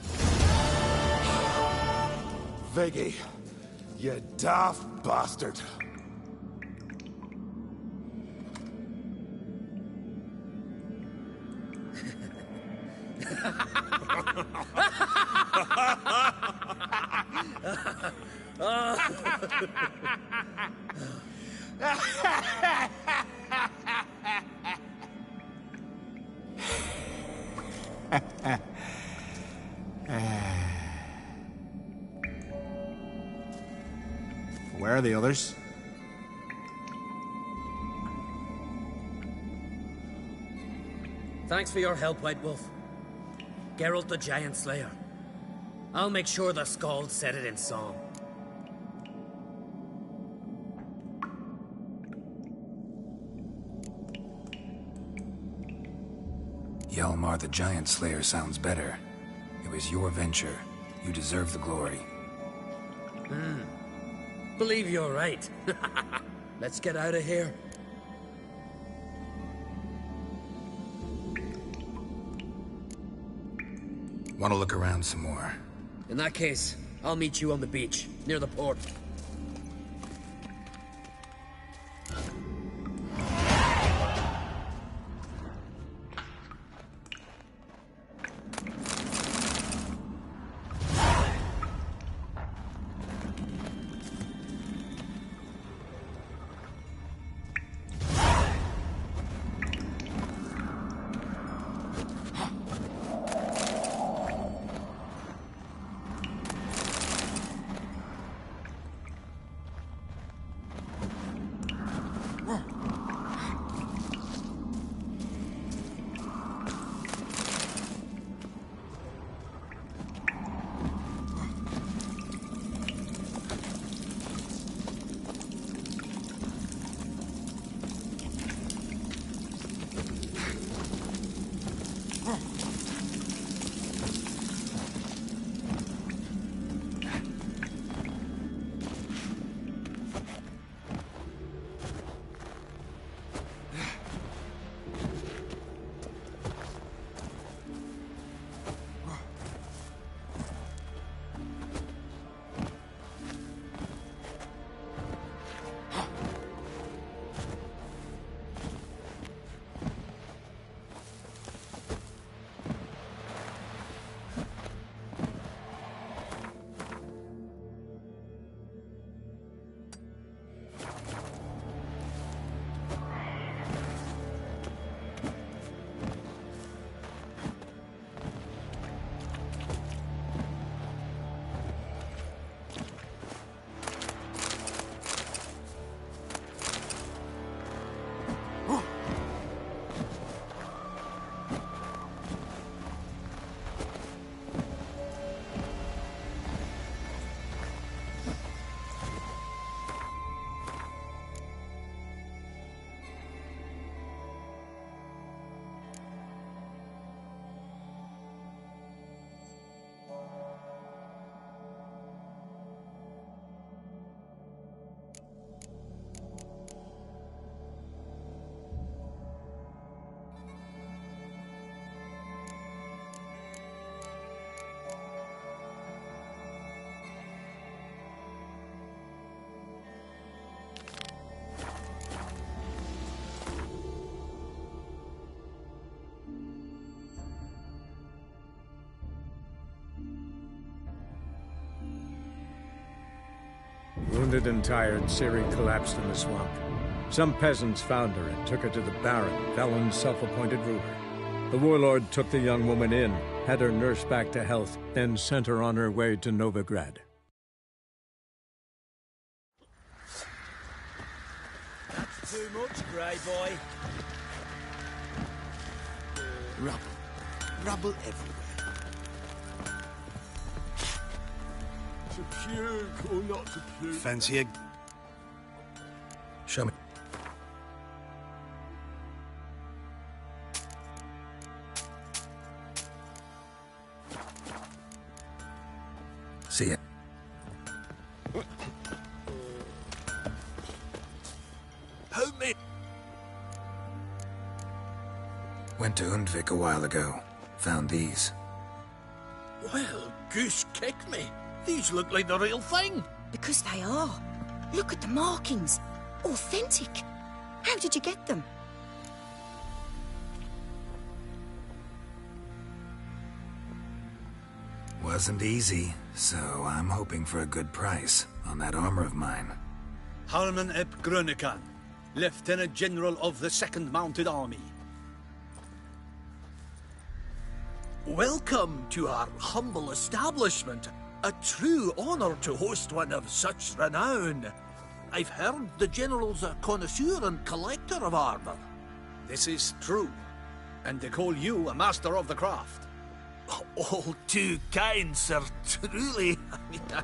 Viggy, you daft bastard. Where are the others? Thanks for your help, White Wolf. Geralt the Giant Slayer. I'll make sure the Scald said it in song. Hjalmar the Giant Slayer sounds better. It was your venture. You deserve the glory. Believe you're right. Let's get out of here. Want to look around some more? In that case, I'll meet you on the beach, near the port. Wounded and tired, Ciri collapsed in the swamp. Some peasants found her and took her to the Baron, Velen's self-appointed ruler. The warlord took the young woman in, had her nursed back to health, then sent her on her way to Novigrad. That's too much, Grey Boy. Rubble. Rubble everywhere. To puke or not to puke? Fancy a... Show me. See it. Help me! Went to Undvik a while ago. Found these. Well, goose kick me. These look like the real thing. Because they are. Look at the markings. Authentic. How did you get them? Wasn't easy, so I'm hoping for a good price on that armor of mine. Harman ep Grönekan, Lieutenant General of the 2nd Mounted Army. Welcome to our humble establishment. A true honor to host one of such renown. I've heard the General's a connoisseur and collector of armor. This is true, and they call you a master of the craft. All too kind, sir. Truly.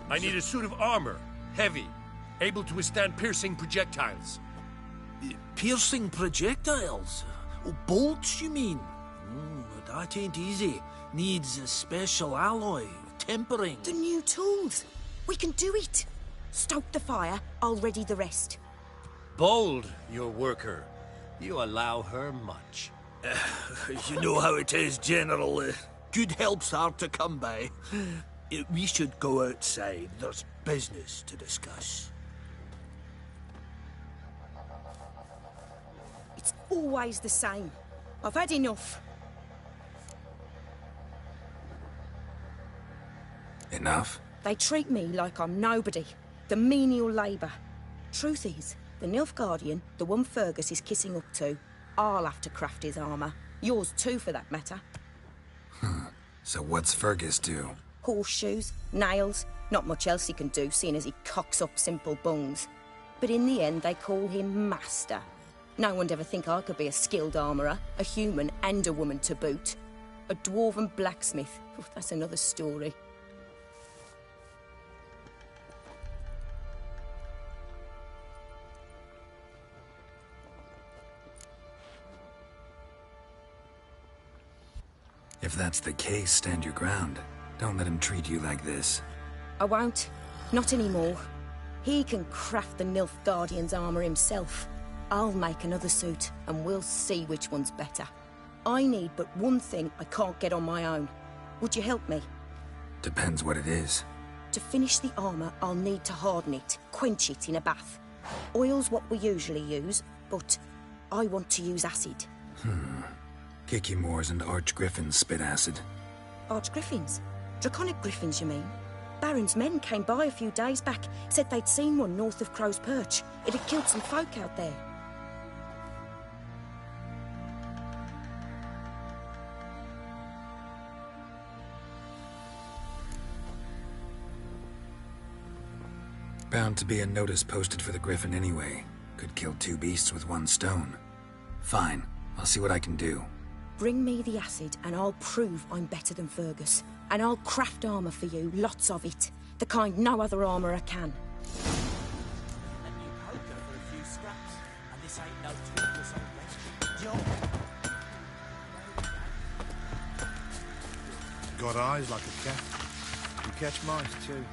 I need a suit of armor, heavy, able to withstand piercing projectiles. Piercing projectiles? Oh, bolts, you mean? That ain't easy. Needs a special alloy, tempering. The new tools. We can do it. Stoke the fire, I'll ready the rest. Bold, your worker. You allow her much. You know how it is, General. Good help's hard to come by. We should go outside. There's business to discuss. It's always the same. I've had enough. Enough? They treat me like I'm nobody. The menial labour. Truth is, the Nilfgaardian, the one Fergus is kissing up to, I'll have to craft his armour. Yours too, for that matter. So what's Fergus do? Horseshoes, nails, not much else he can do, seeing as he cocks up simple bones. But in the end, they call him Master. No one'd ever think I could be a skilled armourer, a human and a woman to boot. A dwarven blacksmith. Oh, that's another story. If that's the case, stand your ground. Don't let him treat you like this. I won't. Not anymore. He can craft the Nilfgaardian's armour himself. I'll make another suit, and we'll see which one's better. I need but one thing I can't get on my own. Would you help me? Depends what it is. To finish the armour, I'll need to harden it, quench it in a bath. Oil's what we usually use, but I want to use acid. Kicky Moors and Archgriffins spit acid. Archgriffins? Draconic griffins, you mean? Baron's men came by a few days back, said they'd seen one north of Crow's Perch. It had killed some folk out there. Bound to be a notice posted for the Griffin anyway. Could kill 2 beasts with 1 stone. Fine, I'll see what I can do. Bring me the acid and I'll prove I'm better than Fergus. And I'll craft armour for you, lots of it. The kind no other armourer can. A new poker for a few scraps. And this ain't no toothless old restaurant. Got eyes like a cat. You catch mice too.